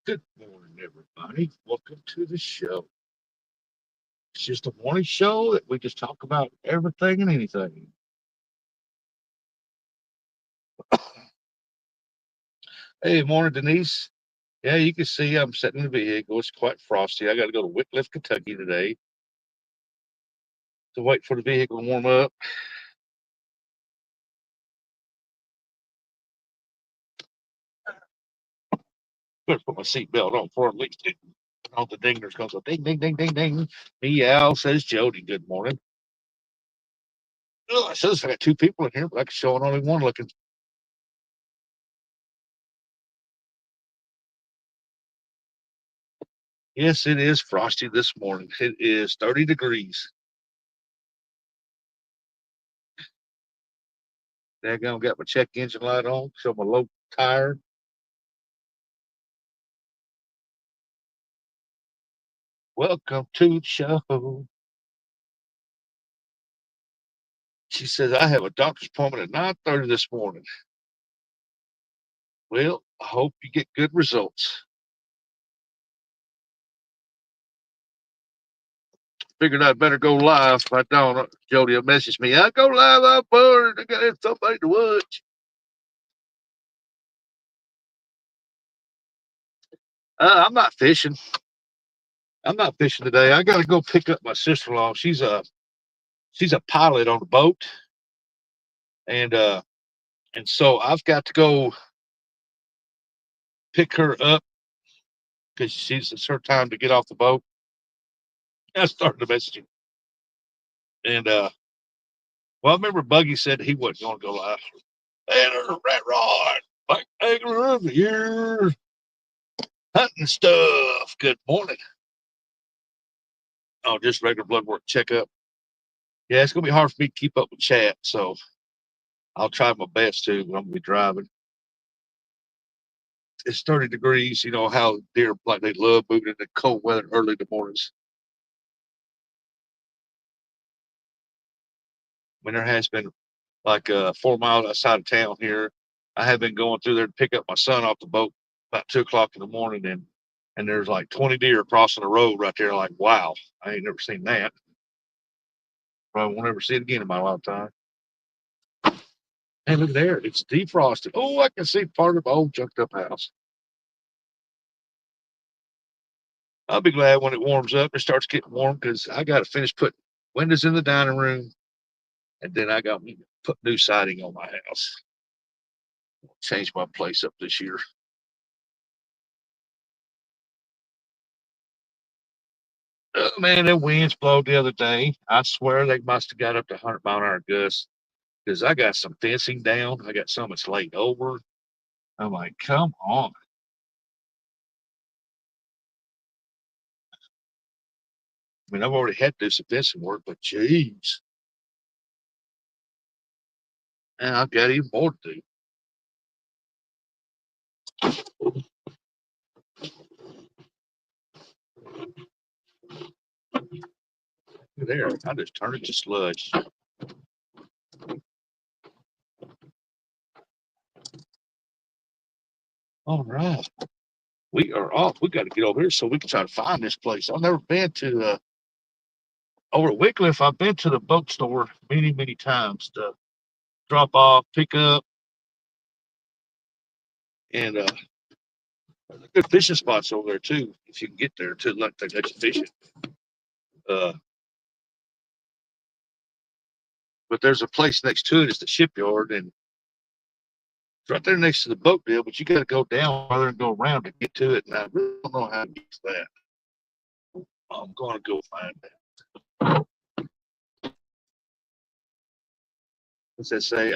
Good morning, everybody. Welcome to the show. It's just a morning show that we just talk about everything and anything. Hey, morning, Denise. Yeah, you can see I'm sitting in the vehicle. It's quite frosty. I got to go to Wickliffe, Kentucky today to wait for the vehicle to warm up. Better put my seatbelt on for at least all the dingers going to go ding, ding, ding, ding, ding. Meow, says Jody. Good morning. Oh, it says I got two people in here, but I can show only one looking. Yes, it is frosty this morning. It is 30 degrees. Daggone got my check engine light on, so my low tire. Welcome to the show. She says, I have a doctor's appointment at 9:30 this morning. Well, I hope you get good results. Figured I'd better go live. If I don't, Jody will message me. I go live, I'm bored. I got somebody to watch. I'm not fishing. I'm not fishing today. I got to go pick up my sister-in-law. She's a pilot on a boat, and so I've got to go pick her up because it's her time to get off the boat. I started to message him, and well, I remember Buggy said he wasn't going to go live. And there's a rat rod, like angler of the year, hunting stuff. Good morning. Oh, just regular blood work checkup. Yeah, it's gonna be hard for me to keep up with chat, so I'll try my best to. But I'm gonna be driving. It's 30 degrees. You know how deer like they love moving in the cold weather early in the mornings. When there has been like 4 miles outside of town here, I have been going through there to pick up my son off the boat about 2 o'clock in the morning, and there's like 20 deer crossing the road right there. Like, wow, I ain't never seen that. Probably won't ever see it again in my lifetime. And look there, it's defrosted. Oh, I can see part of my old junked up house. I'll be glad when it warms up and starts getting warm because I got to finish putting windows in the dining room, and then I got to put new siding on my house. Change my place up this year. Oh, man, the winds blowed the other day. I swear they must have got up to 100-mile-an-hour gusts because I got some fencing down. I got some that's laid over. I'm like, come on. I mean, I've already had to do some fencing work, but geez, and I've got even more to do. There, I just turned it to sludge. All right, we are off. We got to get over here so we can try to find this place. I've never been to over at Wickliffe. I've been to the boat store many, many times to drop off, pick up, and good fishing spots over there too. If you can get there too, like they let you fishing. Uh, but there's a place next to it. It's the shipyard, and it's right there next to the boat deal. But you got to go down rather than go around to get to it. And I really don't know how to get to that. I'm going to go find that. What's that say?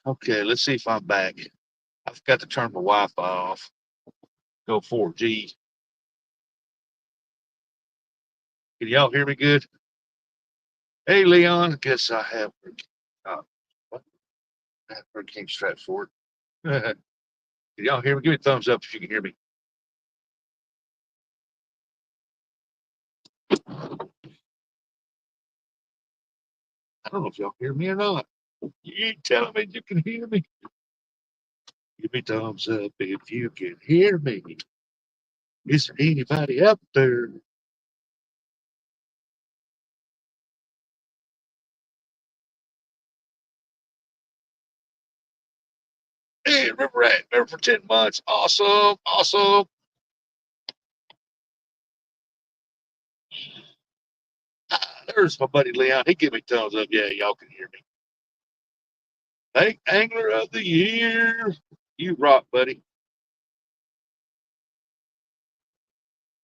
Okay, let's see if I'm back. I forgot to turn my Wi-Fi off. Go 4G. Can y'all hear me good? Hey, Leon. Guess I have. What? I have Hurricane Stratford. Can y'all hear me? Give me a thumbs up if you can hear me. don't know if y'all hear me or not. You ain't telling me you can hear me. Give me thumbs up if you can hear me. Is there anybody up there? Hey, remember that? Remember for 10 months? Awesome. Awesome. There's my buddy Leon. He give me thumbs up. Yeah, y'all can hear me. Hey, Angler of the Year. You rock, buddy.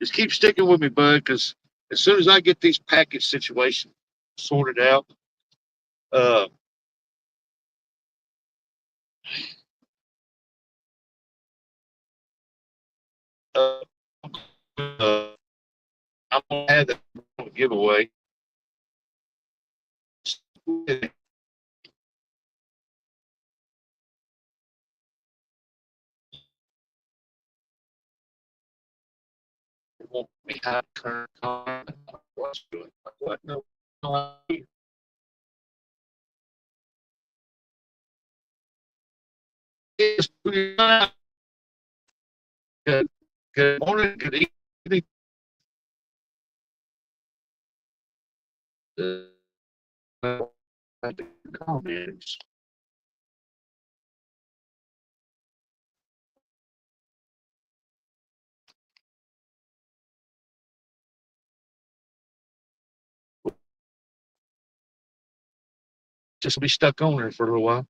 Just keep sticking with me, bud, because as soon as I get these package situations sorted out, uh, uh, I'm going to have that giveaway. It won't be high current comment. What's doing? What? No. Good, good morning, good evening. Comments. Just be stuck on there for a little while.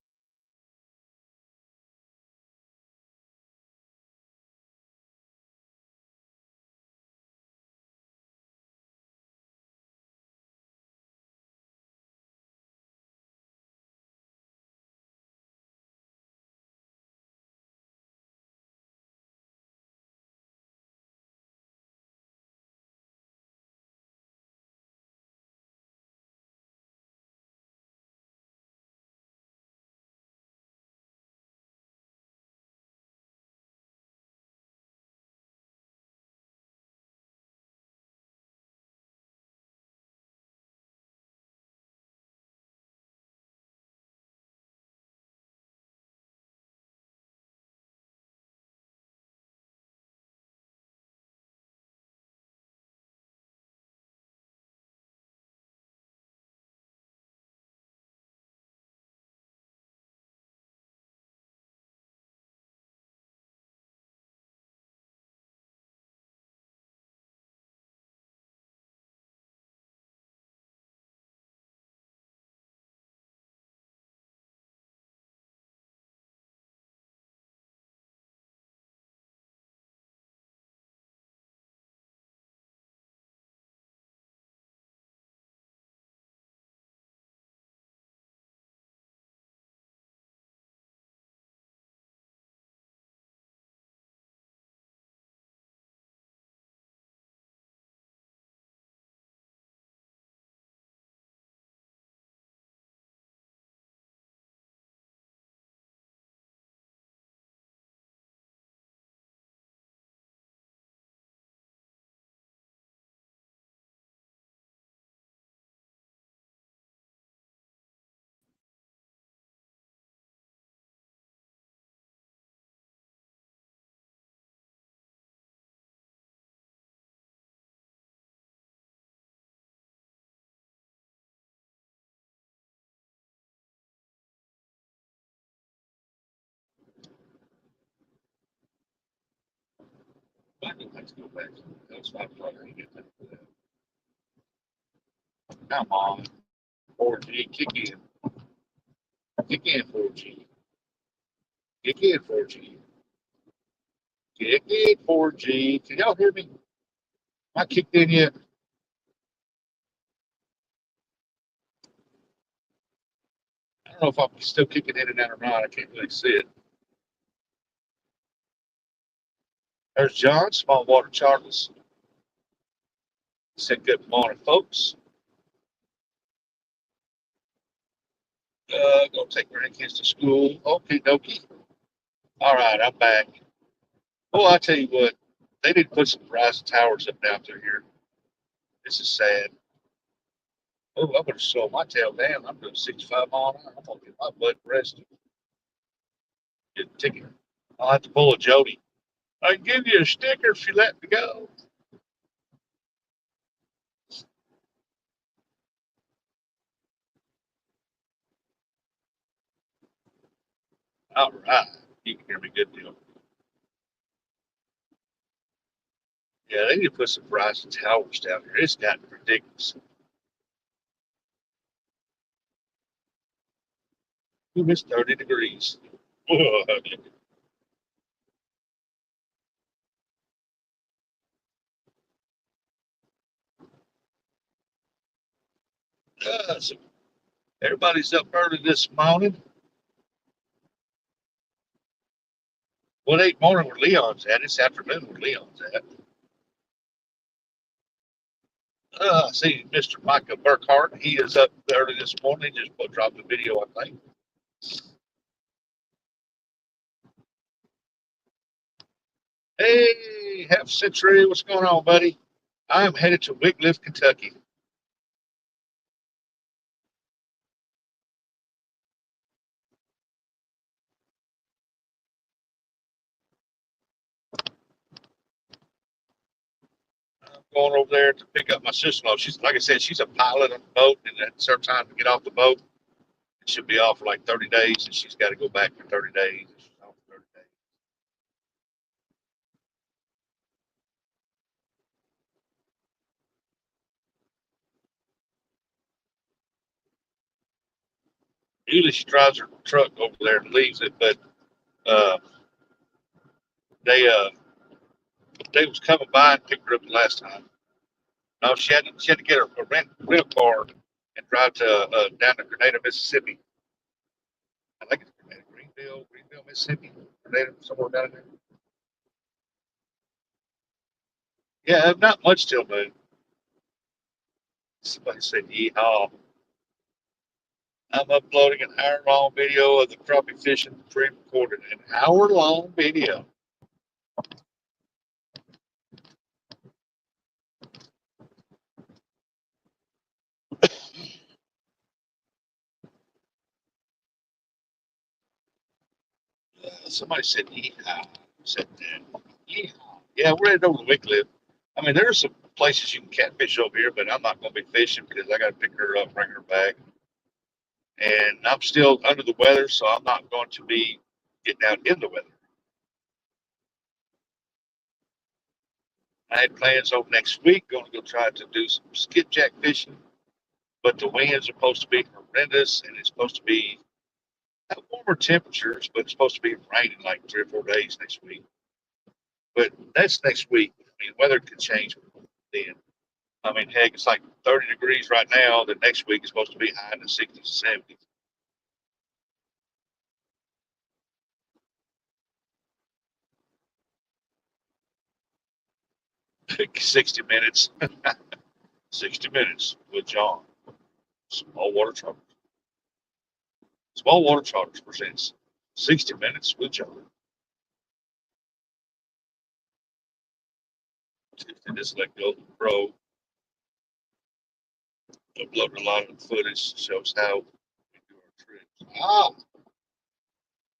Let's go back. That's my brother. Come on. 4G, kick in. Kick in 4G. Kick in 4G. Kick in 4G. Can y'all hear me? Am I kicked in yet? I don't know if I'm still kicking in and out or not. I can't really see it. There's John, Small Water Charles. He said, good morning, folks. Gonna take grandkids to school. Okay, dokie. All right, I'm back. Oh, I tell you what, they need to put some rising towers up down through here. This is sad. Oh, I'm going to slow my tail down. I'm doing 65 mile an hour. I'm going to get my butt rested. Get a ticket. I'll have to pull a Jody. I can give you a sticker if you let me go. All right. You can hear me good deal. Yeah, they need to put some Verizon towers down here. It's gotten ridiculous. Ooh, it's 30 degrees. So everybody's up early this morning. Well, it ain't morning where Leon's at. It's afternoon where Leon's at. I see Mr. Micah Burkhart. He is up early this morning. He just dropped a video, I think. Hey, half century. What's going on, buddy? I am headed to Wickliffe, Kentucky. I'm going over there to pick up my sister-in-law. She's, like I said, she's a pilot on the boat, and it's her time to get off the boat. She'll be off for like 30 days, and she's got to go back for 30 days. She's off for 30 days. Usually she drives her truck over there and leaves it, but uh, they they was coming by and picked her up the last time. No, she had to get a rental car and drive to down to Grenada, Mississippi. I think it's Grenada, Greenville, Mississippi, Grenada, somewhere down there. Yeah, not much till noon. Somebody said, "Yeehaw!" I'm uploading an hour-long video of the crappie fishing, pre-recorded an hour-long video. Somebody said, "Yeehaw!" Said that. Yeehaw! Yeah, we're headed over to Wickliffe. I mean, there's some places you can catfish over here, but I'm not going to be fishing because I got to pick her up, bring her back, and I'm still under the weather, so I'm not going to be getting out in the weather. I had plans over next week, going to go try to do some skipjack fishing, but the winds are supposed to be horrendous, and it's supposed to be warmer temperatures, but it's supposed to be raining like 3 or 4 days next week. But that's next week. I mean, weather can change then. I mean, heck, it's like 30 degrees right now. The next week is supposed to be high in the 60s, 70s. 60 minutes. 60 minutes with John. Small Water Charters. Small Water Charters presents 60 minutes with John. And just let go, bro. Uploading a lot of footage shows how we do our trips. Ah,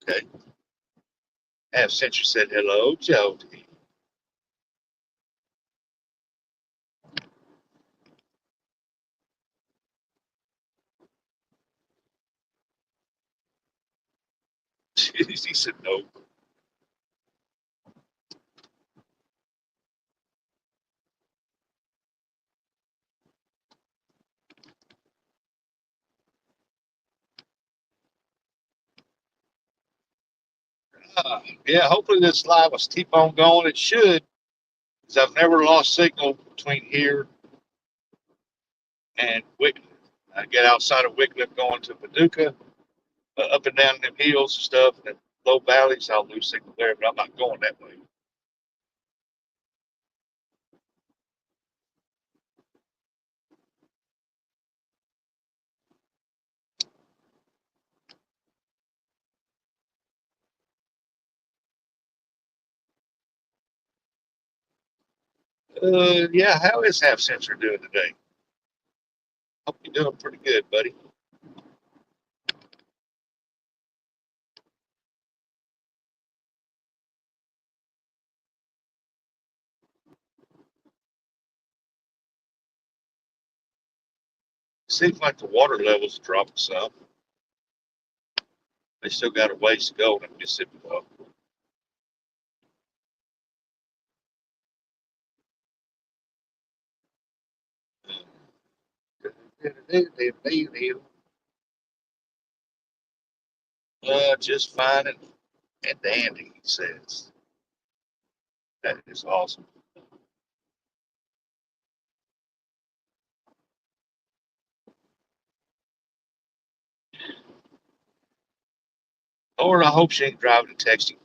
okay. Half Century said hello, Jody. He said no. Yeah, hopefully this live will keep on going. It should, because I've never lost signal between here and Wickliffe. I get outside of Wickliffe going to Paducah, up and down them hills and stuff, and low valleys, I'll lose signal there, but I'm not going that way. 'How is Half Century doing today? Hope you're doing pretty good, buddy. Seems like the water levels dropping some. They still got a ways to go in Mississippi, though. Just fine and dandy, he says. That is awesome. Lord, I hope she ain't driving and texting.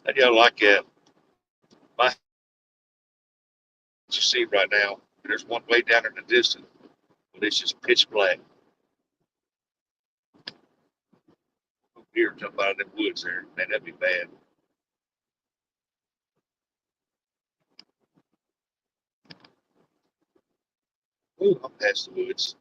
And you know, like my you see right now, there's one way down in the distance, but it's just pitch black. Deer jump out of the woods there. Man, that'd be bad. Ooh, I'm past the woods.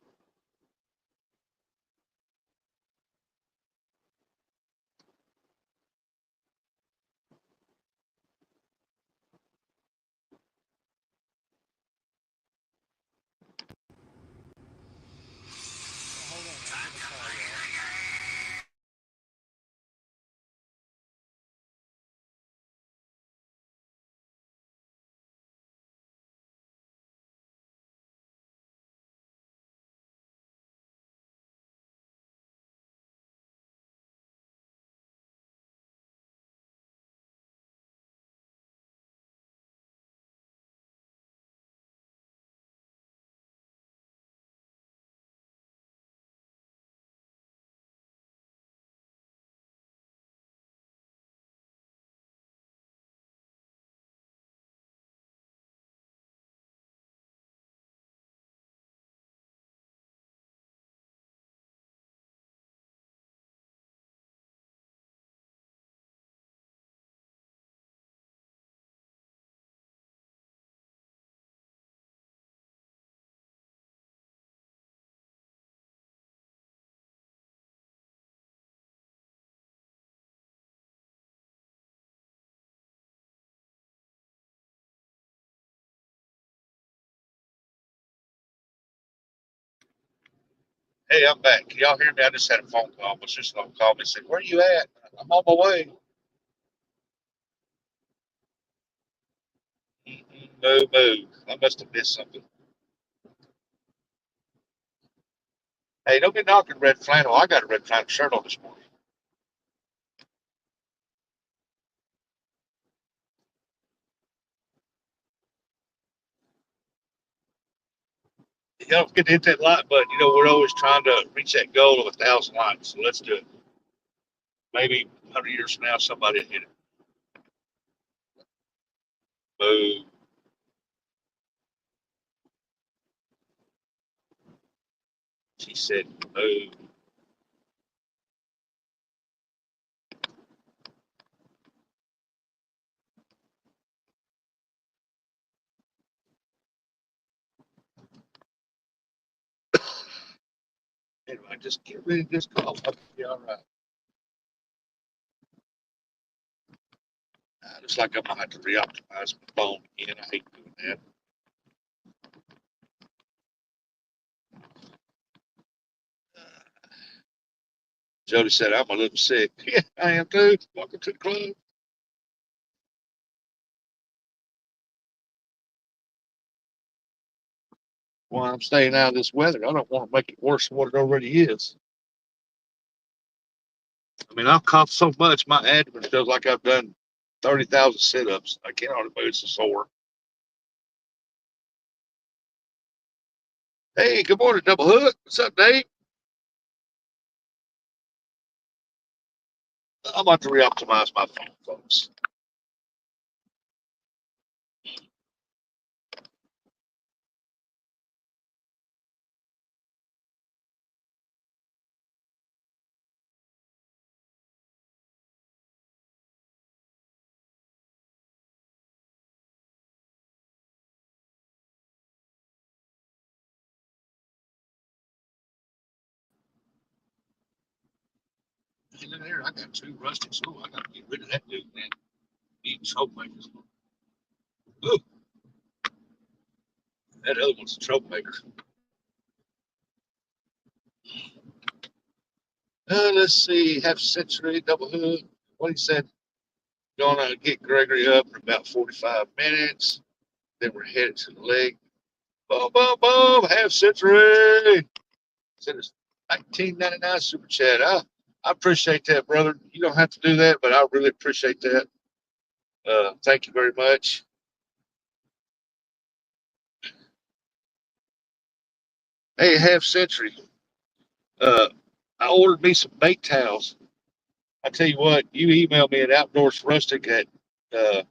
Hey, I'm back. Can y'all hear me? I just had a phone call. My sister-in-law called me and said, "Where are you at?" I'm on my way. Moo moo. I must have missed something. Hey, don't be knocking red flannel. I got a red flannel shirt on this morning. You don't get to hit that like button. You know, we're always trying to reach that goal of 1,000 likes. So let's do it. Maybe 100 years from now, somebody will hit it. Moo. She said, moo. Anyway, just get rid of this call. I'll be all right. Looks like I'm going to have to re-optimize my phone again. I hate doing that. Jody said, I'm a little sick. Yeah, I am too. Welcome to the club. Well, I'm staying out of this weather. I don't want to make it worse than what it already is. I mean, I've coughed so much, my abdomen feels like I've done 30,000 sit ups. I can't hardly move. It's sore. Hey, good morning, Double Hook. What's up, Dave? I'm about to re optimize my phone, folks. In there, I got two rustic. So I got to get rid of that dude, man. Eating troublemakers. Ooh, that other one's a troublemaker. Let's see. Half century, double hook. What he said. Gonna get Gregory up in about 45 minutes. Then we're headed to the lake. Boom, boom, boom. Half century. Send us 1999 super chat. I appreciate that, brother. You don't have to do that, but I really appreciate that. Thank you very much. Hey, half century. I ordered me some bake towels. I tell you what, you email me at outdoorsrustic at uh,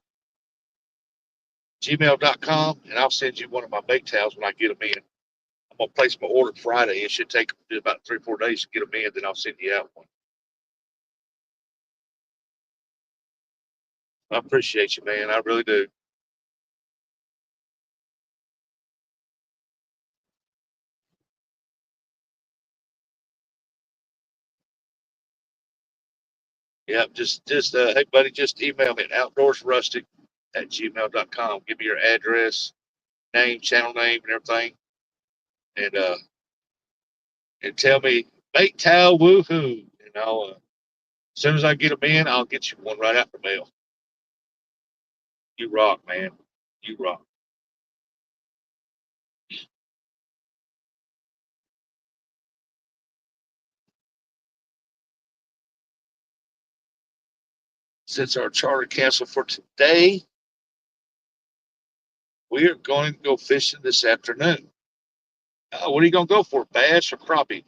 gmail.com and I'll send you one of my bake towels when I get them in. I'm going to place my order Friday. It should take about 3 or 4 days to get them in, then I'll send you out one. I appreciate you, man. I really do. Yeah, hey, buddy, just email me at outdoorsrustic at gmail.com. Give me your address, name, channel name, and everything. And and tell me, bake towel, woohoo. And as soon as I get them in, I'll get you one right out the mail. You rock, man. You rock. Since our charter canceled for today, we are going to go fishing this afternoon. What are you going to go for, bass or crappie?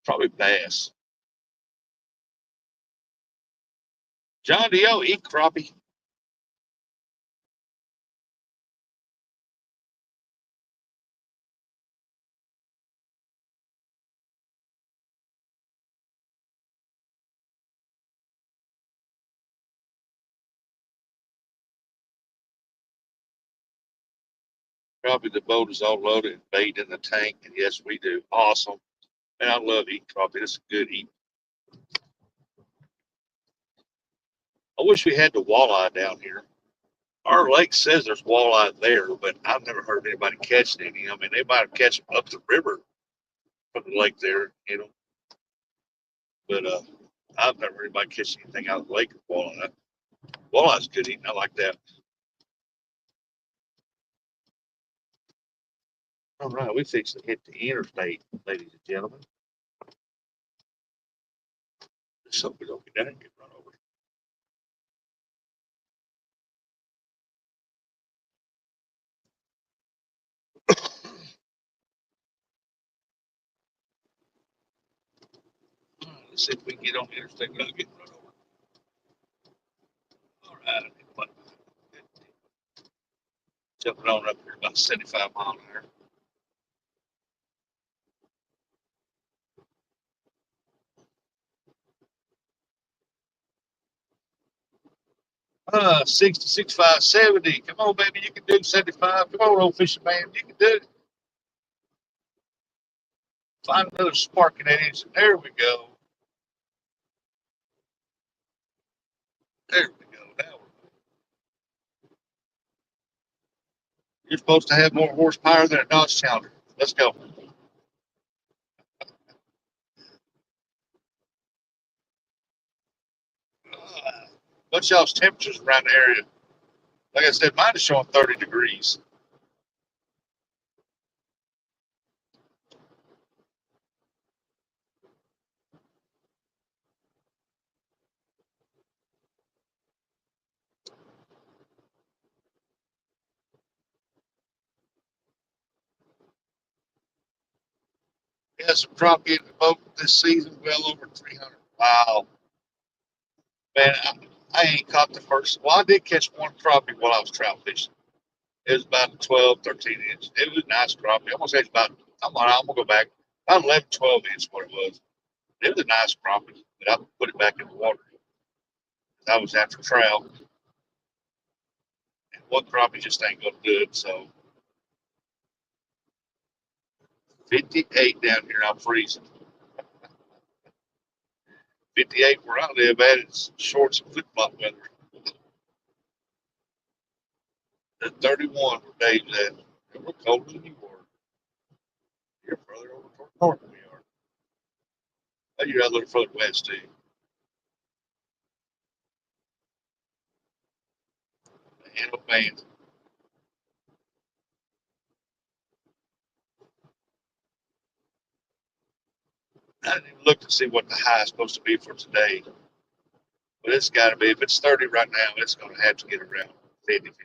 Probably bass. John, do y'all eat crappie? Probably the boat is all loaded and bait in the tank, and yes, we do. Awesome. Man, I love eating crappie. It's a good eat. I wish we had the walleye down here. Our lake says there's walleye there, but I've never heard anybody catching any. I mean, they might have catch them up the river from the lake there. But I've never heard anybody catch anything out of the lake with walleye. Walleye's good eating. I like that. All right, we fixed to hit the interstate, ladies and gentlemen. So we don't get down and get run over. Let's see if we can get on the interstate without getting run over. All right, jumping on up here about 75 miles an hour. 60, 65, 70. Come on, baby, you can do 75. Come on, old fishing man, you can do it. Find another spark in that engine. There we go. There we go. Now you're supposed to have more horsepower than a Dodge Challenger. Let's go. What's y'all's temperatures around the area? Like I said, mine is showing 30 degrees. Yeah, some prop getting the boat this season, well over 300. Wow. Man, I ain't caught the first. Well, I did catch one crappie while I was trout fishing. It was about 12, 13 inch. It was a nice crappie. I almost had about, I'm going to go back, about 11, 12 inch what it was. It was a nice crappie, but I put it back in the water. I was after trout. And one crappie just ain't going to do it. So 58 down here, I'm freezing. 58 where I live at, it's shorts and flip flop weather. At 31 where Dave's at, and we're colder than you are. You're further over toward north than we are. Oh, you're a little further west too. And a band. I didn't even look to see what the high is supposed to be for today, but it's got to be. If it's 30 right now, it's going to have to get around 50, 55.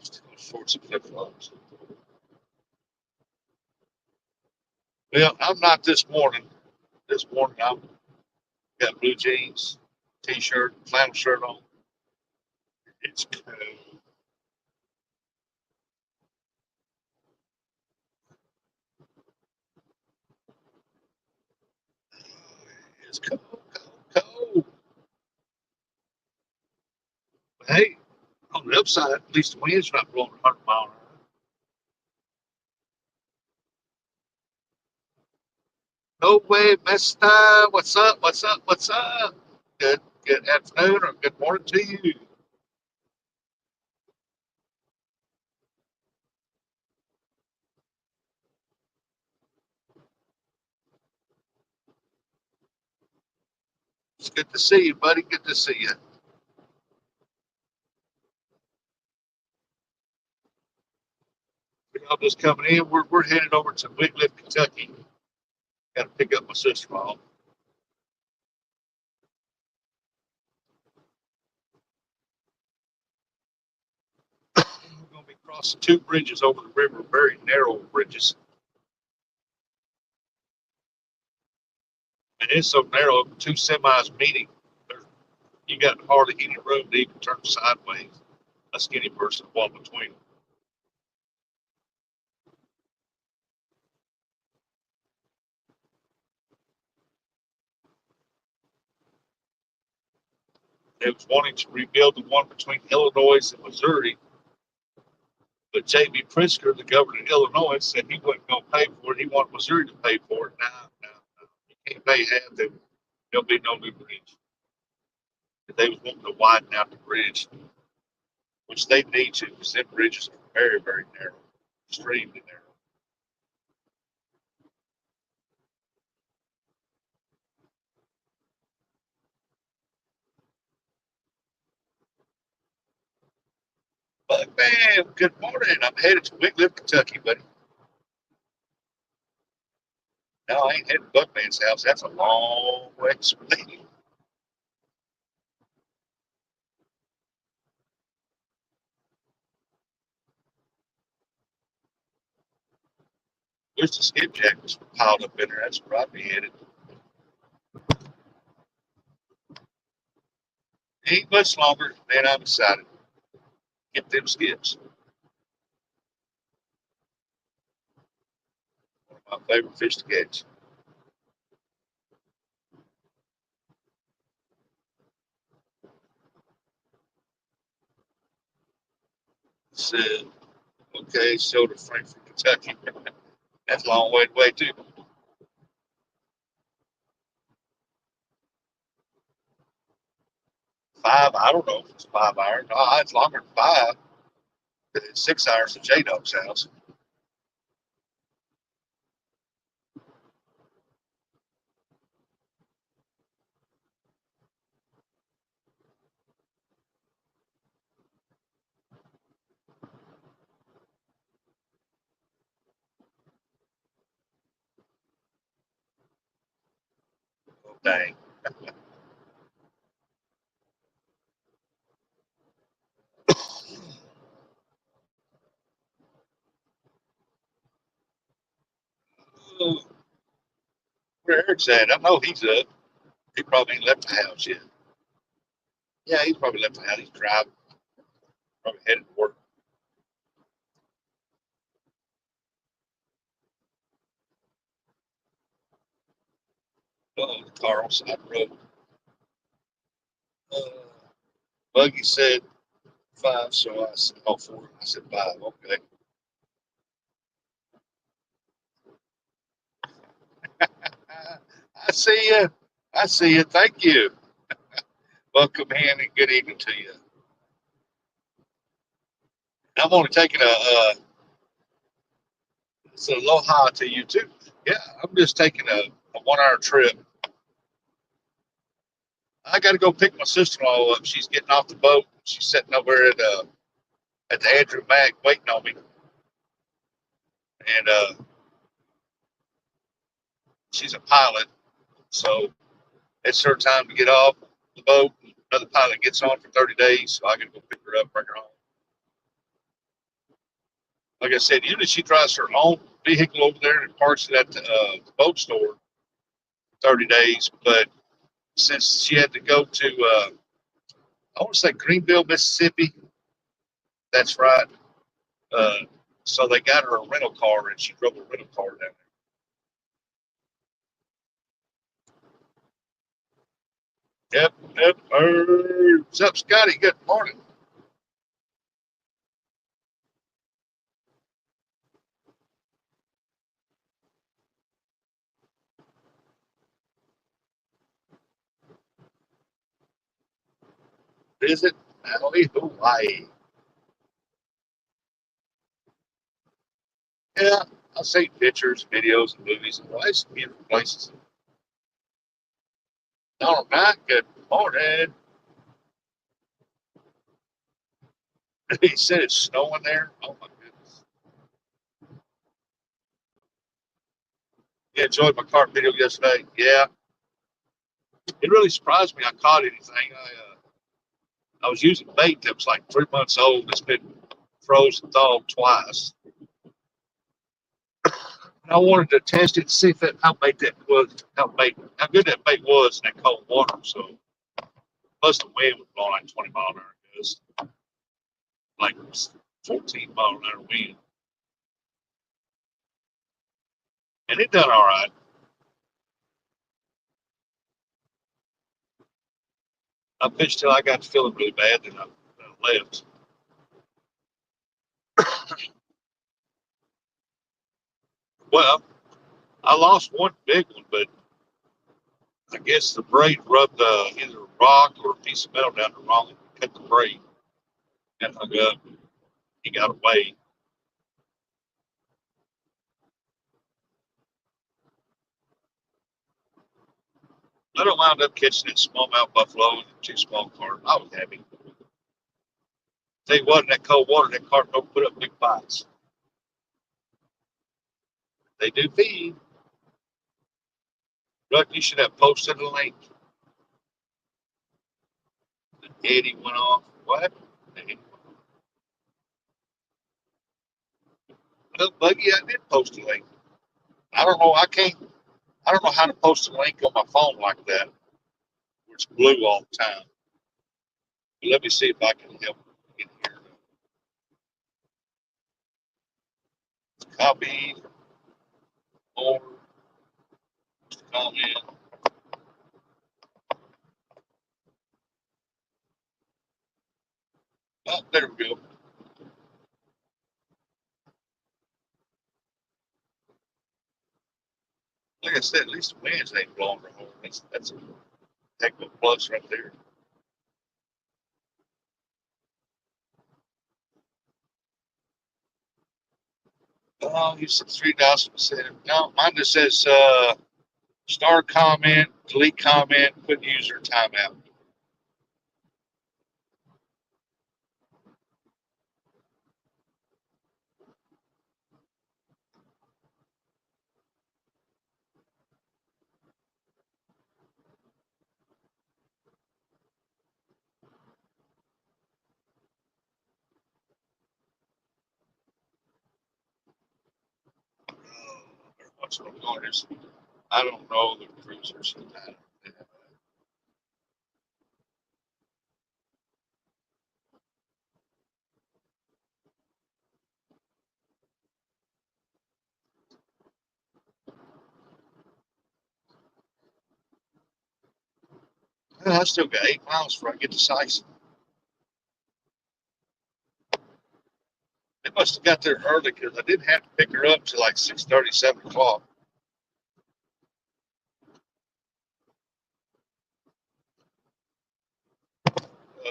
Still shorts and flip flops. Well, I'm not this morning. This morning I've got blue jeans, t-shirt, flannel shirt on. It's cold. It's cold, cold, cold. But hey, on the upside, at least the wind's not blowing 100 miles an hour. No way, mister. What's up? What's up? What's up? Good afternoon or good morning to you. It's good to see you, buddy. Good to see you. I'm just coming in. We're headed over to Wickliffe, Kentucky. Got to pick up my sister-in-law. We're going to be crossing two bridges over the river, very narrow bridges. And it's so narrow, two semis meeting. You got hardly any room to even turn sideways. A skinny person walk between them. They was wanting to rebuild the one between Illinois and Missouri, but J.B. Pritzker, the governor of Illinois, said he wasn't going to pay for it. He wanted Missouri to pay for it. No. You can't pay half. There'll be no new bridge. They was wanting to widen out the bridge, which they need to, because them bridges are very, very narrow, extremely narrow. But man, good morning. I'm headed to Wickliffe, Kentucky, buddy. No, I ain't heading to Buckman's house. That's a long way from me. There's the skipjack was piled up in there. That's where I'd be headed. Ain't much longer, man. I'm excited. Get them skips. One of my favorite fish to catch. Said, okay, so to Frankfort, Kentucky. That's a long way too. 5, I don't know if it's 5 hours. No, it's longer than 5. It's 6 hours to J Dog's house. Oh, dang. Oh, where Eric's at? I know he's up. He probably ain't left the house yet. Yeah, he's probably left the house. He's driving, probably headed to work. The car on the side of the road. Uh, Buggy said 5, so I said, oh, 4. I said 5. Okay. I see you. I see you. Thank you. Welcome in and good evening to you. I'm only taking it's a aloha to you too. Yeah, I'm just taking a 1 hour trip. I got to go pick my sister-in-law up. She's getting off the boat. She's sitting over at the Andrew Mag waiting on me, and she's a pilot, so it's her time to get off the boat. Another pilot gets on for 30 days, so I got to go pick her up, bring her home. Like I said, usually she drives her own vehicle over there and parks it at the boat store 30 days. But since she had to go to, I want to say Greenville, Mississippi, that's right. Uh, so they got her a rental car and she drove a rental car down there. Yep, yep. What's up, Scotty? Good morning. Visit Maui, Hawaii. Yeah, I've seen pictures, videos, and movies. Well, it's beautiful places. All right, good morning. He said it's snowing there. Oh my goodness. You enjoyed my carp video yesterday. Yeah, it really surprised me. I caught anything. I was using bait that was like 3 months old. It's been frozen thawed twice. And I wanted to test it to see if that how good that bait was in that cold water. So plus the wind was blowing like 20 mile an hour gust, like 14 mile an hour wind, and it done all right. I pitched till I got to feeling really bad, then I left. Well, I lost one big one, but I guess the braid rubbed either a rock or a piece of metal down the wrong and cut the braid and hung up. He got away. I don't wound up catching that smallmouth buffalo in two small carp. I was happy. Tell you what, in that cold water, that carp don't put up big bites. They do feed. But you should have posted a link. Eddie went off. What? Well, Buggy, I did post a link. I don't know. I don't know how to post a link on my phone like that, where it's blue all the time. But let me see if I can help get here. Copy, more, comment. Oh, there we go. Like I said, at least the winds ain't blowing her home. That's a heck of a plus right there. Oh, you said 3,000%. No, mine just says start comment, delete comment, quit user timeout. What's going on? I don't know the cruisers. I still got 8 miles before I get to Sice. They must have got there early because I didn't have to pick her up till like 6:30, 7 o'clock.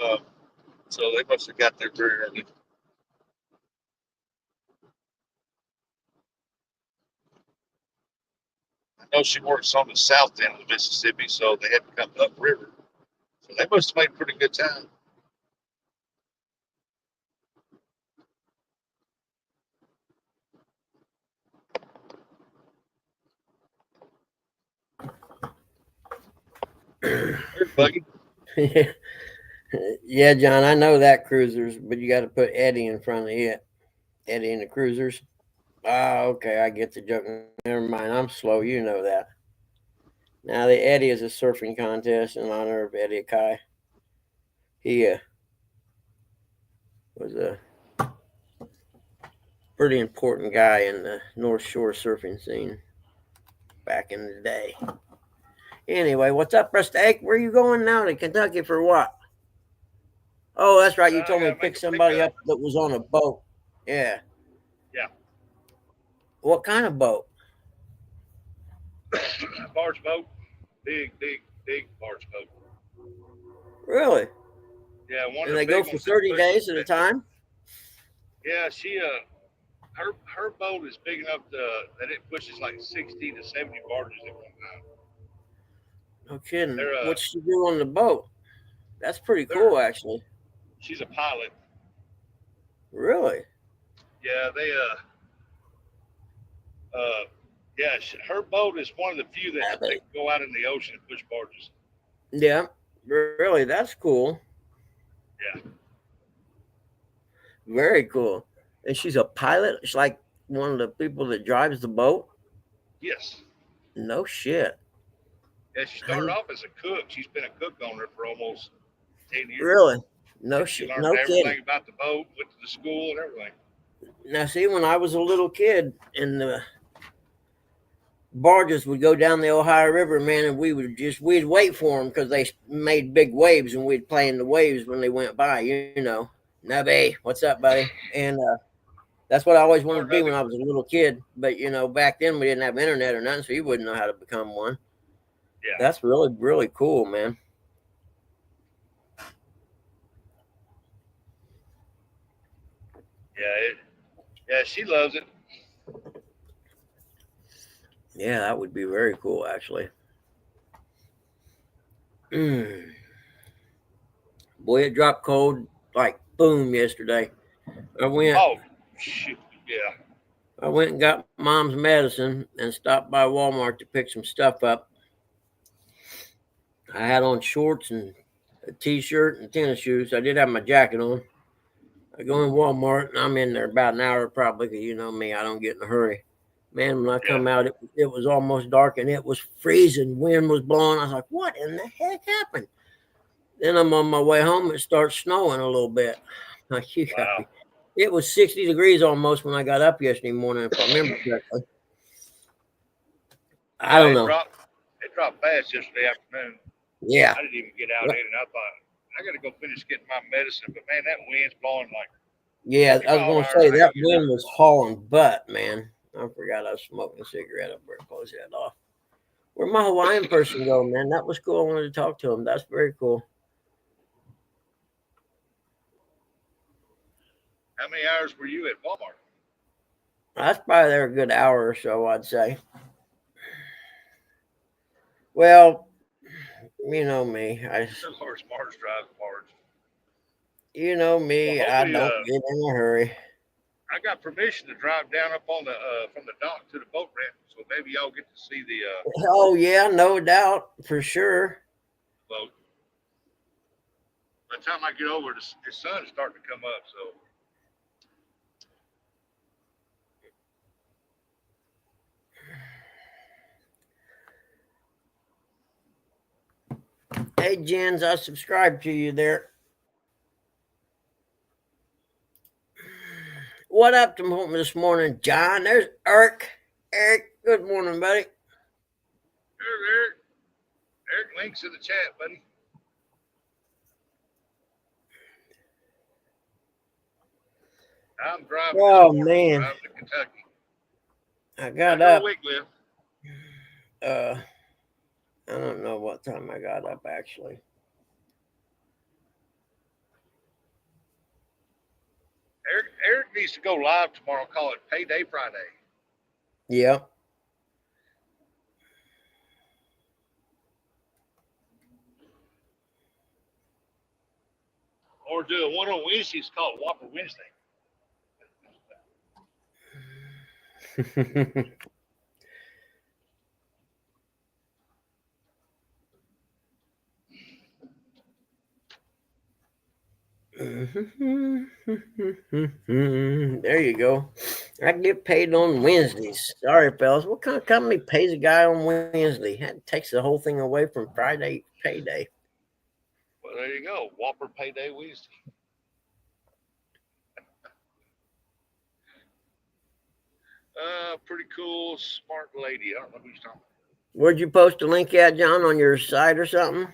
Uh, so they must have got there very early. I know she works on the south end of the Mississippi, so they had to come upriver. So they must have made pretty good time. There's Buggy. Yeah, John, I know that cruisers, but you got to put Eddie in front of it. Eddie and the cruisers. Ah, okay, I get the joke. Never mind, I'm slow. You know that. Now the Eddie is a surfing contest in honor of Eddie Kai. He was a pretty important guy in the North Shore surfing scene back in the day. Anyway, what's up, Rustic? Where are you going now to Kentucky for what? Oh, that's right. You I told me gotta to make pick a somebody pickup. up that was on a boat. Yeah. Yeah, What kind of boat? barge boat, big barge boat. Really? Yeah, one And of they the go big for ones that 30 pushes. days at a time? Yeah, she her boat is big enough that it pushes like 60 to 70 barges at one time. No kidding. They're What's she do on the boat? That's pretty they're cool, actually. she's a pilot. Really? Yeah, uh yeah, her boat is one of the few that can go out in the ocean and push barges. Yeah. Really? That's cool. Yeah. Very cool. And she's a pilot? She's like one of the people that drives the boat? Yes. No shit. Yeah, she started I, off as a cook. She's been a cook on her for almost 10 years. really? No And she shit. learned No kidding. everything about the boat, went to the school and everything. Now, see, when I was a little kid and the barges would go down the Ohio River, man, and we'd wait for them because they made big waves and we'd play in the waves when they went by, you know. Nubby, what's up, buddy? And that's what I always wanted Or to be when another. I was a little kid. But, back then we didn't have internet or nothing, so you wouldn't know how to become one. Yeah. That's really, really cool, man. Yeah, yeah, she loves it. Yeah, that would be very cool, actually. Mm. Boy, it dropped cold like boom yesterday. I went Oh, shoot. Yeah. I went and got mom's medicine and stopped by Walmart to pick some stuff up. I had on shorts and a t-shirt and tennis shoes. I did have my jacket on. I go in Walmart and I'm in there about an hour probably because you know me, I don't get in a hurry. Man, when I Yeah. come out, it was almost dark and it was freezing. Wind was blowing. I was like, what in the heck happened? Then I'm on my way home. It starts snowing a little bit. Like, you got Wow. me. It was 60 degrees almost when I got up yesterday morning, if I remember correctly. I Yeah, don't it know. dropped. It dropped fast yesterday afternoon. Yeah. I didn't even get out in it. I thought I got to go finish getting my medicine, but man, that wind's blowing like Yeah, 50 I was mile an going to hour. say I that ain't getting wind out. was hauling butt, man. I forgot I was smoking a cigarette. I better close that off. Where'd my Hawaiian person go, man? That was cool. I wanted to talk to him. That's very cool. How many hours were you at Walmart? That's probably there a good hour or so, I'd say. Well, you know me. Lord's Mars drives large. You know Well, me. I hopefully, don't get in a hurry. I got permission to drive down up on the from the dock to the boat ramp, so maybe y'all get to see Oh yeah, no doubt for sure. the boat. By the time I get over, the sun's starting to come up. So Hey Jens, I subscribe to you there. What up this morning, John? There's Eric. Eric, good morning, buddy. Eric, Eric, links in the chat, buddy. I'm driving this Oh morning, man, driving to Kentucky. I Gotta got go to up. Wickliffe. Uh, I don't know what time I got up actually. needs to go live tomorrow. Call it Payday Friday. Yeah. Or do a one on Wednesdays called Whopper Wednesday. There you go. I get paid on Wednesdays. Sorry, fellas. What kind of company pays a guy on Wednesday? That takes the whole thing away from Friday payday. Well, there you go. Whopper Payday Wednesday. Pretty cool, smart lady. I don't know who you're talking about. Where'd you post a link at, John, on your site or something?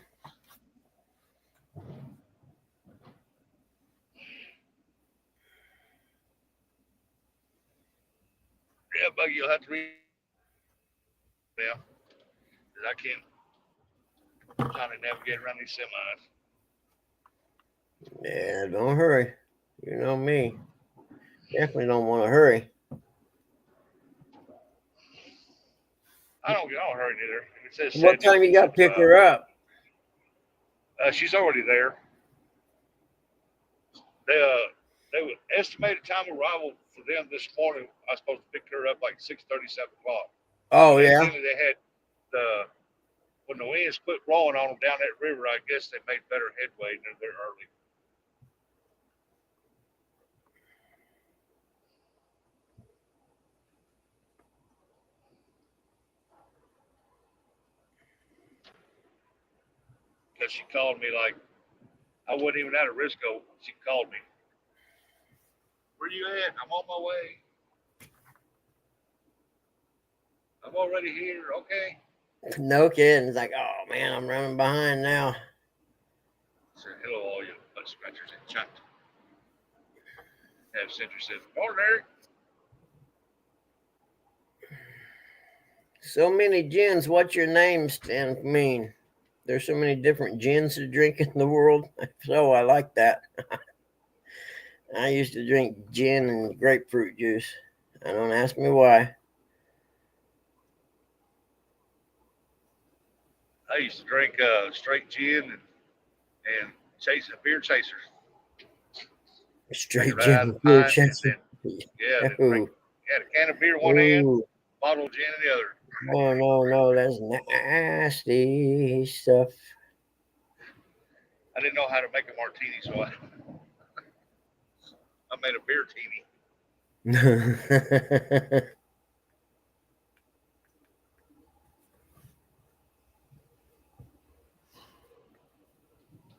Yeah, Buggy, you'll have to read now. Because I can't. I'm trying to navigate around these semis. Yeah, don't hurry. You know me. Definitely don't want to hurry. I don't hurry either. It says What time you got to pick her up? She's already there. They estimated time of arrival for them this morning. I was supposed to pick her up like 6:30, 7 o'clock. Oh, yeah. Evidently they had when the winds quit blowing on them down that river, I guess they made better headway and they're early. Because she called me like I wasn't even at a Risco. She called me. Where you at? I'm on my way. I'm already here. Okay. No kidding. It's like, oh man, I'm running behind now. So, hello, all you butt scratchers in chat. Have Century said, morning, Eric. So many gins. What's your name stand mean? There's so many different gins to drink in the world. So I like that. I used to drink gin and grapefruit juice. I don't ask me why. I used to drink straight gin and chase beer chasers. Straight Right gin out of and the beer pint, chaser. then drink. Had a can of beer one hand, bottle of gin in the other. No, that's nasty stuff. I didn't know how to make a martini, so I made a beer teeny.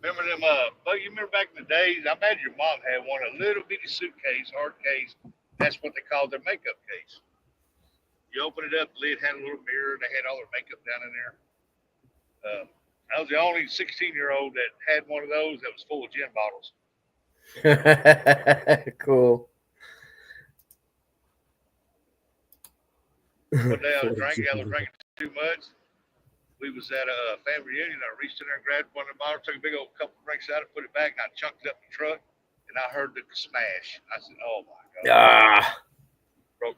Remember them? But you remember back in the days? I imagine your mom had one, a little bitty suitcase, hard case. That's what they called their makeup case. You open it up, the lid had a little mirror. They had all their makeup down in there. I was the only 16-year-old that had one of those that was full of gin bottles. Cool. One day I was drinking too much. We was at a family reunion. I reached in there and grabbed one of the bottles, took a big old couple drinks out of it, put it back, and I chunked it up in the truck. And I heard the smash. I said, "Oh my god!" Broke.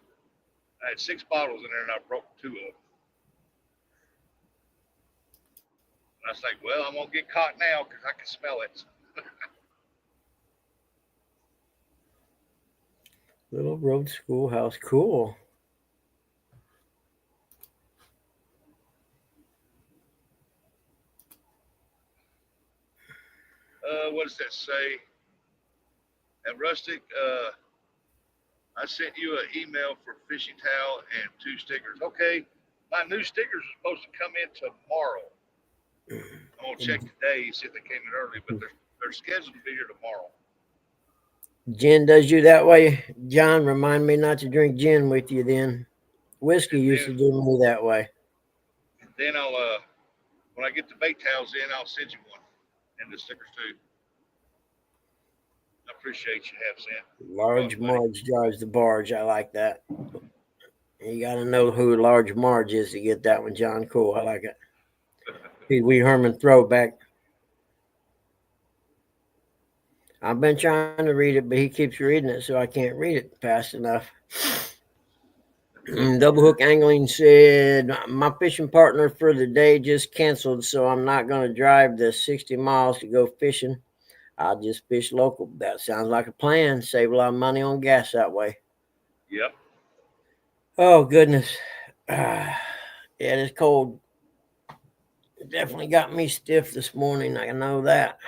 I had 6 bottles in there, and I broke 2 of them. And I was like, "Well, I'm gonna get caught now because I can smell it." Little Road Schoolhouse, cool. What does that say? At Rustic, I sent you an email for fishing towel and 2 stickers. Okay, my new stickers are supposed to come in tomorrow. I'm gonna check today, see if they came in early, but they're scheduled to be here tomorrow. Gin does you that way, John. Remind me not to drink gin with you then. Whiskey used to do me that way. Then I'll when I get the bait towels in, I'll send you one and the stickers too. I appreciate you have sent. Large Marge drives the barge. I like that. You got to know who Large Marge is to get that one, John. Cool. I like it. Pee Wee Herman throwback. I've been trying to read it, but he keeps reading it, so I can't read it fast enough. Double Hook Angling said, my fishing partner for the day just canceled, so I'm not going to drive the 60 miles to go fishing. I'll just fish local. That sounds like a plan. Save a lot of money on gas that way. Yep. Oh, goodness. Yeah, it's cold. It definitely got me stiff this morning. I know that.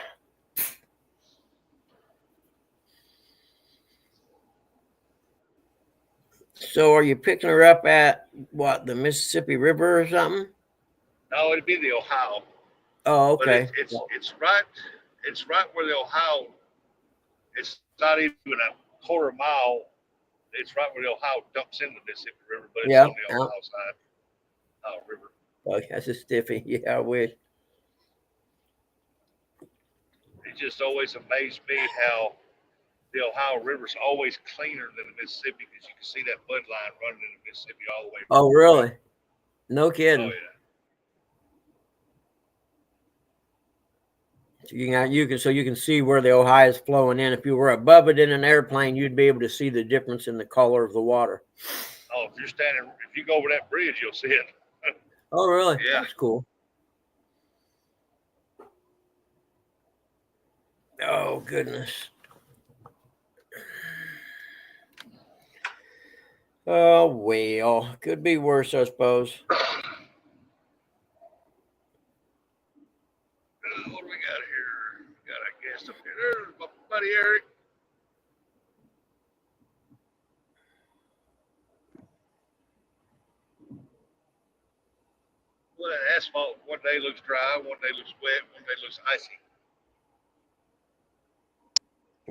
So are you picking her up at what, the Mississippi River or something? No, it'd be the Ohio, Oh, but okay. it's right where the Ohio. It's not even a quarter mile. It's right where the Ohio dumps into the Mississippi River, but it's on Yeah. the Ohio side, river. Oh, that's a stiffy. Yeah, I wish. It just always amazed me how the Ohio River's always cleaner than the Mississippi because you can see that mud line running in the Mississippi all the way from Oh, the river. really? No Oh kidding. yeah, So you can see where the Ohio is flowing in. If you were above it in an airplane, you'd be able to see the difference in the color of the water. oh, if you go over that bridge, you'll see it. Oh, really? Yeah. That's cool. Oh, goodness. Oh, well, could be worse, I suppose. What do we got here? We got a guest up here. There's my buddy Eric. Well, that asphalt one day looks dry, one day looks wet, one day looks icy.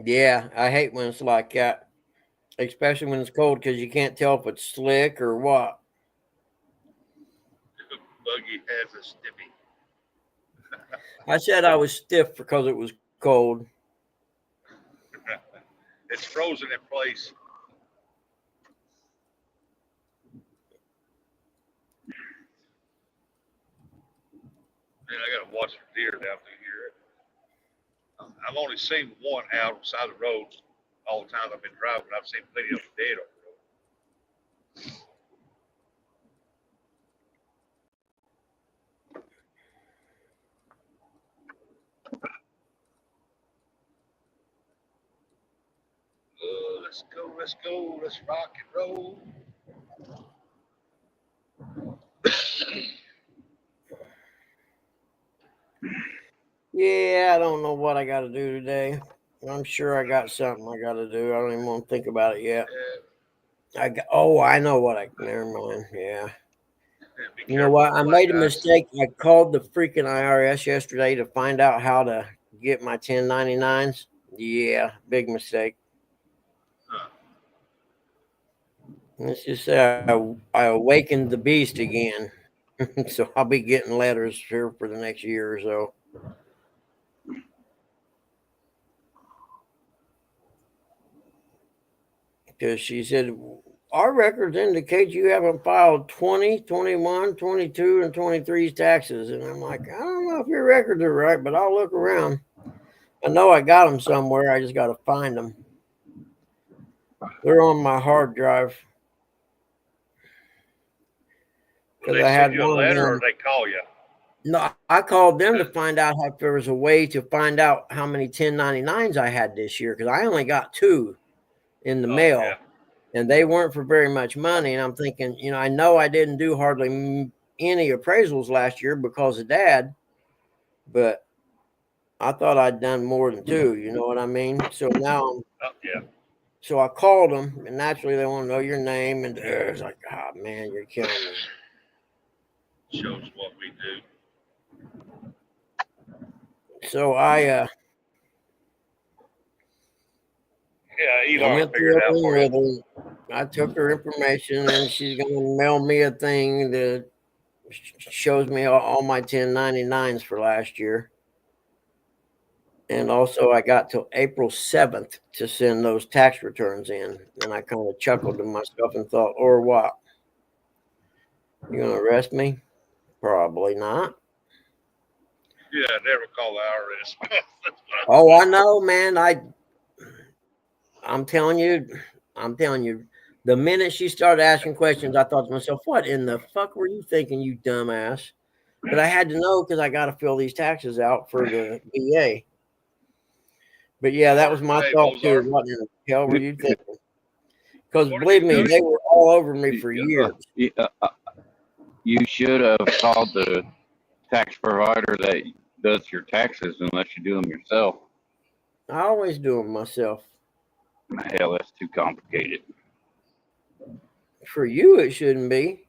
Yeah, I hate when it's like that, especially when it's cold because you can't tell if it's slick or what. Buggy has a stiffy. I said I was stiff because it was cold. It's frozen in place. Man, I got to watch for deer down through here. I've only seen one out on the side of the road all the time I've been driving. I've seen plenty of them dead on the road. Let's go, let's go, let's rock and roll. Yeah, I don't know what I got to do today. I'm sure I got something I got to do. I don't even want to think about it yet. I know what never mind. Yeah. Be You know careful what? with I black made a ice. mistake. I called the freaking IRS yesterday to find out how to get my 1099s. Yeah, big mistake. Huh. Let's just say I awakened the beast again. So I'll be getting letters here for the next year or so. Because she said, our records indicate you haven't filed 20, 21, 22, and 23's taxes. And I'm like, I don't know if your records are right, but I'll look around. I know I got them somewhere. I just got to find them. They're on my hard drive. Will Because they I send had you a one of letter or them. they call you? No, I called them to find out if there was a way to find out how many 1099s I had this year. Because I only got 2 in the Oh, yeah. mail. And they weren't for very much money. And I'm thinking, I know I didn't do hardly any appraisals last year because of Dad, but I thought I'd done more than 2. You know what I mean? So now, Oh, yeah. so I called them, and naturally they want to know your name, and it's like, oh man, you're killing me. Shows what we do. So I Yeah, I Elon went figured through it out everything for you. with her. I took her information, and she's gonna mail me a thing that shows me all my 1099s for last year. And also, I got till April 7th to send those tax returns in. And I kind of chuckled to myself and thought, or what? You going to arrest me? Probably not. Yeah, never call the IRS. Oh, I know, man. I'm telling you, I'm telling you. The minute she started asking questions, I thought to myself, "What in the fuck were you thinking, you dumbass?" But I had to know because I got to fill these taxes out for the VA. But yeah, that was my Hey, thought too. Mozart. What in the hell were you thinking? Because What did believe you me, tell they you? were all over me for Uh, years. you should have called the tax provider that does your taxes unless you do them yourself. I always do them myself. Hell, that's too complicated. For you, it shouldn't be.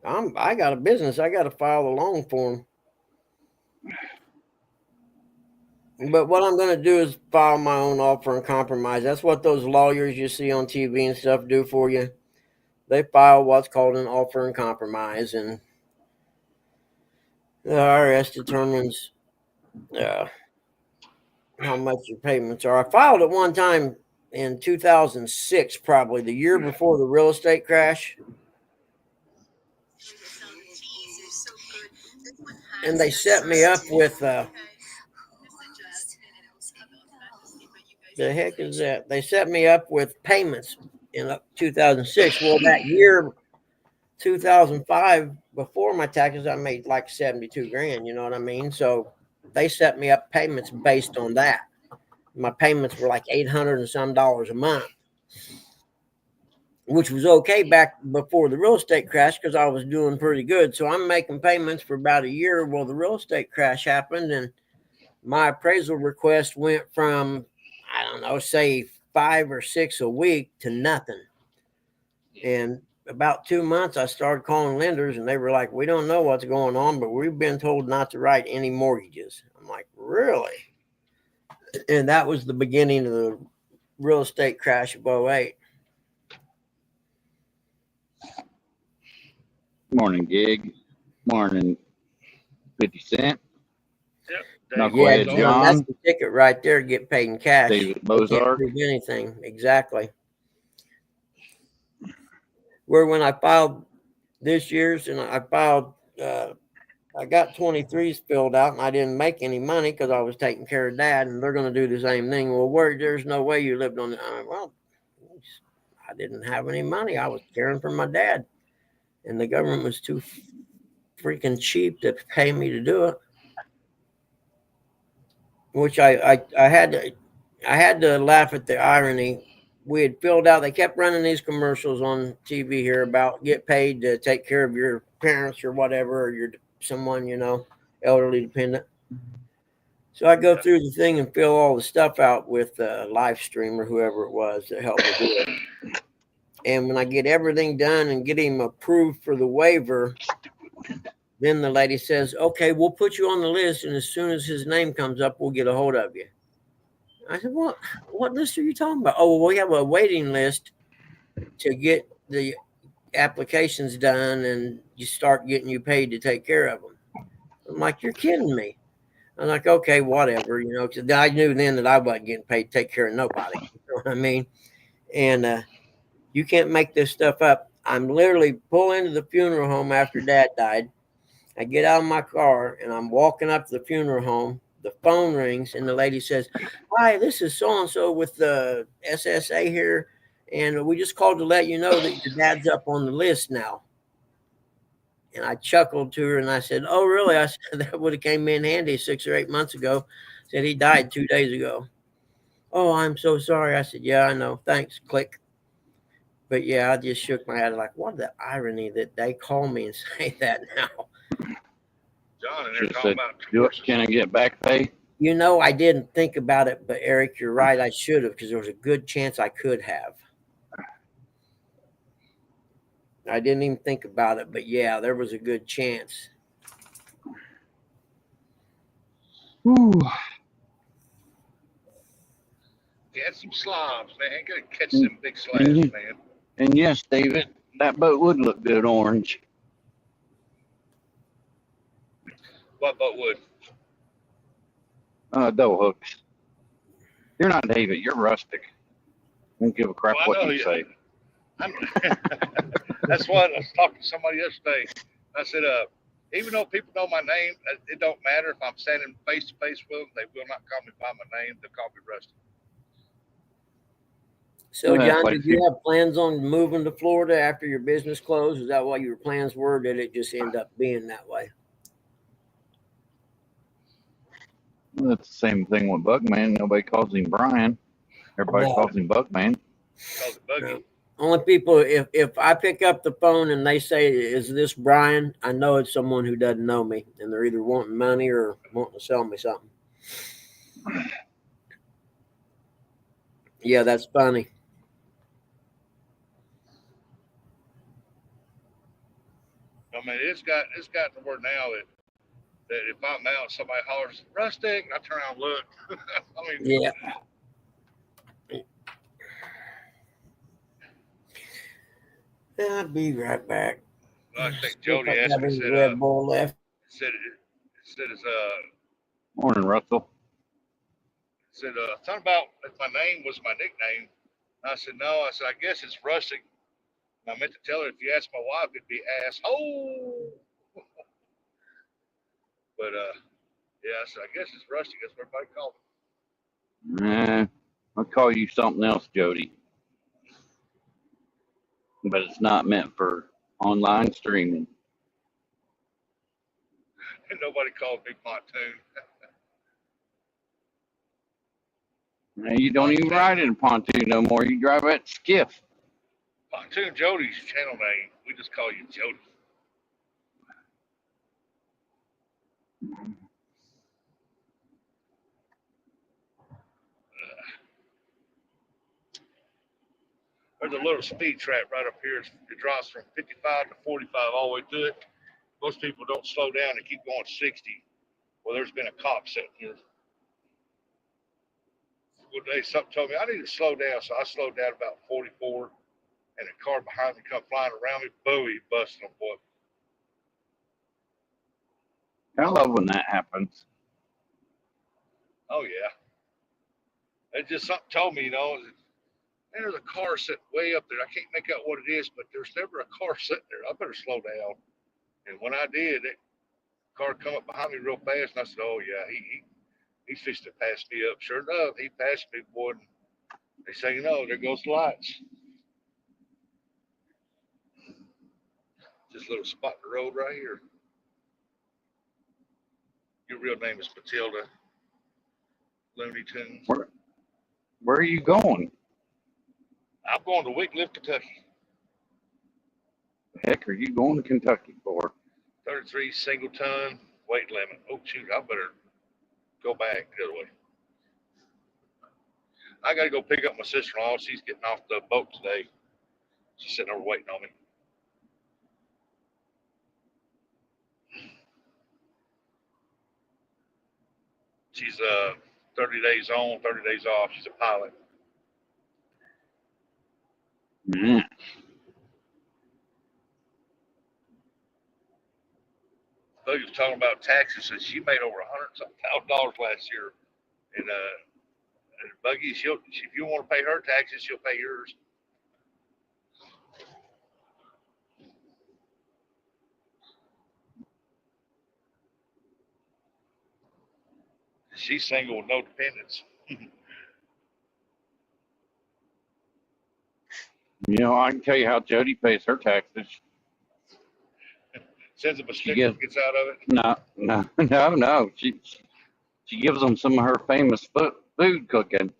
I got a business. I got to file the loan form. But what I'm going to do is file my own offer and compromise. That's what those lawyers you see on TV and stuff do for you. They file what's called an offer and compromise, and the IRS determines how much your payments are. I filed it one time in 2006, probably the year before the real estate crash. And they set me up with the heck is that? They set me up with payments in 2006. Well, that year, 2005, before my taxes, I made like 72 grand. You know what I mean? So they set me up payments based on that. My payments were like $800 and some a month, which was okay back before the real estate crash because I was doing pretty good. So I'm making payments for about a year. Well, the real estate crash happened, and my appraisal request went from, I don't know, say 5 or 6 a week to nothing. And about 2 months, I started calling lenders, and they were like, "We don't know what's going on, but we've been told not to write any mortgages." I'm like, "Really?" And that was the beginning of the real estate crash of 08. Morning, Gig. Morning, 50 Cent. Yep. Yeah, Knucklehead Dave John, that's John. the ticket right there. Get paid in cash. David They can't Bozark. prove anything. Exactly. Where when I filed this year's, and I filed, I got 23s filled out, and I didn't make any money because I was taking care of Dad, and they're going to do the same thing. Well, there's no way you lived on the. Well, I didn't have any money. I was caring for my dad, and the government was too freaking cheap to pay me to do it. Which I had to laugh at the irony. We had filled out. They kept running these commercials on TV here about get paid to take care of your parents or whatever, or your someone elderly dependent. So I go through the thing and fill all the stuff out with Livestream or whoever it was that helped me do it. And when I get everything done and get him approved for the waiver, then the lady says, "Okay, we'll put you on the list, and as soon as his name comes up, we'll get a hold of you." I said, "What list are you talking about?" "Oh, well, we have a waiting list to get the applications done, and you start getting you paid to take care of them." I'm like, "You're kidding me." I'm like, "Okay, whatever," because I knew then that I wasn't getting paid to take care of nobody. You know what I mean? And you can't make this stuff up. I'm literally pulling into the funeral home after Dad died. I get out of my car, and I'm walking up to the funeral home. The phone rings, and the lady says, "Hi, this is so-and-so with the SSA here, and we just called to let you know that your dad's up on the list now." And I chuckled to her, and I said, "Oh, really?" I said, "That would have came in handy 6 or 8 months ago." Said, "He died 2 days ago." "Oh, I'm so sorry." I said, "Yeah, I know. Thanks." Click. But yeah, I just shook my head like, what the irony that they call me and say that now. John, and they're Should have talking said, about commercials. can I get back pay? I didn't think about it, but Eric, you're right. I should have, because there was a good chance I could have. I didn't even think about it, but yeah, there was a good chance. Whew. Get some slobs, man. Ain't gonna catch them big slabs, man. And yes, David, that boat would look good orange. What boat would? Dough hooks. You're not David. You're rustic. Don't give a crap Well, I what know you you. say. That's what I was talking to somebody yesterday. I said, Even though people know my name, it don't matter if I'm standing face to face with them. They will not call me by my name. They'll call me Rusty. So, Yeah, John, like did you have plans on moving to Florida after your business closed? Is that what your plans were? Did it just end up being that way? that's the same thing with Bugman. Nobody calls him Brian. Everybody No. calls him Bugman. Call it Buggy. No. Only people, if I pick up the phone and they say, "Is this Brian?" I know it's someone who doesn't know me, and they're either wanting money or wanting to sell me something. Yeah, that's funny. I mean, it's got to where now that if I'm out, somebody hollers Rustic, I turn around and look. I mean, Yeah. I'll be right back. I think See if Jody I asked got me, any Red Bull left. said it's Morning, Russell. something about if my name was my nickname. I said no. I said I guess it's Rustic. And I meant to tell her if you ask my wife, it'd be asshole. But yeah, I said I guess it's Rustic. That's what everybody calls me. I'll call you something else, Jody. But it's not meant for online streaming. And nobody calls me Pontoon. Now, you don't even ride in a pontoon no more. You drive that skiff. Pontoon Jody's channel name. We just call you Jody. There's a little speed trap right up here. It drops from 55 to 45 all the way through it. Most people don't slow down and keep going 60. Well, there's been a cop sitting here. One day, something told me I need to slow down, so I slowed down about 44, and a car behind me come flying around me. Boom, he busted him, boy. I love when that happens. Oh, yeah. It just something told me, there's a car sitting way up there. I can't make out what it is, but there's never a car sitting there. I better slow down. And when I did, that car come up behind me real fast, and I said, oh, yeah, he's fixing to pass me up. Sure enough, he passed me, boy. And they say, there goes the lights. This little spot in the road right here. Your real name is Matilda Looney Tunes. Where are you going? I'm going to Wickliffe, Kentucky. The heck are you going to Kentucky for? 33 single ton weight limit. Oh, shoot, I better go back the other way. I got to go pick up my sister-in-law. She's getting off the boat today. She's sitting over waiting on me. She's 30 days on, 30 days off. She's a pilot. Mm. Doug was talking about taxes, and she made over $100,000 last year. And Buggy, if you want to pay her taxes, she'll pay yours. She's single with no dependents. I can tell you how Jody pays her taxes. Sends him a sticker, gets out of it. No. She gives them some of her famous food cooking.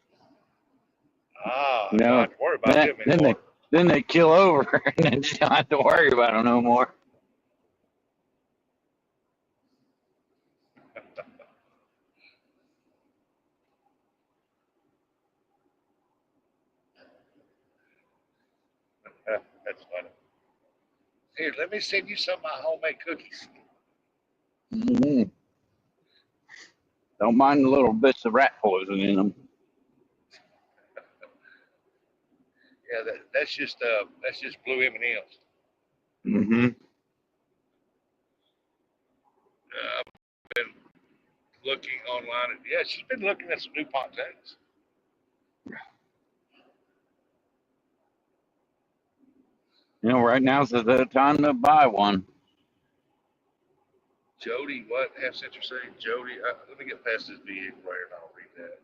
You don't have to worry about them anymore. Then they kill over, and then she don't have to worry about them no more. That's funny. Here, let me send you some of my homemade cookies. Mm-hmm. Don't mind the little bits of rat poison in them. Yeah, that's just blue M&Ms. Mm-hmm. I've been looking online. Yeah, she's been looking at some new pontoons. Right now's the time to buy one. Jody, what? Half century saying Jody. Let me get past this VA player and I'll read that.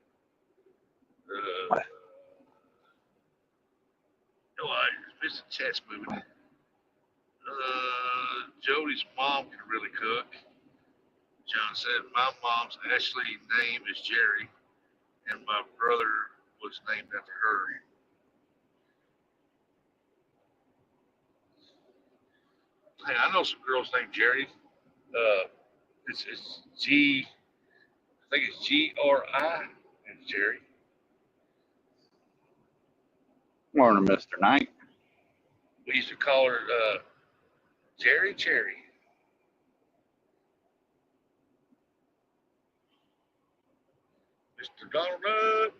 No, I missed the chat's moving. Jody's mom can really cook. John said, my mom's Ashley name is Jerry, and my brother was named after her. Hey, I know some girls named Jerry. It's G, I think it's Gri. It's Jerry. Morning, Mr. Knight. We used to call her Jerry Cherry. Mr. Donald Rudd.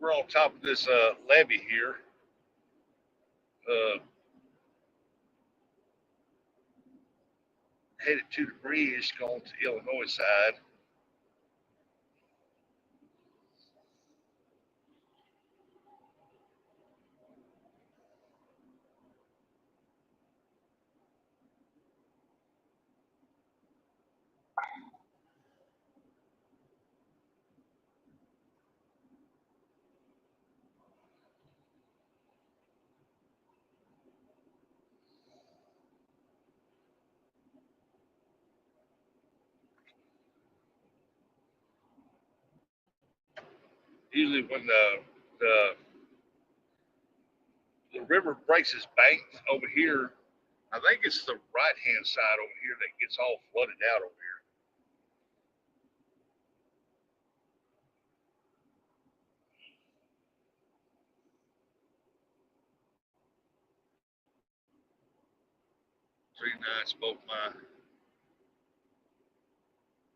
We're on top of this levee here. Headed to the bridge going to the Illinois side. Usually when the river breaks its bank over here, I think it's the right-hand side over here that gets all flooded out over here. Three nights, both my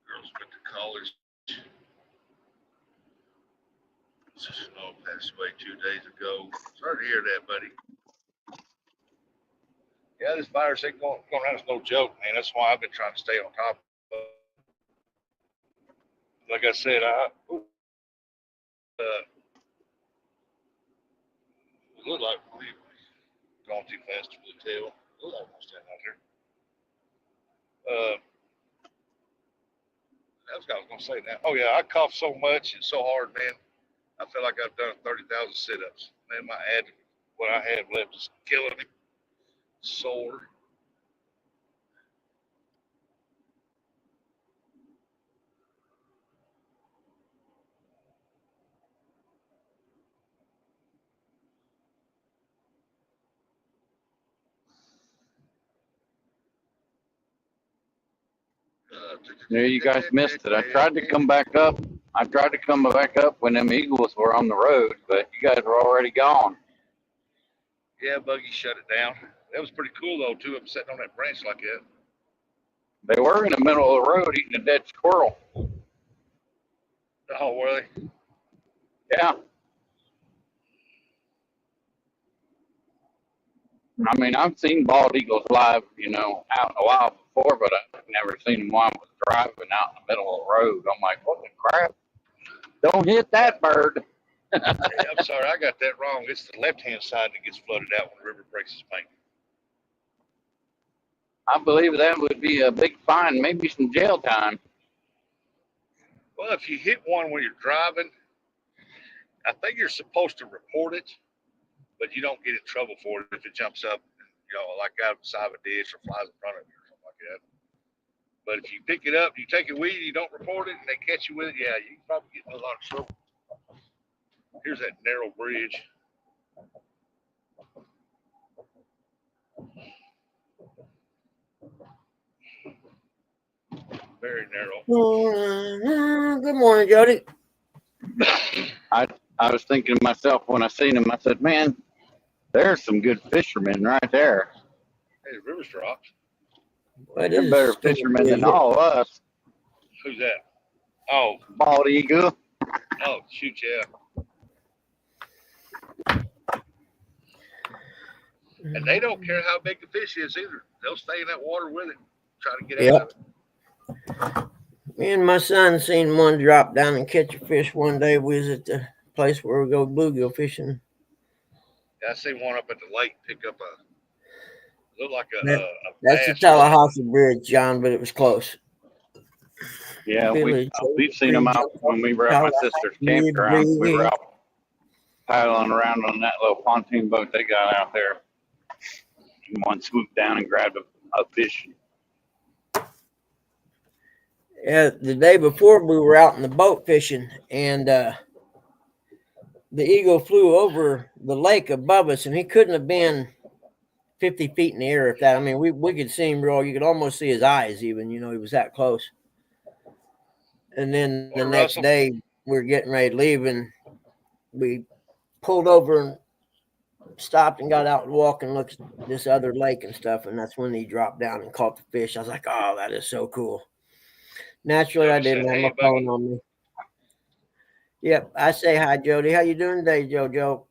girls went to college. Snow passed away 2 days ago. Sorry to hear that, buddy. Yeah, this virus ain't going around. It's no joke, man. That's why I've been trying to stay on top of it. Like I said, it looked like we've gone too fast to really tell. It looked like we're standing out here. That's what I was going to say now. Oh, yeah, I cough so much. It's so hard, man. I feel like I've done 30,000 sit-ups. Man, my what I have left is killing me. Sore. Yeah, you guys missed it. I tried to come back up. I tried to come back up when them Eagles were on the road, but you guys were already gone. Yeah, Buggy shut it down. That was pretty cool, though, too. I'm sitting on that branch like that. They were in the middle of the road eating a dead squirrel. Oh, were they? Yeah. I mean, I've seen bald eagles live, out in the wild before, but I've never seen them while I was driving out in the middle of the road. I'm like, what the crap? Don't hit that bird. Hey, I'm sorry, I got that wrong. It's the left-hand side that gets flooded out when the river breaks its bank. I believe that would be a big fine, maybe some jail time. Well, if you hit one when you're driving, I think you're supposed to report it, but you don't get in trouble for it if it jumps up, like out of the side of a ditch or flies in front of you or something like that. But if you pick it up, you take it with you, you don't report it, and they catch you with it, yeah, you can probably get in a lot of trouble. Here's that narrow bridge. Very narrow. Good morning, Jody. I was thinking to myself when I seen him, I said, man, there's some good fishermen right there. Hey, the river's dropped. They're better fishermen than all of us. Who's that? Oh. Bald eagle. Oh, shoot, yeah. And they don't care how big the fish is either. They'll stay in that water with it, try to get out of it. Me and my son seen one drop down and catch a fish one day. We was at the place where we go bluegill fishing. Yeah, I seen one up at the lake pick up looked like That, a that's the bass or something. Tallahassee Bridge, John, but it was close. Yeah, Billy Joe we've seen them Dupree out jumped off when we the were at my sister's Tallahassee campground. We were Bridge. out paddling around on that little pontoon boat they got out there. And one swooped down and grabbed a fish. Yeah, the day before we were out in the boat fishing, and the eagle flew over the lake above us, and he couldn't have been 50 feet in the air, if that. I mean, we could see him real. You could almost see his eyes, even. You know, he was that close. And then the Or next Russell. day, we were getting ready to leave, and we pulled over and stopped and got out and walked and looked at this other lake and stuff. And that's when he dropped down and caught the fish. I was like, oh, that is so cool. Naturally, I Jody didn't said, have "Hey, my Buggy." phone on me. Yep, I say hi, Jody. How you doing today, JoJo?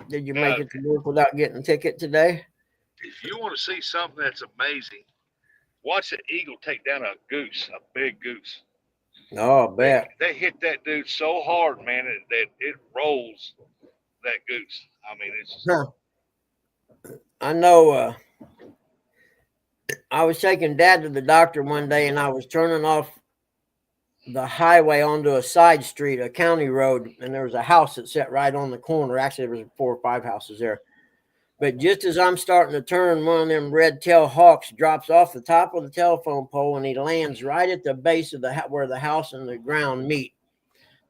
Did you make it to work without getting a ticket today? If you want to see something that's amazing, watch an eagle take down a goose, a big goose. Oh, I bet. They hit that dude so hard, man, that it rolls that goose. I mean, it's just, Huh. I know. I was taking Dad to the doctor one day, and I was turning off the highway onto a side street, a county road, and there was a house that sat right on the corner. Actually, there was 4 or 5 houses there. But just as I'm starting to turn, one of them red-tailed hawks drops off the top of the telephone pole, and he lands right at the base of the where the house and the ground meet,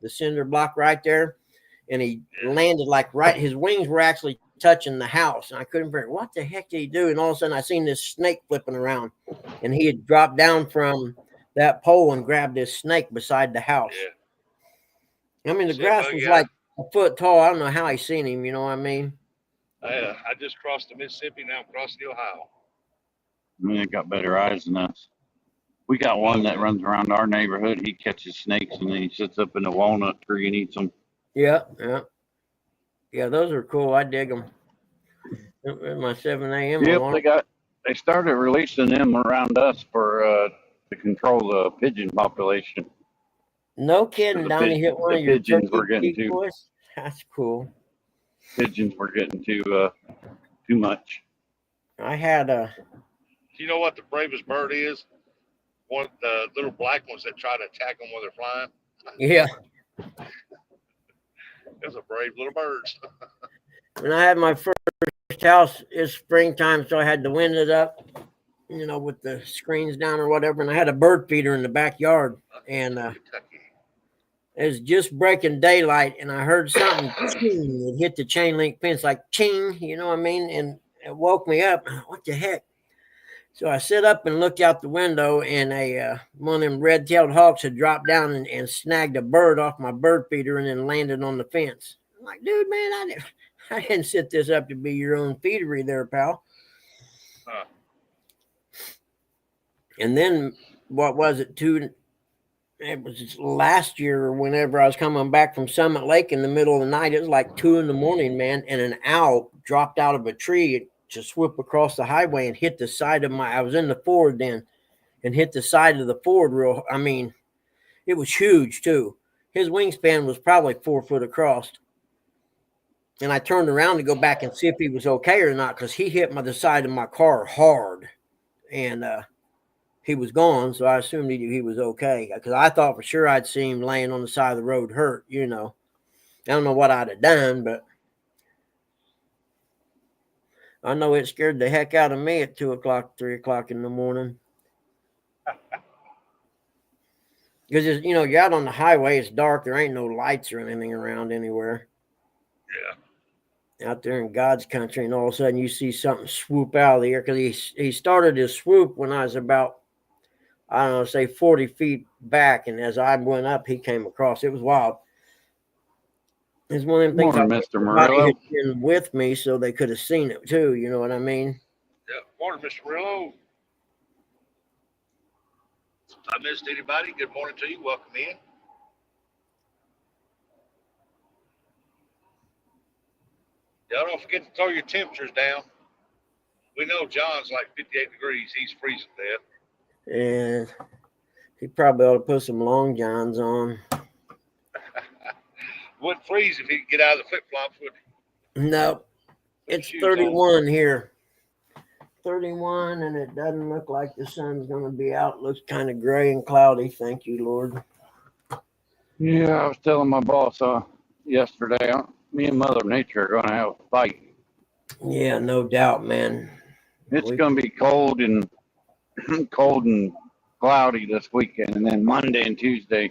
the cinder block right there. And he landed like right. His wings were actually touching the house, and I couldn't figure what the heck did he do. And all of a sudden, I seen this snake flipping around, and he had dropped down from that pole and grabbed this snake beside the house. yeah. I mean, the Said, grass Buggy, was like a foot tall. I don't know how he seen him. You know what I mean? I just crossed the Mississippi, now I'm crossing the Ohio. I mean, they got better eyes than us. We got one that runs around our neighborhood. He catches snakes and then he sits up in the walnut tree and eats them. Yeah, yeah, yeah. Those are cool. I dig them. My 7 a.m. Yep, alarm. they started releasing them around us for to control the pigeon population. No kidding, Donnie hit one The of your pigeons were turkey getting decoys. That's cool. pigeons were getting too much. I had a. Do you know what the bravest bird is? One of the little black ones that try to attack them while they're flying. Yeah. Those are brave little birds. When I had my first house, it's springtime, so I had to wind it up, you know, with the screens down or whatever. And I had a bird feeder in the backyard, and Kentucky. it was just breaking daylight, and I heard something ching. It hit the chain link fence like ching, you know what I mean? And it woke me up. What the heck? So I sit up and looked out the window, and one of them red-tailed hawks had dropped down and snagged a bird off my bird feeder and then landed on the fence. I'm like, dude, man, I didn't set this up to be your own feedery there, pal. Huh. And then what was it? It was last year or whenever I was coming back from Summit Lake in the middle of the night. It was like 2 a.m, man, and an owl dropped out of a tree to swoop across the highway and hit the side of I was in the Ford then, and hit the side of the Ford real. I mean, it was huge too. His wingspan was probably 4 foot across. And I turned around to go back and see if he was okay or not, because he hit the side of my car hard, and he was gone. So I assumed he was okay, because I thought for sure I'd see him laying on the side of the road hurt. You know, I don't know what I'd have done, but I know it scared the heck out of me at 2 o'clock, 3 o'clock in the morning. Because, you know, you're out on the highway, it's dark, there ain't no lights or anything around anywhere. Yeah. Out there in God's country, and all of a sudden you see something swoop out of the air. Because he started his swoop when I was about, I don't know, say 40 feet back, and as I went up, he came across. It was wild. It's one of them things. Morning, Mr. Somebody Murillo. had been with me, so they could have seen it too. You know what I mean? Yeah. Morning, Mr. Murillo. If I missed anybody, good morning to you. Welcome in. Y'all don't forget to throw your temperatures down. We know John's like 58 degrees. He's freezing to death. And he probably ought to put some long johns on. Wouldn't freeze if he could get out of the flip flops, would he? No, it's Shoes 31 here. 31, and it doesn't look like the sun's going to be out. It looks kind of gray and cloudy. Thank you, Lord. Yeah, I was telling my boss yesterday, me and Mother Nature are going to have a fight. Yeah, no doubt, man. It's going to be cold and cloudy this weekend, and then Monday and Tuesday,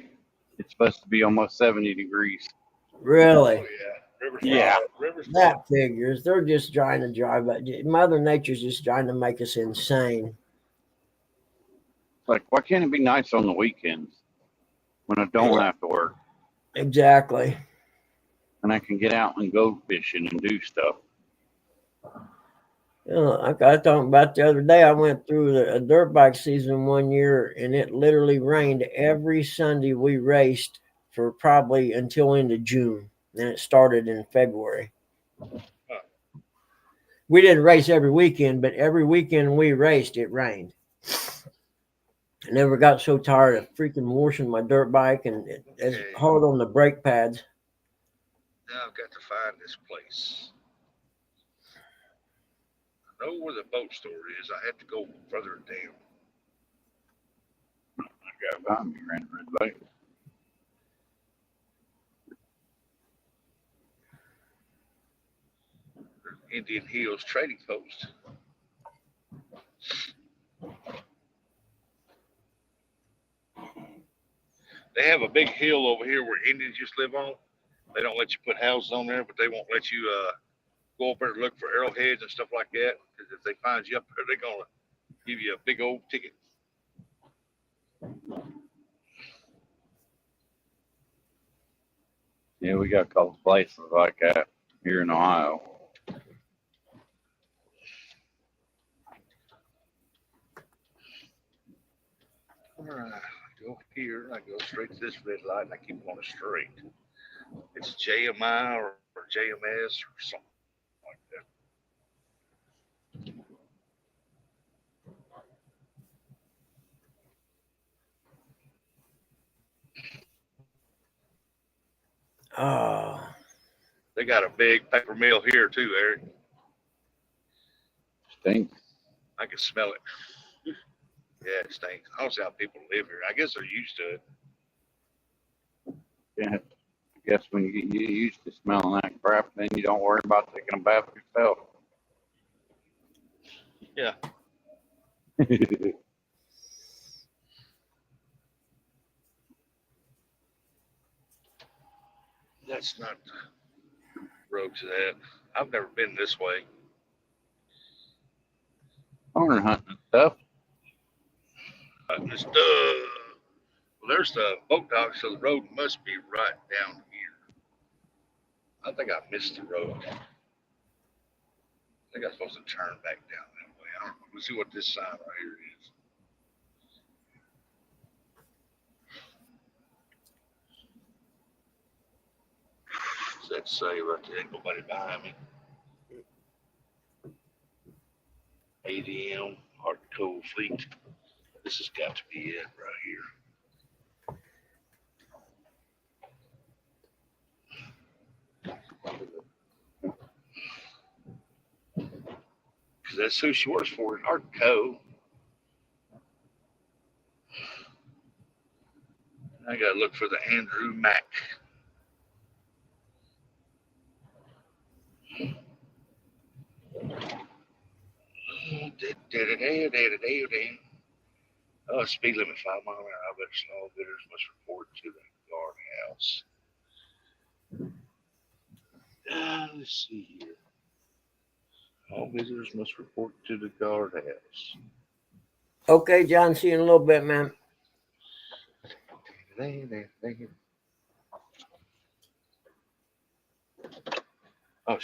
it's supposed to be almost 70 degrees. Really? Oh, yeah. River's Yeah. River's That figures. They're just trying to drive it. Mother Nature's just trying to make us insane. It's like, why can't it be nice on the weekends when I don't have to work Exactly. and I can get out and go fishing and do stuff? Like I talked about the other day, I went through a dirt bike season one year, and it literally rained every Sunday we raced for probably until into June. Then it started in February. We didn't race every weekend, but every weekend we raced, it rained. I never got so tired of freaking washing my dirt bike, and it's hard on the brake pads. Now I've got to find this place. I know where the boat store is. I had to go further down. I got behind me, ran red light. Indian Hills Trading Post. They have a big hill over here where Indians used to live on. They don't let you put houses on there, but they won't let you go up there and look for arrowheads and stuff like that. Because if they find you up there, they're gonna give you a big old ticket. Yeah, we got a couple places like that here in Ohio. All right, I go here, I go straight to this red light, and I keep going straight. It's JMI or JMS or something like that. Oh, They got a big paper mill here too, Eric. Stinks. I can smell it. Yeah, it stinks. I don't see how people live here. I guess they're used to it. Yeah. I guess when you get used to smelling that crap, then you don't worry about taking a bath yourself. Yeah. That's not the road to that. I've never been this way. Corn hunting and stuff. This well, there's the boat dock, so the road must be right down here. I think I missed the road. I think I'm supposed to turn back down that way. I don't know. Let's see what this sign right here is. What's that say right there? Ain't nobody behind me. ADM, Art Cove Fleet. This has got to be it right here. Because that's who she works for in Art Cove. I got to look for the Andrew Mack. Oh, speed limit 5 miles an hour. I bet small bidders must report to the guardhouse. Let's see here. All visitors must report to the guardhouse. okay, John. See you in a little bit, man. Oh,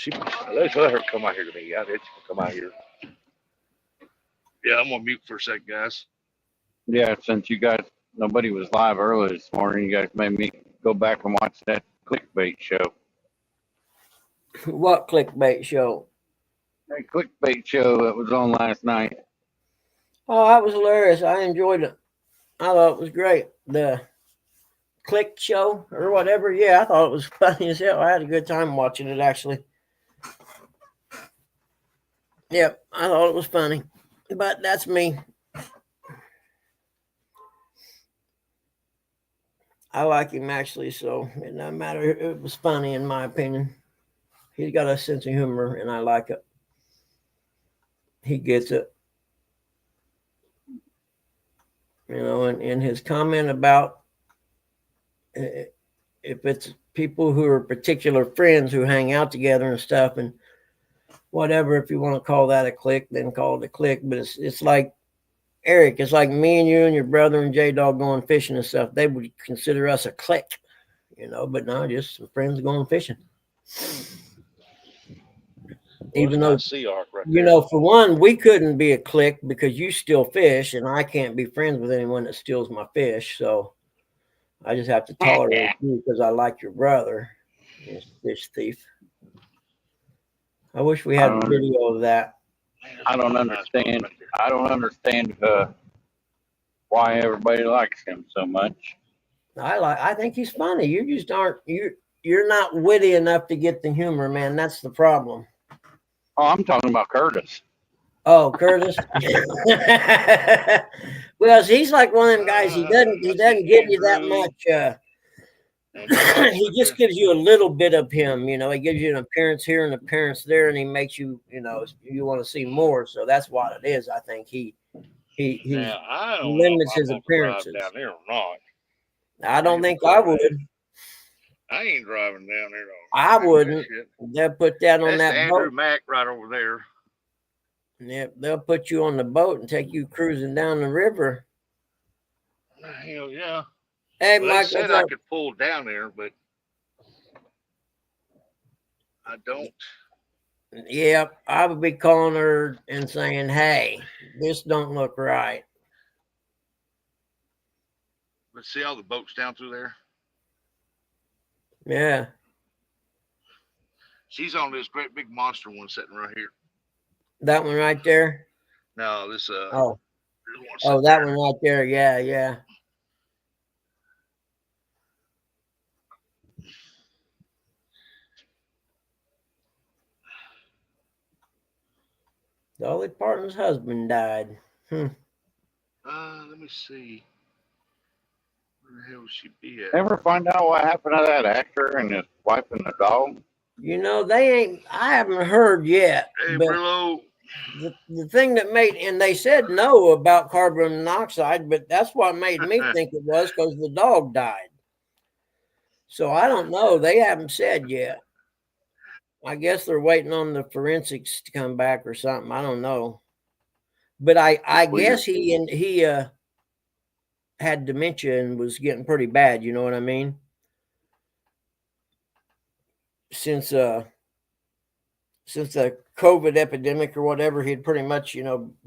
let's let her come out here to me. I bet you can come out here. Yeah, I'm gonna mute for a second, guys. Yeah, since you guys, nobody was live early this morning, you guys made me go back and watch that clickbait show. What clickbait show? That clickbait show that was on last night. Oh, that was hilarious. I enjoyed it. I thought it was great. The Click show or whatever. Yeah, I thought it was funny as hell. I had a good time watching it, actually. Yep, I thought it was funny. But that's me. I like him, actually, so it doesn't matter. It was funny, in my opinion. He's got a sense of humor, and I like it. He gets it. And his comment about if it's people who are particular friends who hang out together and stuff, and whatever, if you want to call that a clique, then call it a clique. But it's like Eric, it's like me and you and your brother and J Dog going fishing and stuff. They would consider us a clique, but no, just some friends going fishing. Even though, sea arc right there. for one, we couldn't be a clique because you steal fish, and I can't be friends with anyone that steals my fish. So I just have to tolerate you because I like your brother, you fish thief. I wish we had a video of that. I don't understand. I don't understand why everybody likes him so much. I think he's funny. You just aren't. You're not witty enough to get the humor, man. That's the problem. Oh, I'm talking about Curtis. Oh, Curtis. Well, he's like one of them guys. He doesn't give you that much. He just gives you a little bit of him. He gives you an appearance here and an appearance there, and he makes you, you want to see more. So that's what it is. I think he limits his appearances. Down there or not. I don't think I would. I ain't driving down there. I wouldn't. They'll put that on that Andrew boat. Mack right over there. Yep, they'll put you on the boat and take you cruising down the river. Hell yeah. Hey, well, Michael. They said I could pull down there, but I don't. Yep, I would be calling her and saying, "Hey, this don't look right." But see all the boats down through there? Yeah. She's on this great big monster one sitting right here. That one right there? No, this Oh, that one right there. Yeah, yeah. Dolly Parton's husband died. Let me see. Where the hell would she be at? Ever find out what happened to that actor and his wife and the dog? I haven't heard yet. Hey, Brillo. The thing that and they said no about carbon monoxide, but that's what made me think it was because the dog died. So I don't know. They haven't said yet. I guess they're waiting on the forensics to come back or something. I don't know. But I guess he had dementia and was getting pretty bad. You know what I mean? Since the COVID epidemic or whatever, he'd pretty much,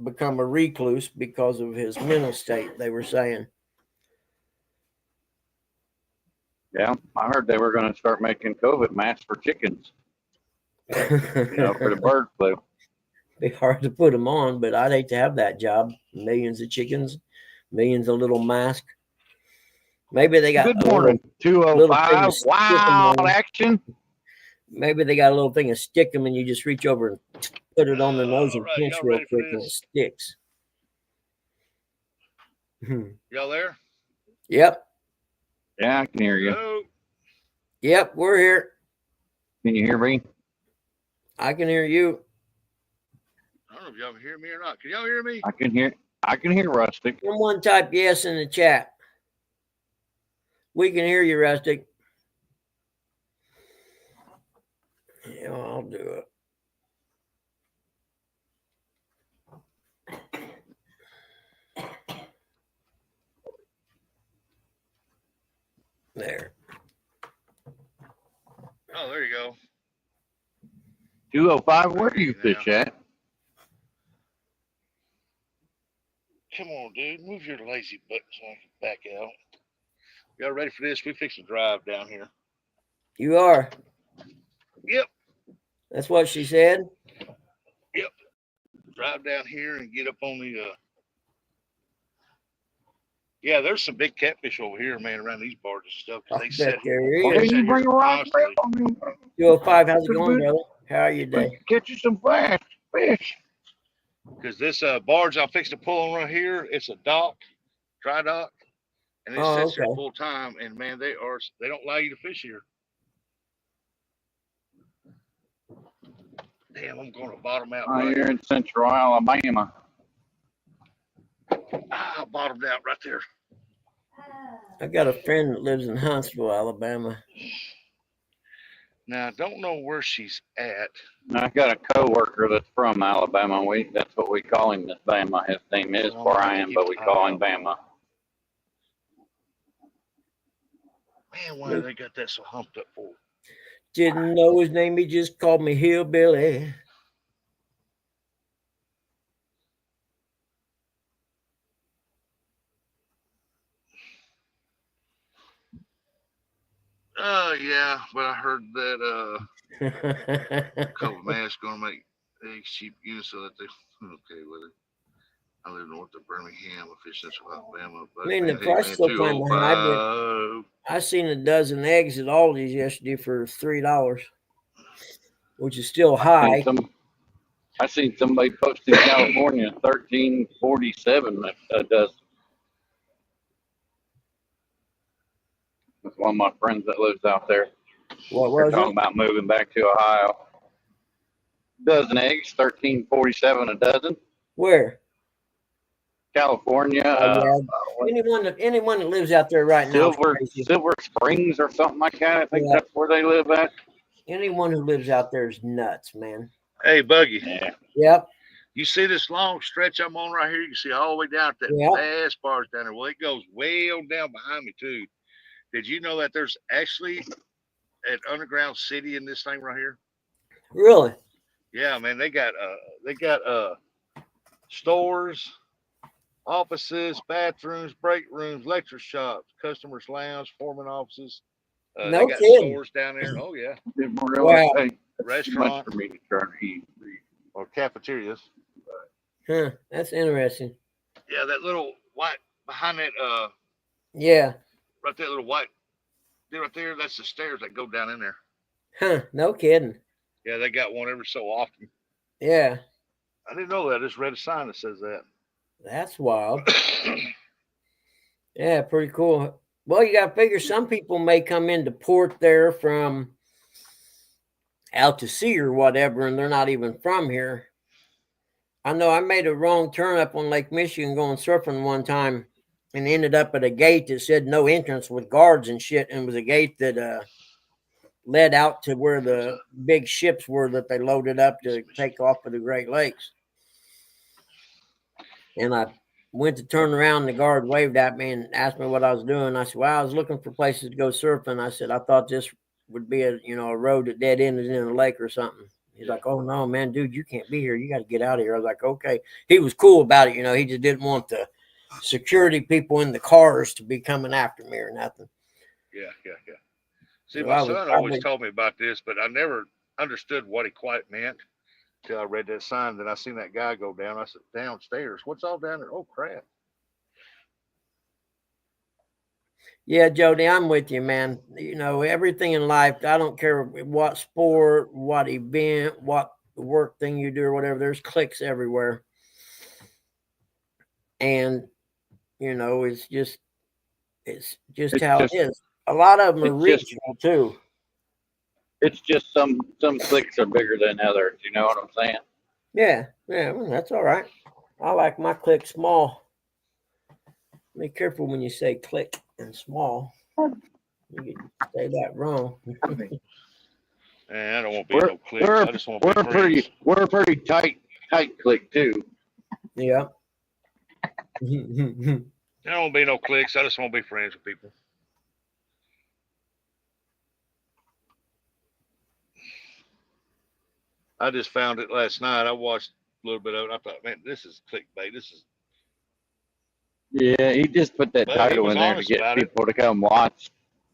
become a recluse because of his mental state, they were saying. Yeah, I heard they were going to start making COVID masks for chickens. For the bird flu. Be hard to put them on, but I'd hate to have that job. Millions of chickens, millions of little masks. Maybe they got Good morning, 205. Wild action. Maybe they got a little thing of stick them, and you just reach over and put it on the nose and pinch real quick, and it sticks. Y'all there? Yep. Yeah, I can hear you. Hello? Yep, we're here. Can you hear me? I can hear you. I don't know if y'all can hear me or not. Can y'all hear me? I can hear Rustic. Someone type yes in the chat. We can hear you, Rustic. Yeah, I'll do it. There. Oh, there you go. 205, where do you fish at? Come on, dude. Move your lazy butt so I can back out. Y'all ready for this? We fix a drive down here. You are? Yep. That's what she said? Yep. Drive down here and get up on the Yeah, there's some big catfish over here, man, around these bars and stuff. I Cause they bet set, there Well, they is. can set you here bring a rod and reel? constantly. 205, how's it Could going, we, brother? How are you we today? could catch you some fast fish. Because this barge I'm fixing to pull on right here, it's a dock, dry dock, and it Oh, sits here okay. full time. And man, they don't allow you to fish here. Damn, I'm going to bottom out right. You're in Central Alabama. I bottomed out right there. I got a friend that lives in Huntsville, Alabama. Now I don't know where she's at. I got a coworker that's from Alabama. That's what we call him, this Bama. His name is Well, Brian, but we call him Bama. Man, why they got that so humped up for? Didn't know his name. He just called me Hillbilly. Yeah, but I heard that a couple of masks gonna make eggs cheap units so that they okay with it. I live north of Birmingham, a fish central Alabama. But I mean, the man, hey price man, still kind of high, but 205. I seen a dozen eggs at Aldi's yesterday for $3, which is still high. I seen somebody post in California $13.47 a dozen. That's one of my friends that lives out there. What They're was talking it? about moving back to Ohio. Dozen eggs, $13.47 a dozen. Where? California. Oh, yeah. Anyone that lives out there right now, Silver Springs or something like that. I think Yeah. that's where they live at. Anyone who lives out there is nuts, man. Hey, Buggy. Yeah. Yep. You see this long stretch I'm on right here? You can see all the way down at that Yep. vast bars down there. Well, it goes way on down behind me too. Did you know that there's actually an underground city in this thing right here? Really? Yeah, man. They got stores, offices, bathrooms, break rooms, lecture shops, customers lounge, foreman offices. No they got kidding. stores down there. Oh yeah. Wow. Restaurant for me to try to eat. or cafeterias. Huh. That's interesting. Yeah, that little white behind that Yeah. right there, little white right there. That's the stairs that go down in there. Huh. No kidding. Yeah, they got one every so often. Yeah. I didn't know that. I just read a sign that says that. That's wild. Yeah, pretty cool. Well, you got to figure some people may come into port there from out to sea or whatever, and they're not even from here. I know I made a wrong turn up on Lake Michigan going surfing one time and ended up at a gate that said no entrance with guards and shit, and it was a gate that led out to where the big ships were that they loaded up to take off of the Great Lakes. And I went to turn around, and the guard waved at me and asked me what I was doing. I said, well, I was looking for places to go surfing. I said, I thought this would be a road that dead ended in a lake or something. He's like, oh no, man, dude, you can't be here. You got to get out of here. I was like, okay. He was cool about it. He just didn't want the security people in the cars to be coming after me or nothing. Yeah. See, So my son always told me about this, but I never understood what he quite meant till I read that sign. Then I seen that guy go down. I said, downstairs. What's all down there? Oh, crap. Yeah, Jody, I'm with you, man. Everything in life, I don't care what sport, what event, what work thing you do or whatever, there's clicks everywhere. And, it's just how it is. A lot of them are regional too. It's just some clicks are bigger than others. You know what I'm saying? Yeah, well, that's all right. I like my click small. Be careful when you say click and small. You can say that wrong. Man, I don't want to be no clicks. I just want to be friends. We're a pretty tight click too. Yeah. I don't want to be no clicks. I just want to be friends with people. I just found it last night. I watched a little bit of it. I thought, man, this is clickbait. Yeah, he just put that title in there to get people to come watch.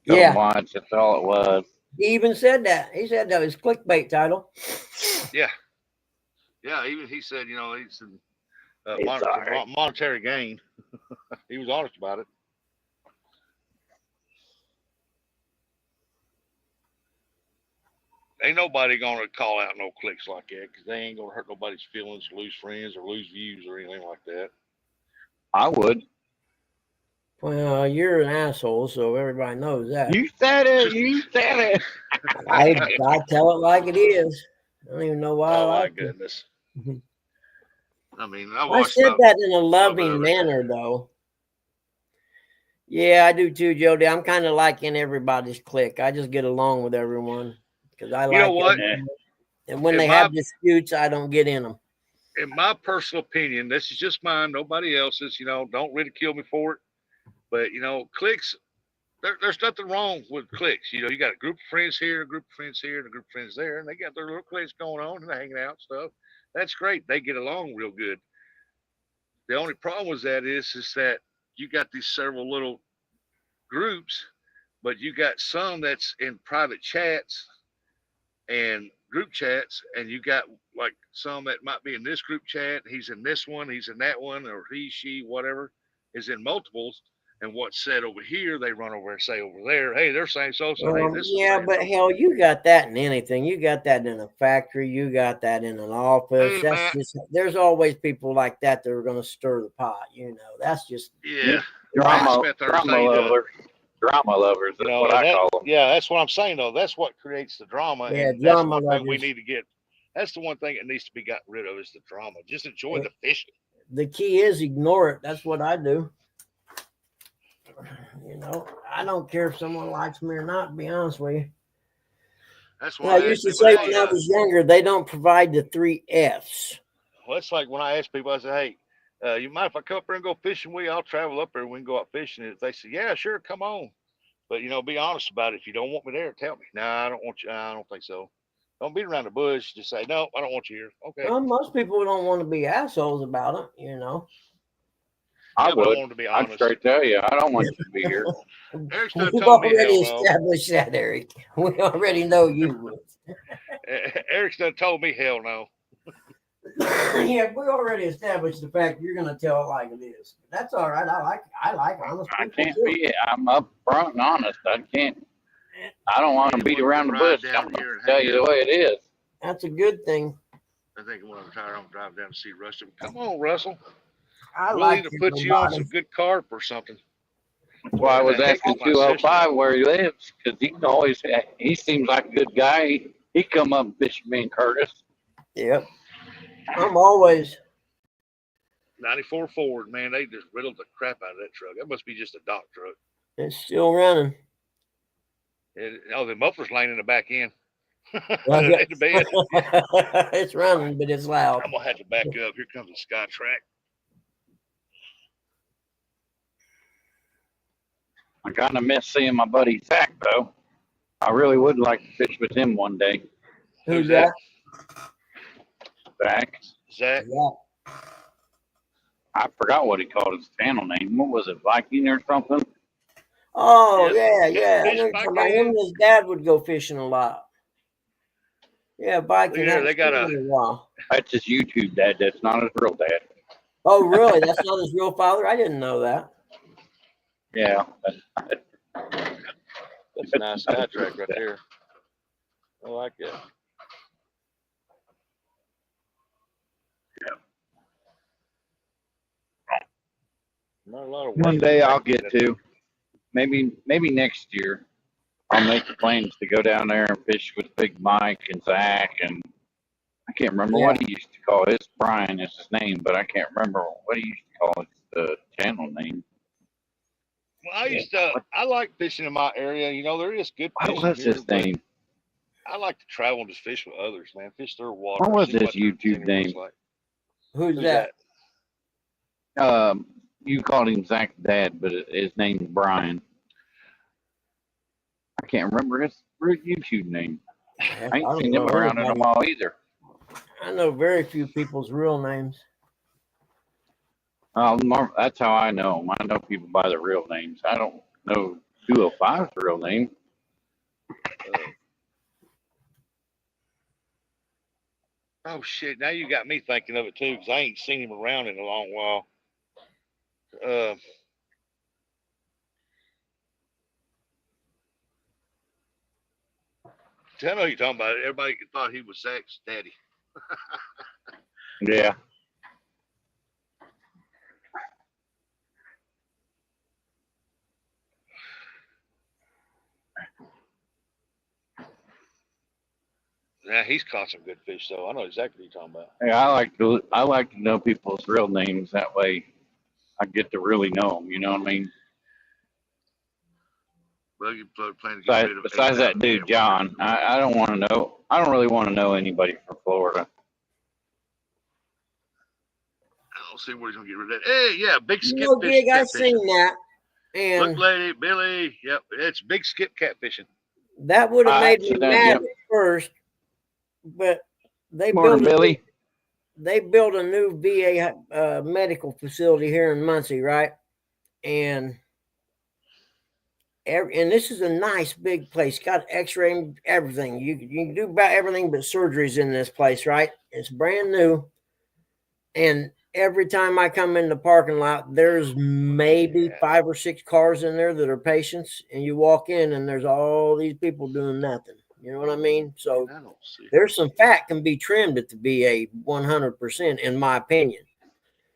Watch. That's all it was. He even said that. He said that was clickbait title. Yeah. Even he said, he said monetary gain. He was honest about it. Ain't nobody gonna call out no clicks like that because they ain't gonna hurt nobody's feelings, lose friends, or lose views or anything like that. I would. Well, you're an asshole, so everybody knows that. You said it. You said it. I tell it like it is. I don't even know why I Oh my like it. goodness! I mean, I I watched said about that in a a little bit loving of it. manner, though. Yeah, I do too, Jody. I'm kind of like in everybody's clique. I just get along with everyone because I You know like what? everyone. And when In they my have disputes, I don't get in them. in my personal opinion, this is just mine, nobody else's. Don't ridicule me for it. But clicks. There's nothing wrong with clicks. You got a group of friends here, a group of friends here, and a group of friends there, and they got their little clicks going on and they're hanging out and stuff. That's great. They get along real good. The only problem with that is that you got these several little groups, but you got some that's in private chats and group chats, and you got like some that might be in this group chat. He's in this one, he's in that one, or he, she, whatever, is in multiples. And what's said over here, they run over and say over there, hey, they're saying so. Hey, this is Yeah, saying but so. hell, you got that in anything. You got that in a factory. You got that in an office. Hey, That's man. just there's always people like that that are going to stir the pot. That's just Yeah. Drama Drama lovers. Drama lovers. That's what I call them. Yeah, that's what I'm saying though. That's what creates the drama, yeah, and that's drama one thing we lovers. need to get. That's the one thing that needs to be gotten rid of is the drama. Just enjoy the fishing. The key is ignore it. That's what I do. I don't care if someone likes me or not, to be honest with you. That's I why I used ask to people, say hey, when I was younger, they don't provide the 3 F's. well, it's like when I ask people, I say, hey, you mind if I come up here and go fishing with you? I'll travel up there and we can go out fishing. And if they say, yeah, sure, come on. But, be honest about it. If you don't want me there, tell me. No, I don't want you. I don't think so. Don't beat around the bush. Just say, no, I don't want you here. Okay. Well, most people don't want to be assholes about it, I But I would. want 'em to be I'd honest. straight tell you. I don't want you to be here. Eric's done We've told me already hell no. established that, Eric. We already know you would. Eric's done told me hell no. Yeah, we already established the fact you're going to tell it like it is. That's all right. I like honest I people can't too. be. I'm up front and honest. I can't. I don't want to beat around the bush. I'm going to tell you the way it is. That's a good thing. I think when I'm tired, I'm driving down to see Russell. Come on, Russell. I We'll like either to put know you on bodies. some good carp or something. That's why I was Heck asking with my sister. 205 where he lives, because he can always. He seems like a good guy. He come up and fish with me and Curtis. Yep. I'm always. 94 Ford, man, they just riddled the crap out of that truck. That must be just a dock truck. It's still running. The muffler's laying in the back end. Well, yeah. At the bed. It's running, but it's loud. I'm going to have to back up. Here comes the Sky Track. I kind of miss seeing my buddy Zach, though. I really would like to fish with him one day. Who's that? Zach. Zach. Yeah. I forgot what he called his channel name. What was it, Viking or something? Oh, Yes. yeah. I Fish know back somebody. Him in. and his dad would go fishing a lot. Yeah, Viking. Look here, they got a while. That's his YouTube dad. That's not his real dad. Oh, really? That's not his real father? I didn't know that. Yeah. That's a nice Sky Track right there. I like that. Not a lot of One day I'll get to. Maybe next year. I'll make plans to go down there and fish with Big Mike and Zach, and I can't remember what he used to call his. Brian is his name, but I can't remember what he used to call his channel name. Well, I like fishing in my area. There is good fishing. What was his name? I like to travel and just fish with others, man. Fish their water. What was his YouTube name? Like. Who's that? You called him Zach's dad, but his name's Brian. I can't remember his YouTube name. I ain't seen him around in a while either. I know very few people's real names. That's how I know them. I know people by their real names. I don't know 205's real name. Oh, shit. Now you got me thinking of it, too, because I ain't seen him around in a long while. I know you're talking about it. Everybody thought he was Zach's daddy. Yeah. Yeah, he's caught some good fish, though. I know exactly what you're talking about. Yeah, I like to know people's real names. That way, I get to really know them. You know what I mean? Buggy planning to get rid of Besides that dude John, I don't want to know. I don't really want to know anybody from Florida. I don't see where he's gonna get rid of that. Hey, yeah, big skip No fish gig, I catfishing. seen that. Look, And lady, Billy. Yep, it's big skip catfishing. that would have made me seen that, mad yep. at first, but they Morning, built Billy. they built a new VA medical facility here in Muncie, right? And this is a nice big place. Got X-ray, everything. You can do about everything but surgeries in this place, right? It's brand new, and every time I come in the parking lot, there's maybe 5 or 6 cars in there that are patients, and you walk in and there's all these people doing nothing. You know what I mean? So I don't see. there's some fat can be trimmed at the VA 100%, in my opinion.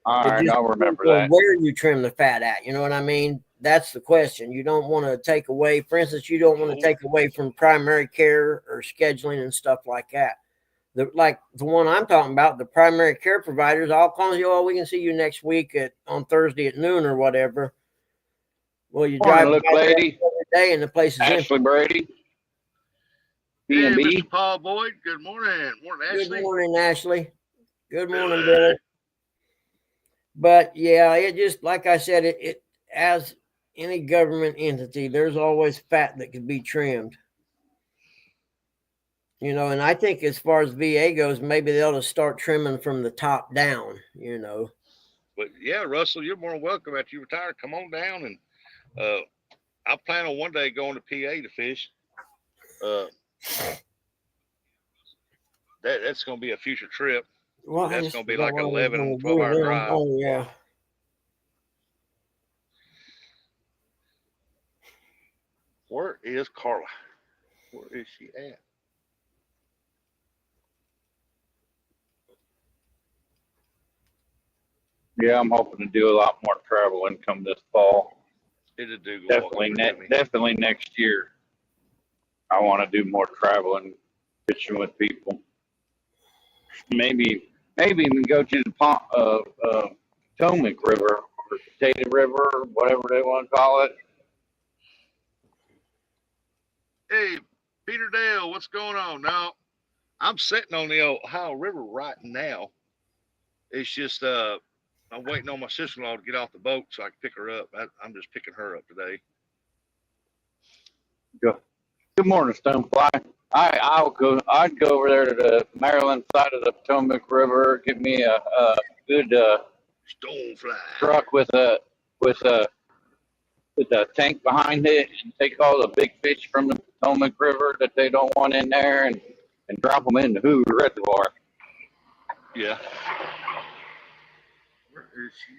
All right, I'll remember depends on that. where you trim the fat at. You know what I mean? That's the question. You don't want to take away, for instance, you don't want to take away from primary care or scheduling and stuff like that. Like the one I'm talking about, the primary care providers, I'll call you, oh, we can see you next week on Thursday at noon or whatever. Well, you drive Morning, look, by lady. every day and the place is empty. Ashley Brady. Hey, B&B. Mr. Paul Boyd. Good morning. Morning, Ashley. Good morning, Ashley. Good morning, Billy. But yeah, it just, like I said, it as any government entity, there's always fat that could be trimmed. You know, and I think as far as VA goes, maybe they ought to start trimming from the top down, you know. But yeah, Russell, you're more than welcome after you retire. Come on down, and I plan on one day going to PA to fish. That's going to be a future trip. Well, that's going to be like 11, 12-hour drive. Oh, yeah. Where is Carla? Where is she at? Yeah, I'm hoping to do a lot more traveling come this fall. It'll do. Definitely next year. I want to do more traveling, fishing with people. Maybe even go to the Potomac River or Potato River, whatever they want to call it. Hey, Peter Dale, what's going on? Now, I'm sitting on the Ohio River right now. It's just I'm waiting on my sister-in-law to get off the boat so I can pick her up. I'm just picking her up today. Good morning, Stonefly. I'd go over there to the Maryland side of the Potomac River, get me a good Stonefly truck with a tank behind it, and take all the big fish from the Potomac River that they don't want in there, and drop them in the Hoover Reservoir. Yeah. Where is she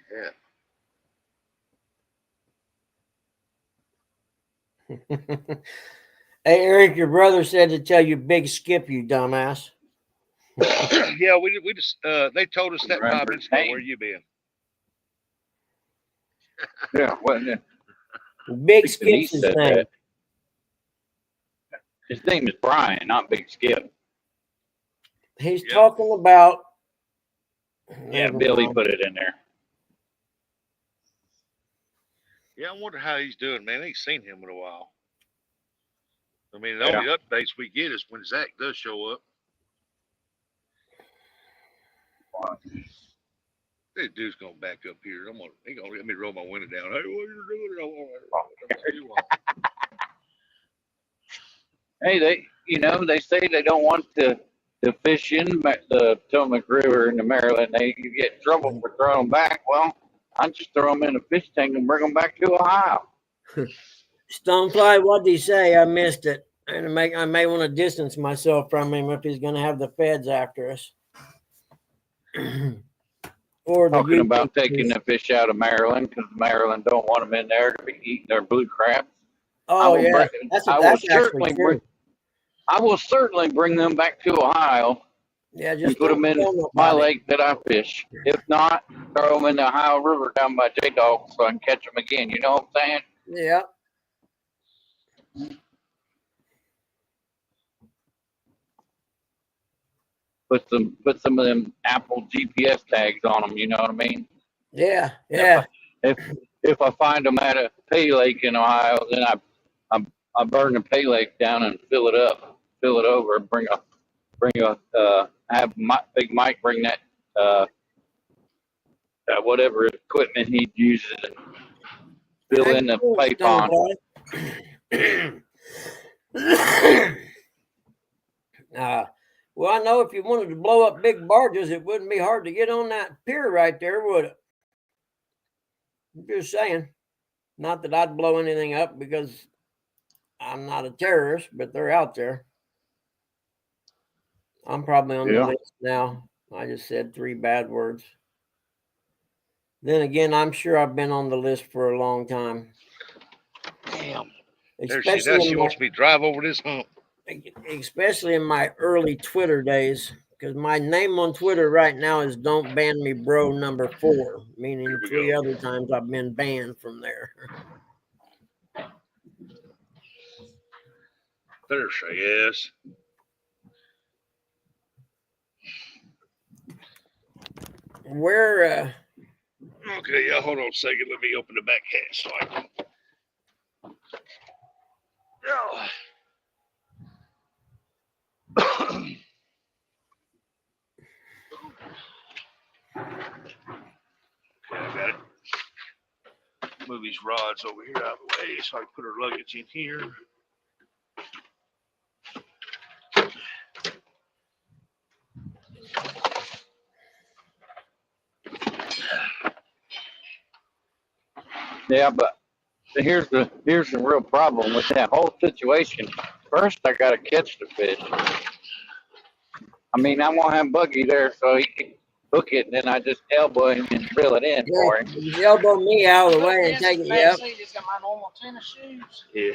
at? Hey, Eric, your brother said to tell you Big Skip, you dumbass. Yeah, we just they told us that 5 minutes ago. Where you been? Yeah, what? Big Skip's his name. That. His name is Brian, not Big Skip. He's talking about. Yeah, Billy put it in there. Yeah, I wonder how he's doing, man. I ain't seen him in a while. I mean, the only updates we get is when Zach does show up. This dude's gonna back up here. He gonna let me roll my window down. Hey, what are you doing? Hey, they say they don't want to fish in the Potomac River in the Maryland. They get in trouble for throwing them back. Well, I just throw them in a fish tank and bring them back to Ohio. Stonefly, what did he say? I missed it. And I may want to distance myself from him if he's going to have the feds after us. Or talking about taking the fish out of Maryland because Maryland don't want them in there to be eating their blue crabs. Oh, yeah. That's actually true. I will certainly bring them back to Ohio Yeah, and just put them don't in tell my nobody. lake that I fish. If not, throw them in the Ohio River down by J Dog so I can catch them again. You know what I'm saying? Yeah. Put some of them Apple GPS tags on them. You know what I mean? Yeah. If Yeah. I if if I find them at a pay lake in Ohio, then I, I burn the pay lake down and fill it over, bring a have Big Mike bring uh, that whatever equipment he uses and fill And in the cool pay stone pond. Well, I know if you wanted to blow up big barges, it wouldn't be hard to get on that pier right there, would it? I'm just saying. Not that I'd blow anything up because I'm not a terrorist, but they're out there. I'm probably on the Yeah. list now. I just said 3 bad words. Then again, I'm sure I've been on the list for a long time. Damn. There she Especially does. She wants me to drive over this hump. especially in my early Twitter days, because my name on Twitter right now is "Don't Ban Me Bro" number 4, meaning Here we 3 go. other times I've been banned from there. There she is. Where? Okay, yeah, hold on a second. Let me open the back hatch so I can. Okay, I got it. Move these rods over here out of the way so I can put her luggage in here. Yeah, but here's the real problem with that whole situation. First, I gotta catch the fish. I mean, I won't have Buggy there, so he can hook it, and then I just elbow him and reel it in for him. You elbow me out of the way and take it. Yep. Just got my normal tennis shoes. Yeah.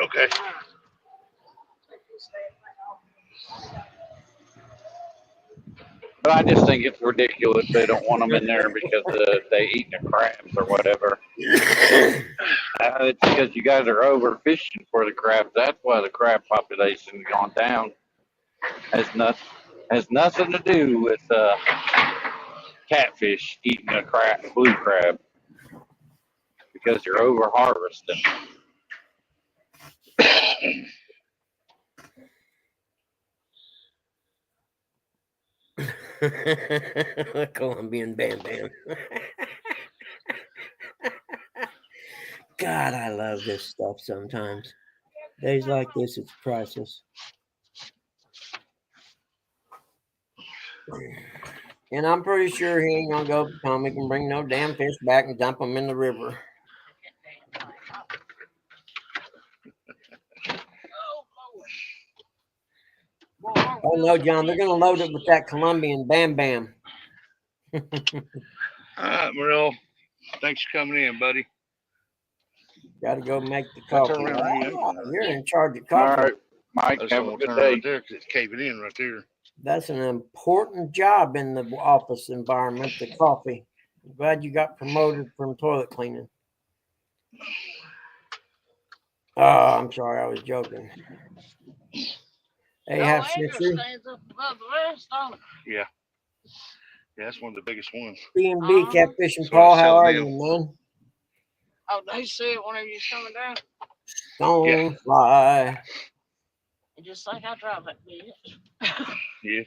Okay. But I just think it's ridiculous they don't want them in there because they eat the crabs or whatever. It's because you guys are overfishing for the crabs. That's why the crab population has gone down. Has nothing to do with catfish eating a blue crab because you're over harvesting. Colombian Bam Bam. God, I love this stuff sometimes. Days like this, it's priceless. And I'm pretty sure he ain't gonna go to Potomac and bring no damn fish back and dump them in the river. Oh no, John, they're gonna load it with that Colombian Bam Bam. All right, Morel. Thanks for coming in, buddy. Got to go make the I'll coffee. turn around here. You're in charge of All coffee. right, Mike, I just have don't a want to good turn day. right there because it's caving in right there. That's an important job in the office environment, the coffee. I'm glad you got promoted from toilet cleaning. Oh, I'm sorry, I was joking. Hey, half century. Stands up above the rest, don't it? Yeah. Yeah, that's one of the biggest ones. B&B Catfish and So I Paul, how sell are them. you, man? Oh, they see it whenever you're coming down. Don't fly. You just think I drive that bitch. Yeah.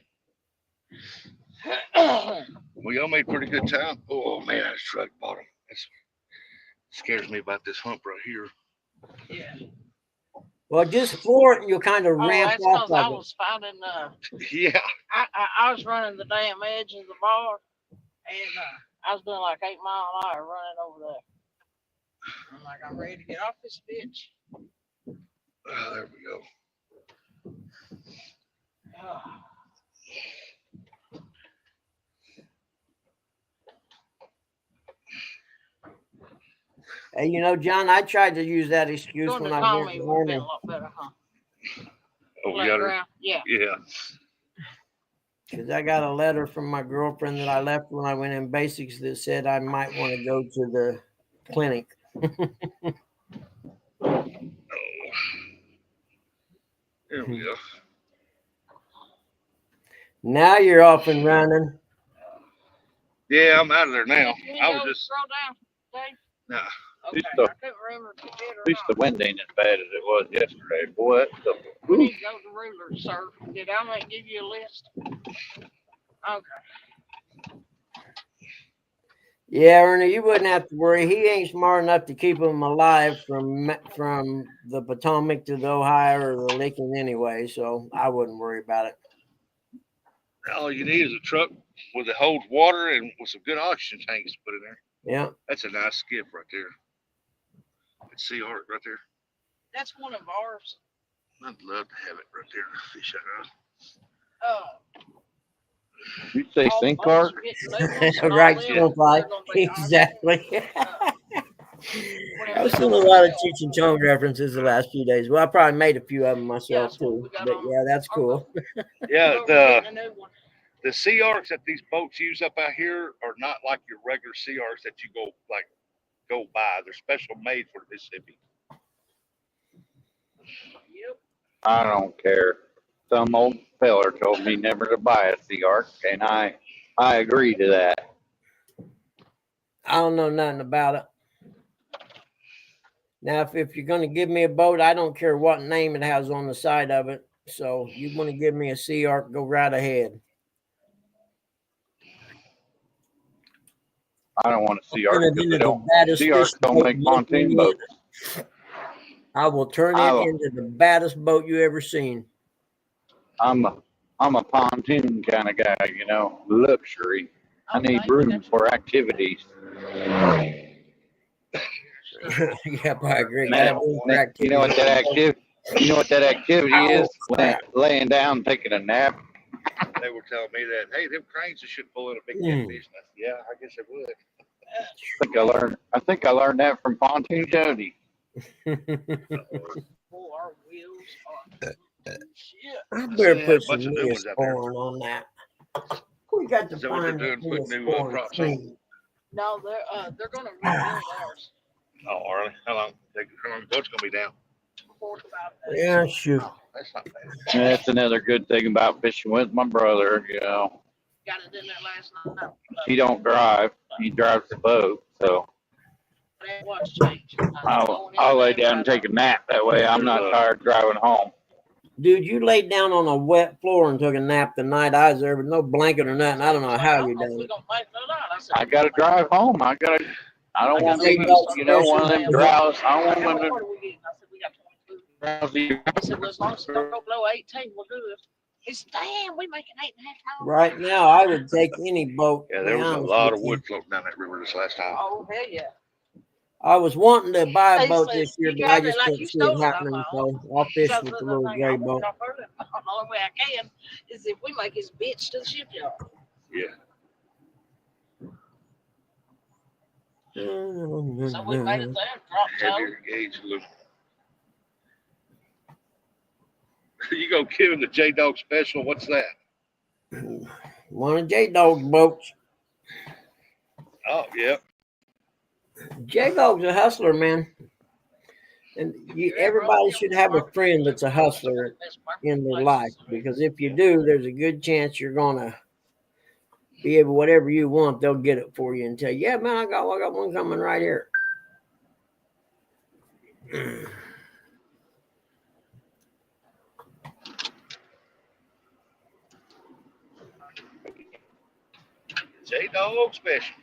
Well, y'all made pretty good time. Oh man, that's truck bottom. That scares me about this hump right here. Yeah. Well, just floor it and you'll kind of Oh, ramp that's off because I of it. was finding, Yeah. I was running the damn edge of the bar, and I was doing like 8 mile an hour running over there. I'm like, I'm ready to get off this bitch. There we go. Hey, you know, John, I tried to use that excuse Going when to I Tommy went would have been learning. a lot better, huh? Oh, we got her. playground. Yeah. Yeah. Because I got a letter from my girlfriend that I left when I went in basics that said I might want to go to the clinic. Oh. There we go. Now you're off and running. Yeah, I'm out of there now. Can you I go was just scroll down, Dave? nah. Okay, the- I couldn't remember if you did At or least the not. wind ain't as bad as it was yesterday. Boy, We need to go to the ruler, sir. Did I give you a list? Okay. Yeah, Ernie, you wouldn't have to worry. He ain't smart enough to keep them alive from the Potomac to the Ohio or the Licking anyway, so I wouldn't worry about it. All you need is a truck with that holds water and with some good oxygen tanks to put in there. Yeah. That's a nice skiff right there. That sea art right there. That's one of ours. I'd love to have it right there. Fish that out. you say All sink boats art? are getting new ones and all Right, them, Skunk Fly. they're gonna be Exactly. whenever I was they seeing go a on lot of sale. Cheech and Chong references the last few days. Well, I probably made a few of them Yeah, myself that's what too. we got But on yeah, that's our cool. boat. Yeah, But we're getting a new one. the sea arcs that these boats use up out here are not like your regular sea arcs that you go buy. They're special made for Mississippi. Yep. I don't care. Some old feller told me never to buy a Sea Arc, and I agree to that. I don't know nothing about it. Now, if you're going to give me a boat, I don't care what name it has on the side of it. So you want to give me a Sea Arc, go right ahead. I don't want a Sea I'll Arc turn it because into they the don't. baddest Sea fish Arcs don't boat make in pontoon Indiana. boats. I will turn it I- into the baddest boat you ever seen. I'm a pontoon kind of guy, you know, luxury. I need room for activities. Yep, I agree. Man, Gotta be man, you know what that activity? You know what that activity Oh, is? Laying down, taking a nap. They were telling me that, hey, them cranes should pull in a big Mm. catfish. And I said, yeah, I guess it would. I think I learned that from Pontoon Jody. Oh, our wheels are shit. I better Yeah, a put some bunch of new ones out there. Neosporin on that. We got to Is that what they're find doing? Put new Neosporin props clean. No, they're gonna rebuild ours. Oh, are they? How long the boat's gonna be down? For about that. Yeah, shoot. Oh, that's not bad. That's another good thing about fishing with my brother. You know, Got it in there last night. he don't drive; he drives the boat. So That was changed. I'll lay down and take a nap. That way, I'm not tired driving home. Dude, you laid down on a wet floor and took a nap the night I was there with no blanket or nothing. I don't know how you done it. I gotta drive home. I don't want to be, you know, one of them drowsy. I don't want them drowsy. I said, well, as long as it don't go below 18, we're good. He said, damn, we making 8.5 hours. Right now, I would take any boat. Yeah, to there be was a honest lot with of you. wood floating down that river this last time. Oh, hell yeah. I was wanting to buy a They boat said, this year, you but I got it just like couldn't you see it stole it. I'm happening. like, So I'll fish so with the the little thing gray I want boat. y'all further, the only way I can is if we make his bitch to the shipyard. Yeah. So we made it there and dropped tow. Heavier gauge loop. You go give him the J Dog special. What's that? One of J Dog's boats. Oh, yeah. J Dog's a hustler, man. And everybody should have a friend that's a hustler in their life, because if you do, there's a good chance you're gonna be able, whatever you want, they'll get it for you and tell you, yeah, man, I got one coming right here. J Dog special.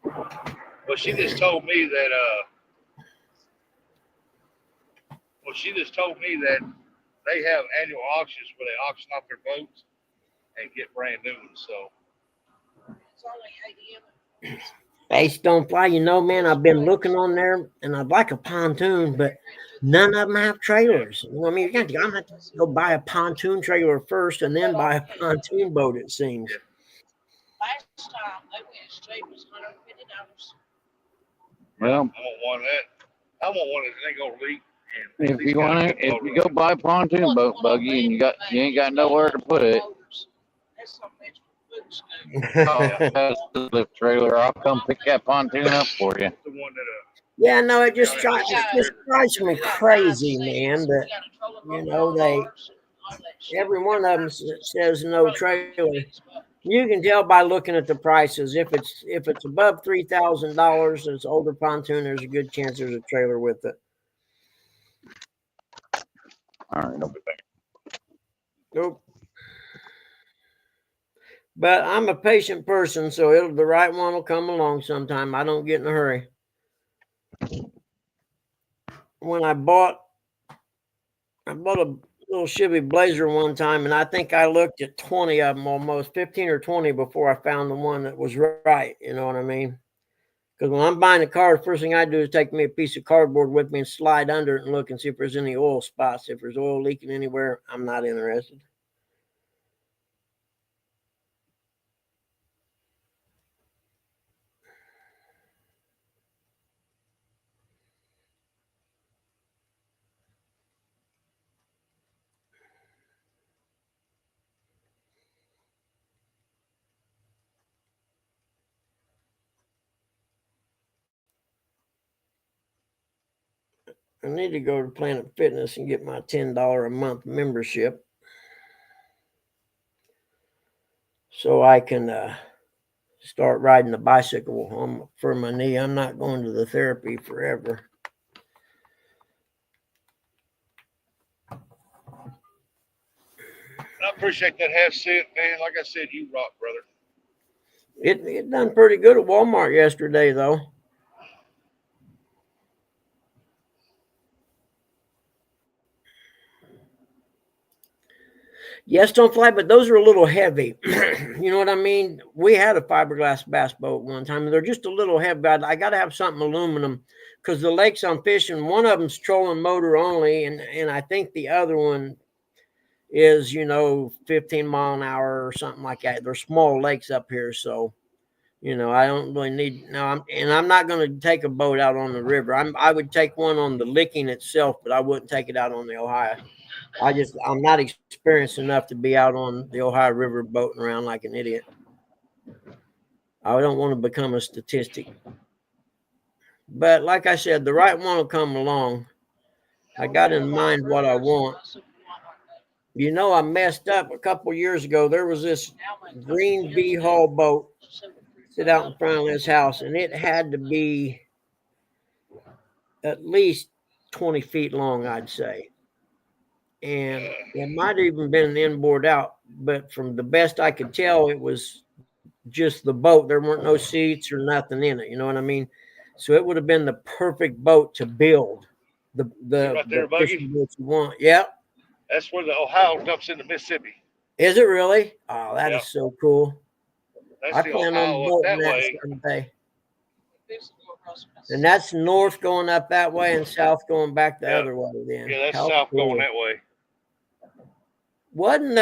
Well, she just told me that they have annual auctions where they auction off their boats and get brand new ones. So It's only 8 a.m. Hey, Stonefly, you know, man, I've been looking on there, and I'd like a pontoon, but none of them have trailers. You know what I mean? I'm gonna have to go buy a pontoon trailer first, and then buy a pontoon boat. It seems. Last time they went straight was $150. Well, I want one of that. I want one that ain't gonna leak. If you go buy a pontoon boat, Buggy, and you ain't got nowhere to put it, lift trailer, I'll come pick that pontoon up for you. Yeah, no, it just drives me crazy, man. That they every one of them says no trailer. You can tell by looking at the prices. If it's above $3,000, it's older pontoon. There's a good chance there's a trailer with it. All right, no big thing. Nope. But I'm a patient person, so the right one will come along sometime. I don't get in a hurry. When I bought a little Chevy Blazer one time, and I think I looked at 20 of them, almost 15 or 20, before I found the one that was right. You know what I mean? Because when I'm buying a car, the first thing I do is take me a piece of cardboard with me and slide under it and look and see if there's any oil spots. If there's oil leaking anywhere, I'm not interested. I need to go to Planet Fitness and get my $10 a month membership so I can start riding the bicycle for my knee. I'm not going to the therapy forever. I appreciate that half cent, man. Like I said, you rock, brother. It done pretty good at Walmart yesterday, though. Yes, don't fly, but those are a little heavy. You know what I mean? We had a fiberglass bass boat one time, and they're just a little heavy. I got to have something aluminum because the lakes I'm fishing, one of them's trolling motor only, and I think the other one is 15 mile an hour or something like that. They're small lakes up here, so I don't really need. No, I'm not going to take a boat out on the river. I would take one on the Licking itself, but I wouldn't take it out on the Ohio. I'm not experienced enough to be out on the Ohio River boating around like an idiot. I don't want to become a statistic. But like I said, the right one will come along. I got in mind what I want. I messed up a couple years ago. There was this green V-hull boat sit out in front of this house, and it had to be at least 20 feet long, I'd say. And it might have even been an inboard out, but from the best I could tell, it was just the boat. There weren't no seats or nothing in it. You know what I mean? So it would have been the perfect boat to build. The right there, Buggy? boat you want. Yep. That's where the Ohio dumps into Mississippi. Is it really? Oh, that is so cool. That's I the plan Ohio on up boating that that way. someday. And that's north going up that way and south going back the other way then. Yeah, that's south going that way. Wasn't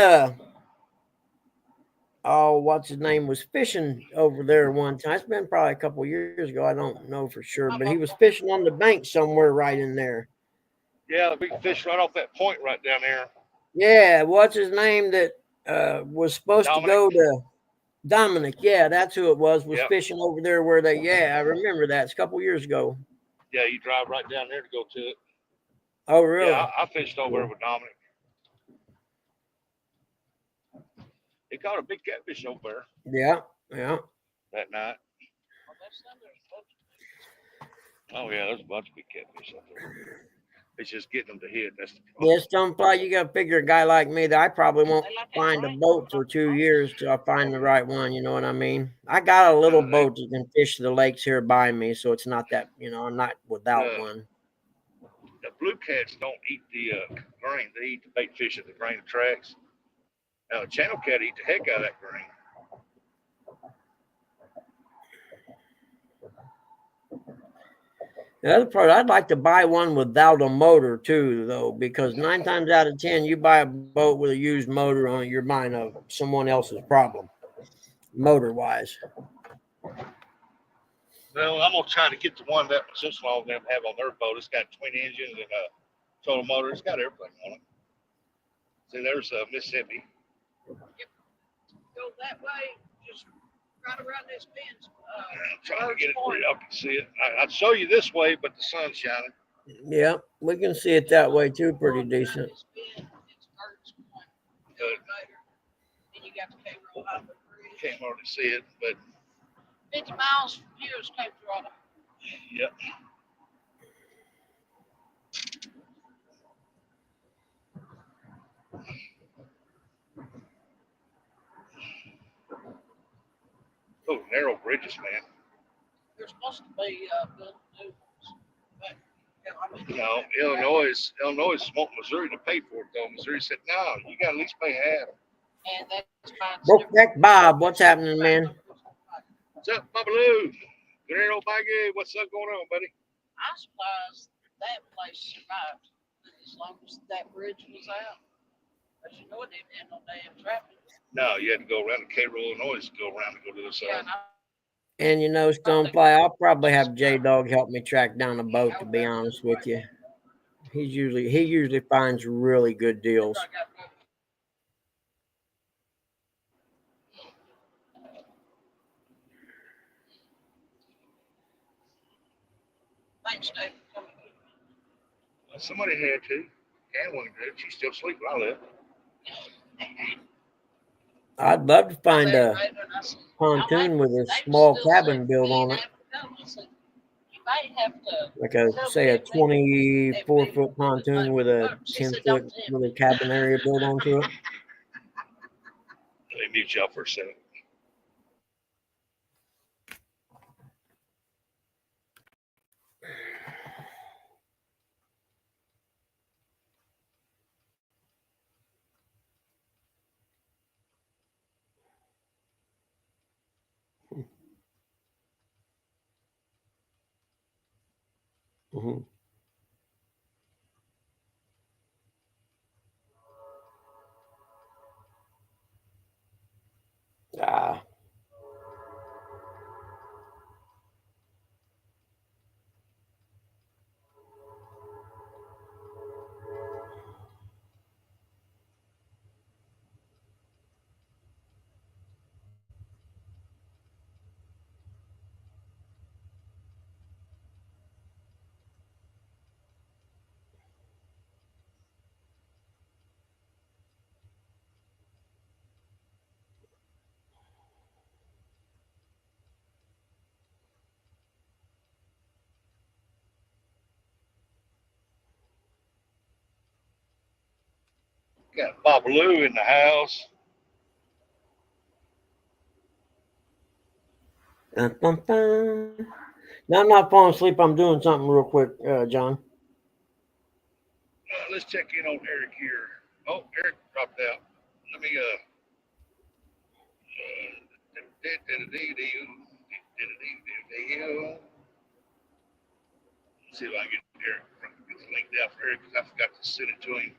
what's his name was fishing over there one time. It's been probably a couple years ago. I don't know for sure, but he was fishing on the bank somewhere right in there. Yeah, we can fish right off that point right down there. Yeah, what's his name that was supposed to go to Dominic? Yeah, that's who it was fishing over there where I remember that. It's a couple years ago. Yeah, you drive right down there to go to it. Oh, really? Yeah, I fished over there with Dominic. He caught a big catfish over there. Yeah. That night. Oh, yeah, there's a bunch of big catfish up there. It's just getting them to hit. That's the problem. Yes, Stonefly, you got to figure a guy like me that I probably won't find a boat for 2 years till I find the right one. You know what I mean? I got a little boat that can fish the lakes here by me, so it's not that, I'm not without one. The blue cats don't eat the grain. They eat the bait fish at the grain of tracks. Now, the channel cat eat the heck out of that grain. The other part, I'd like to buy one without a motor too, though, because 9 times out of 10, you buy a boat with a used motor on it, you're buying someone else's problem, motor-wise. Well, I'm gonna try to get the one that my sister-in-law and them have on their boat. It's got twin engines and Total motor. It's got everything on it. See, there's Mississippi. Go that way, just right around this fence. I'm trying to get it where y'all can see it. I'd show you this way, but the sun's shining. Yeah, we can see it that way too, pretty decent. But And you got the K-Roll Highway Bridge. can't hardly see it, but 50 miles from here is Cape Girardeau. yep. Oh, narrow bridges, man. They're supposed to be building new ones. But, I mean, No, Illinois want Missouri to pay for it though. Missouri said, no, you got to at least pay half. and that's fine. Brokeback Bob, what's happening, man? What's up, Babaloo? Guerrero Baggy, what's up going on, buddy? I'm surprised that place survived as long as that bridge was out. But you know it didn't have no damn traffic. No, you had to go around the Cairo, Illinois to go around to go to the other Yeah, side. And you know, Stonefly, I'll probably have J Dog help me track down a boat. To be honest with you, he usually finds really good deals. Thanks, Dave, for coming. Well, somebody had to. Ann wasn't good. She's still asleep when I left. I'd love to find a pontoon with a small cabin built on it, You might have to. like say a 24-foot pontoon with a 10-foot little cabin area built onto it. Let me mute y'all for a second. Mm-hmm. Ah. Got Babaloo in the house. Dun, dun, dun. Now I'm not falling asleep. I'm doing something real quick, John. Let's check in on Eric here. Oh, Eric dropped out. Let me see if I can get Eric get the link down for Eric because I forgot to send it to him.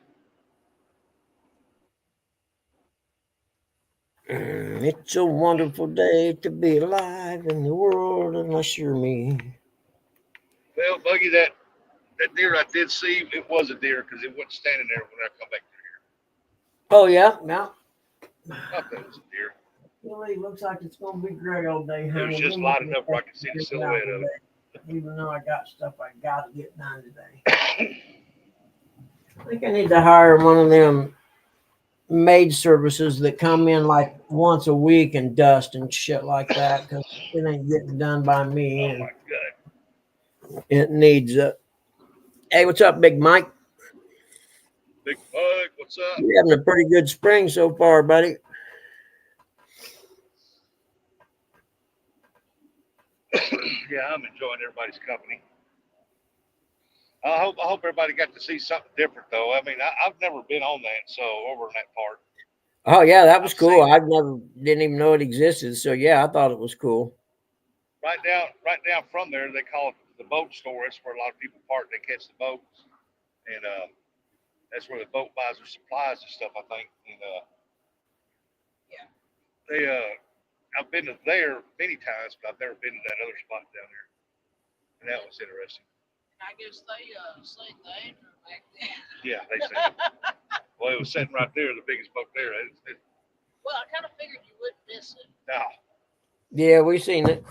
It's a wonderful day to be alive in the world unless you're me. Well, Buggy, that deer I did see, it was a deer because it wasn't standing there when I come back through here. Oh yeah, yeah. I thought that was a deer. Really looks like it's gonna be gray all day, It honey. was just light enough where I could see the silhouette of it. Even though I got stuff I gotta get done today. I think I need to hire one of them maid services that come in like once a week and dust and shit like that because it ain't getting done by me. Oh my God. It needs a. Hey, what's up, Big Mike? Big Mike, what's up? You're having a pretty good spring so far, buddy. Yeah, I'm enjoying everybody's company. I hope everybody got to see something different though. I mean, I've never been on that, so over in that part. Oh yeah, that was I've cool. seen I didn't even know it existed. So yeah, I thought it was cool. Right down from there, they call it the boat store. That's where a lot of people park. They catch the boats, and that's where the boat buys their supplies and stuff. I think. And Yeah. they I've been to there many times, but I've never been to that other spot down there, and that was interesting. I guess they slayed the Andrew back then. Yeah, they said. Well, it was sitting right there, the biggest boat there. Well, I kind of figured you would miss it. No, Yeah, we seen it.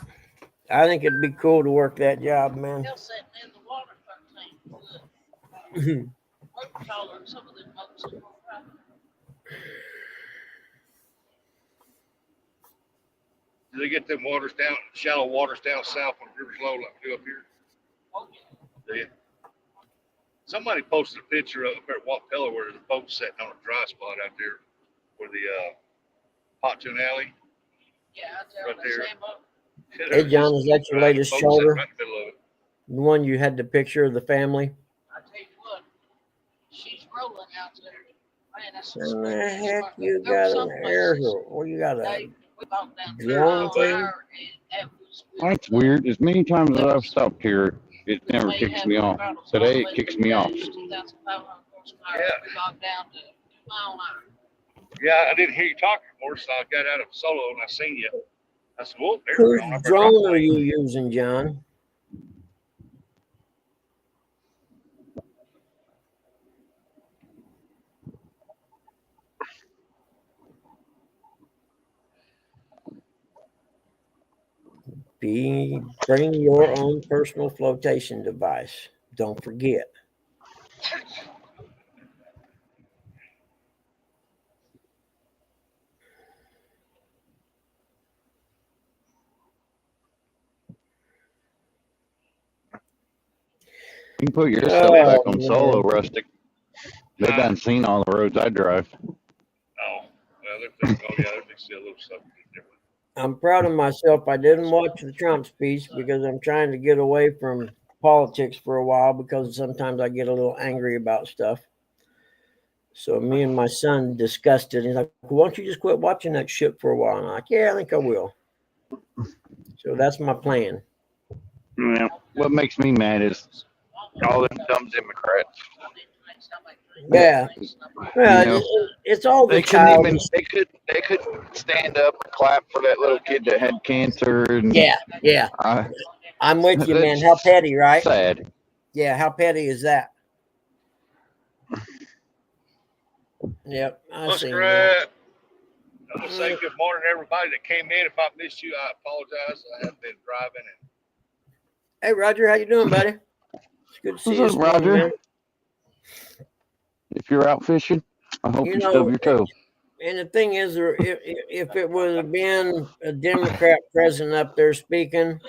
I think it'd be cool to work that job, man. Hell, sitting in the water 13 foot. Way taller than some of them boats. do they get them waters down, shallow waters down south when the river's low like we do up here? Oh, yeah. Do you? Somebody posted a picture up there at Wapella where the boat's sitting on a dry spot out there where the pontoon alley. Yeah, out there Right on the there. sandbar. Hey, John, is that your latest Boat shoulder? sitting right in the middle of it. The one you had the picture of the family? I tell you what, she's rolling out there. Man, that's some What the smooth heck spot. you There were got some an air places, hole? Well, you got a Dave, we walked down drone 30 thing? mile and that was That's weird. As many times as I've stopped here, it never kicks me off. Today it kicks me off. 2,500 horsepower. Yeah. We got down to 2 mile an hour. Yeah, I didn't hear you talking more, so I got out of solo and I seen you. I said, well, there Whose we go. drone are you using, John? Bring your own personal flotation device. Don't forget. You can put your stuff back on man. solo, Rustic. They done seen all the roads I drive. Oh, well, they're fixing, oh, yeah, they're fixing a little something different. I'm proud of myself. I didn't watch the Trump speech because I'm trying to get away from politics for a while because sometimes I get a little angry about stuff. So me and my son discussed it. He's like, why don't you just quit watching that shit for a while? And I'm like, yeah, I think I will. So that's my plan. Yeah. What makes me mad is all them dumb Democrats. Yeah. Well, You know, it's all the They couldn't even. childish. They could stand up and clap for that little kid that had cancer. And Yeah. I'm with you, man. That's How petty, right? sad. Yeah, how petty is that? Yep, I see. Muskrat. I want to say good morning to everybody that came in. If I missed you, I apologize. I have been driving. And Hey, Roger, how you doing, buddy? It's good to see you. What's up, this morning, Roger? man. If you're out fishing, I hope You you know, stub your toe. And the thing is, if it would have been a Democrat president up there speaking,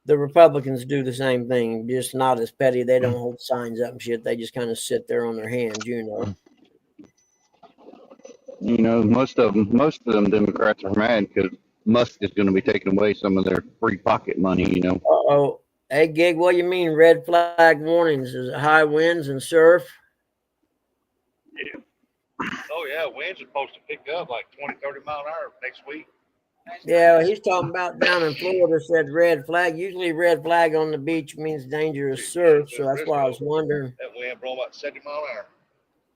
the Republicans do the same thing, just not as petty. They don't hold signs up and shit. They just kind of sit there on their hands, you know. You know, most of them Democrats are mad because Musk is going to be taking away some of their free pocket money. You know. Uh-oh. Hey, Gig, what do you mean red flag warnings? Is it high winds and surf? yeah. Oh, yeah, winds are supposed to pick up like 20, 30 mile an hour next week. Yeah, he's talking about down in Florida said red flag. Usually red flag on the beach means dangerous surf, so that's why I was wondering. That wind blowing about 70 mile an hour.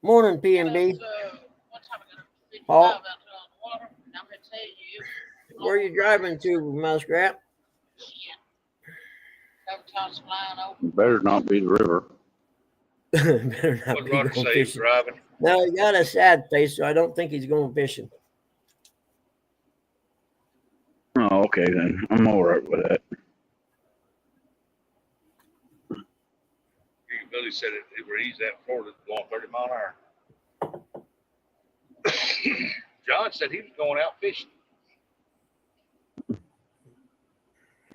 Morning, P&B. One time I got a 55 Paul? out there on the water, and I'm going to tell you. Where are you driving to, Muskrat? Every time's flying over. It better not be the river. Better not What be Roger going say he's fishing. driving? No, he got a sad face, so I don't think he's going fishing. Oh, okay then. I'm all right with that. Billy said it where he's at Florida going 30 mile an hour. John said he was going out fishing.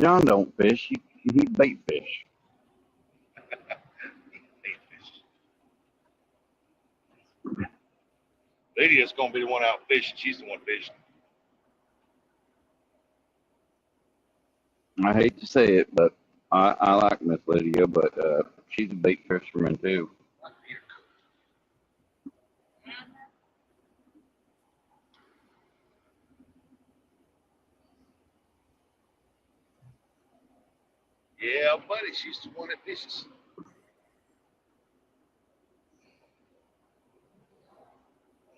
John don't fish. He bait fish. Lydia's gonna be the one out fishing. She's the one fishing. I hate to say it, but I like Miss Lydia, but she's a bait fisherman too. Yeah, buddy, she's the one that fishes.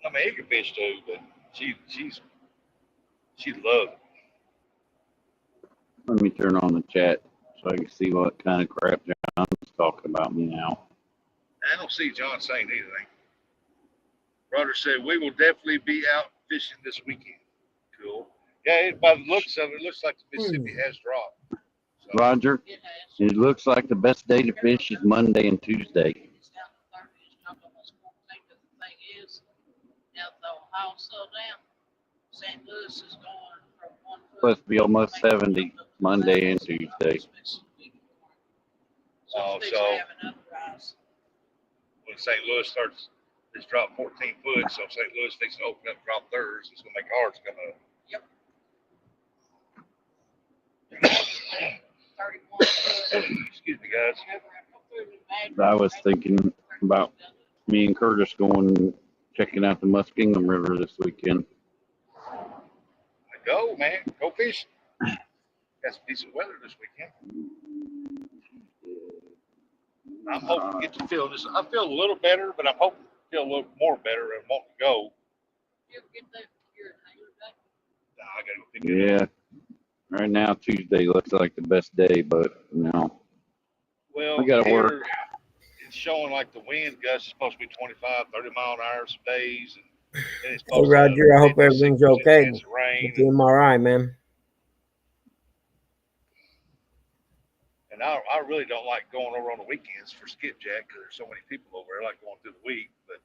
I mean, he can fish too, but she loves it. Let me turn on the chat so I can see what kind of crap John's talking about me now. I don't see John saying anything. Roger said, we will definitely be out fishing this weekend. Cool. Yeah, by the looks of it, it looks like the Mississippi has dropped. So, Roger, It has. it looks like the best day to fish is Monday and Tuesday. It's down to 30. It's dropped almost 14. But the thing is, now the Ohio slowed down. St. Louis is going from 1 foot. Supposed to be almost 70 Monday and Tuesday. Oh, So so have another rise. when St. Louis starts, it's dropped 14 foot. So St. Louis thinks to open up and drop theirs. It's going to make ours come up. Yep. 31 foot. Excuse me, guys. I was thinking about me and Curtis going checking out the Muskingum River this weekend. Go, man. Go fish. Got some decent weather this weekend. I'm hoping to get to feel this. I feel a little better, but I'm hoping to feel a little more better and want to go. You get that here today? Nah, I got to go pick it up. Yeah, right now Tuesday looks like the best day, but no. Well, We gotta here, work. It's showing like the wind gusts is supposed to be 25, 30 mile an hour some days. And it's Hey, supposed Roger, I hope 50, everything's 60% okay chance of rain. with the MRI, man. And I really don't like going over on the weekends for skipjack because there's so many people over there. I like going through the week. But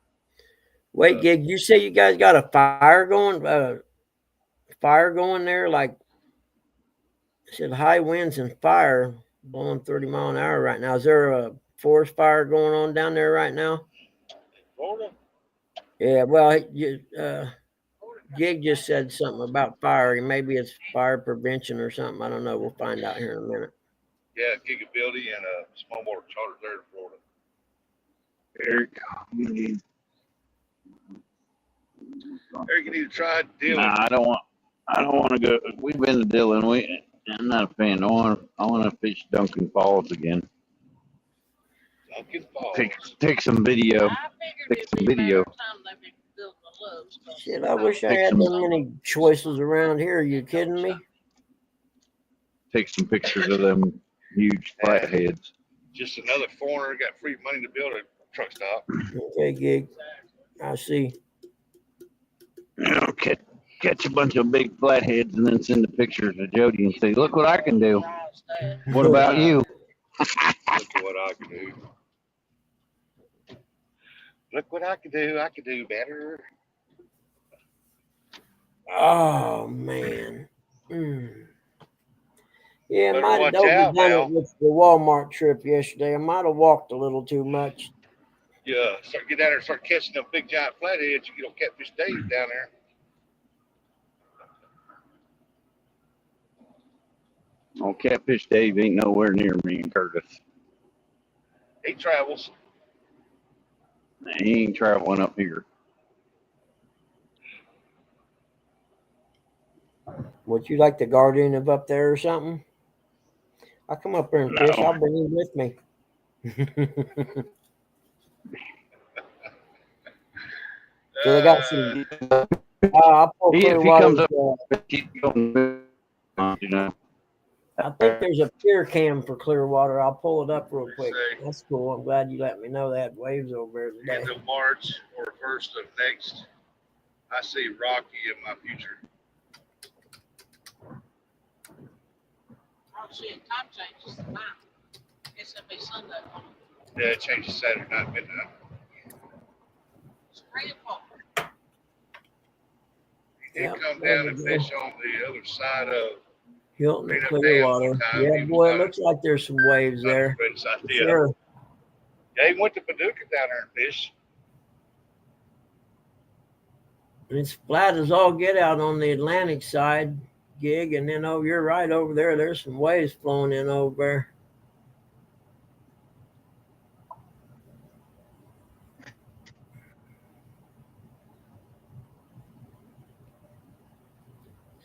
Wait, Gig, you say you guys got a fire going? There? Like, I said high winds and fire blowing 30 mile an hour right now. Is there a forest fire going on down there right now? Florida, Yeah, well, Gig just said something about fire. Maybe it's fire prevention or something. I don't know. We'll find out here in a minute. yeah, gigability and a small motor charter there in Florida. Eric, Eric, you need to try dealing. nah, I don't want to go. We've been to Dillon. I'm not a fan. I want to fish Duncan Falls again. Duncan Falls. Take some video. I figured Take it'd some be video. better time they be building the loops. Shit, I wish I Take had some- that many choices around here. Are you kidding me? Take some pictures of them huge flatheads. Just another foreigner got free money to build a truck stop. Okay, Gig. I see. You know, catch a bunch of big flatheads and then send the pictures to Jody and say, "Look what I can do." What about you? Look at what I can do. Look what I can do. I can do better. Oh man. Yeah, Better might have watch out overdone now. it with the Walmart trip yesterday. I might have walked a little too much. Yeah, get down there and start catching them big giant flatheads. You get catfish Dave down there. Oh, Catfish Dave ain't nowhere near me and Curtis. He travels. He ain't traveling up here. Would you like the guardian of up there or something? I'll come up there and fish. No. I'll bring him with me. So they got some. I'll pull If he Clearwater. comes up, keep going. You know. I think there's a pier cam for Clearwater. I'll pull it up real quick. Say. That's cool. I'm glad you let me know they had waves over there End today. of March or first of next, I see Rocky in my future. Oh shit, time changes. Wow. It's gonna be Sunday. Yeah, it changes Saturday night midnight. It's 3 o'clock. He did Yep, come there down we and go. fish on the other side of Hilton and Green Up Dam Clearwater. one time. Yeah, He was boy, it down looks like there's some waves there. Side. For Yeah. sure. Yeah, he went to Paducah down there and fished. It's flat as all get out on the Atlantic side, Gig, and then you're right over there. There's some waves flowing in over there.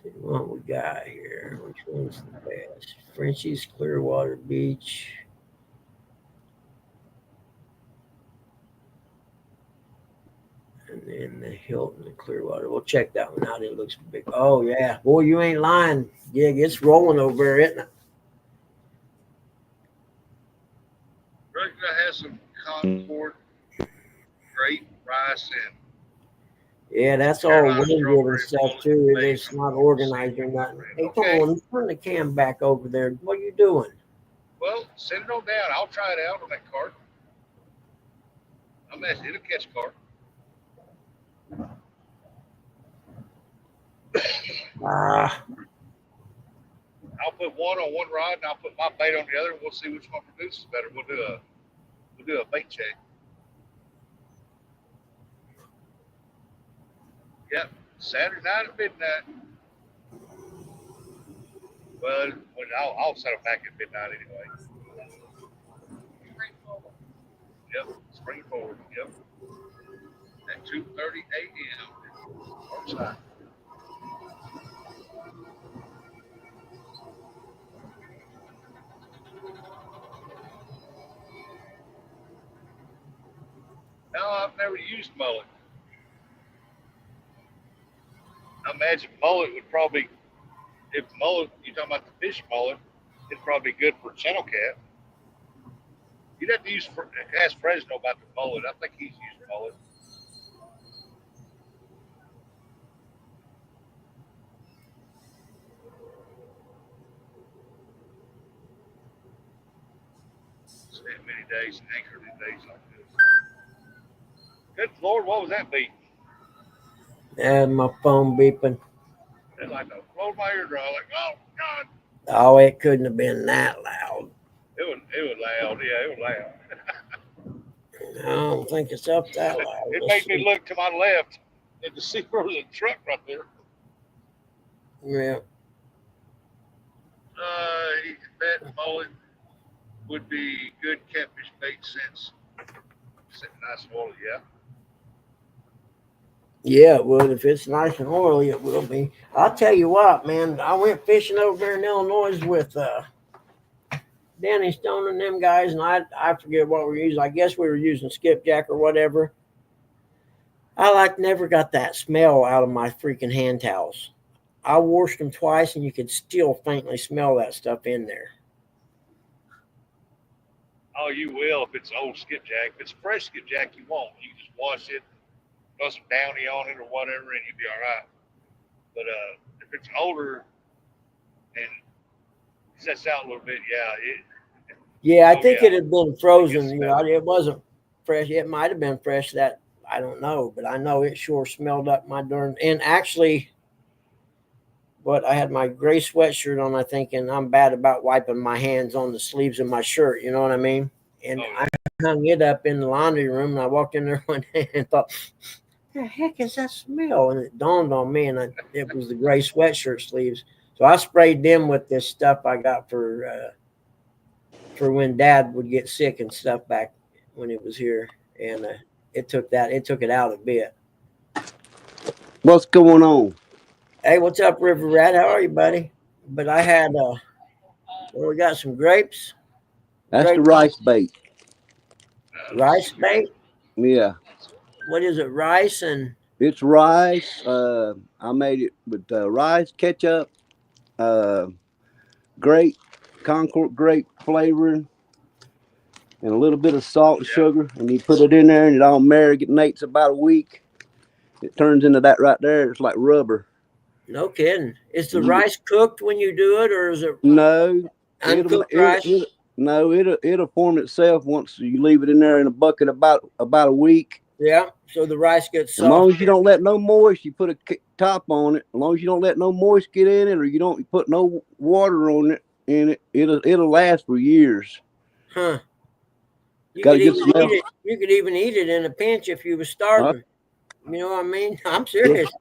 See what we got here. Which one's the best? Frenchie's Clearwater Beach. And then the Hilton and Clearwater. We'll check that one out. It looks big. Oh, yeah. Boy, you ain't lying, Gig. It's rolling over there, isn't it? We're gonna have some Concord, grape, rice, and Yeah, that's all Carolina winded and strawberry stuff mullet too. maize It's and not organized or seaweed nothing. cornbread. Hey, come Okay. on, turn the cam back over there. What are you doing? Well, send it on down. I'll try it out on that cart. I'm asking it'll catch carp. Ah, I'll put one on one rod and I'll put my bait on the other, and we'll see which one produces better. We'll do a bait check. Yep, Saturday night at midnight. Well, I'll set them back at midnight anyway. Yep, spring forward. Yep, at 2:30 a.m. Outside. No, I've never used mullet. I imagine mullet would probably, if mullet, you're talking about the fish mullet, it'd probably be good for channel cat. You'd have to ask Fresno about the mullet. I think he's used mullet. Spent many days anchored in days like this. Good Lord, what was that beat? and my phone beeping. It like rolled my eardrum. Like, oh God! Oh, it couldn't have been that loud. It was loud. Yeah, it was loud. I don't think it's up that loud. It Let's made me see. look to my left and to see there was a truck right there. Yeah. That mullet would be good catfish bait since nice and oily. Yeah. Yeah, it would. If it's nice and oily, it will be. I'll tell you what, man. I went fishing over there in Illinois with Danny Stone and them guys, and I forget what we were using. I guess we were using skipjack or whatever. I never got that smell out of my freaking hand towels. I washed them twice, and you could still faintly smell that stuff in there. Oh, you will if it's old skipjack. If it's fresh skipjack, you won't. You can just wash it, throw some downy on it or whatever, and you'll be all right. But if it's older and sets out a little bit, Yeah, I think it had been frozen. You know, It wasn't fresh. It might have been fresh. That I don't know, but I know it sure smelled up my darn. And actually, but I had my gray sweatshirt on, I think, and I'm bad about wiping my hands on the sleeves of my shirt. You know what I mean? And I hung it up in the laundry room, and I walked in there one day and thought, "The heck is that smell?" And it dawned on me, and it was the gray sweatshirt sleeves. So I sprayed them with this stuff I got for when Dad would get sick and stuff back when it was here, and it took it out a bit. What's going on? Hey, what's up, River Rat? How are you, buddy? But I had we got some grapes. That's the rice bait. Rice bait. Yeah, What is it? Rice and it's rice. I made it with rice, ketchup, grape, Concord grape flavoring, and a little bit of salt and sugar. And you put it in there, and it all marinates about a week. It turns into that right there. It's like rubber. no kidding. Is the rice cooked when you do it, or is it No uncooked rice? It'll form itself once you leave it in there in a bucket about a week. Yeah, so the rice gets soft. As long as you don't let no moist, you put a top on it. As long as you don't let no moist get in it, or you don't put no water on it it'll last for years. Huh. You Got could a good even smell. eat it. You could even eat it in a pinch if you were starving. You know what I mean? I'm serious.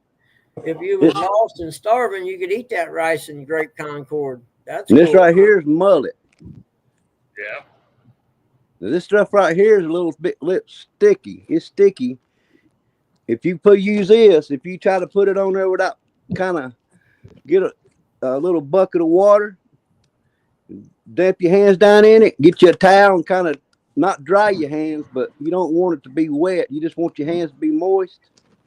If you was lost and starving, you could eat that rice and grape Concord. That's And this cool. right here is mullet. Yeah. Now, this stuff right here is a little bit sticky. It's sticky. If you use this, if you try to put it on there without kind of get a little bucket of water, dip your hands down in it, get you a towel and kind of not dry your hands, but you don't want it to be wet. You just want your hands to be moist.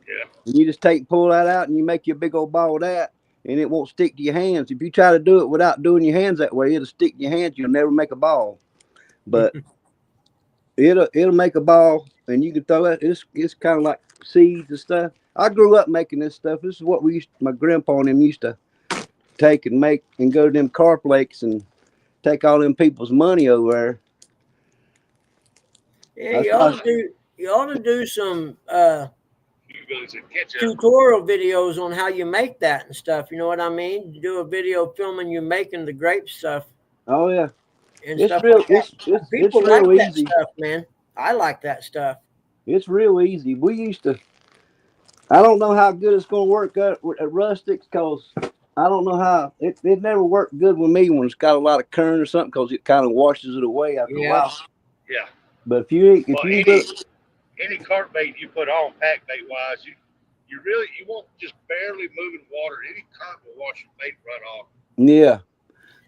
Yeah. And you just pull that out and you make you a big old ball of that, and it won't stick to your hands. If you try to do it without doing your hands that way, it'll stick to your hands. You'll never make a ball. But it'll make a ball, and you can throw it. It's kind of like seeds and stuff. I grew up making this stuff. This is what my grandpa and them used to take and make and go to them carp lakes and take all them people's money over there. Yeah, That's you ought to do some You guys can catch up. tutorial videos on how you make that and stuff. You know what I mean? You do a video filming you making the grape stuff Oh yeah, and it's stuff real. like that. It's People like real that easy. stuff, man. I like that stuff. It's real easy. We used to. I don't know how good it's going to work at Rustics because I don't know how it never worked good with me when it's got a lot of current or something because it kind of washes it away after a while. Yeah. But if you Any carp bait you put on pack bait wise, you won't just barely moving water. Any current will wash your bait right off. yeah,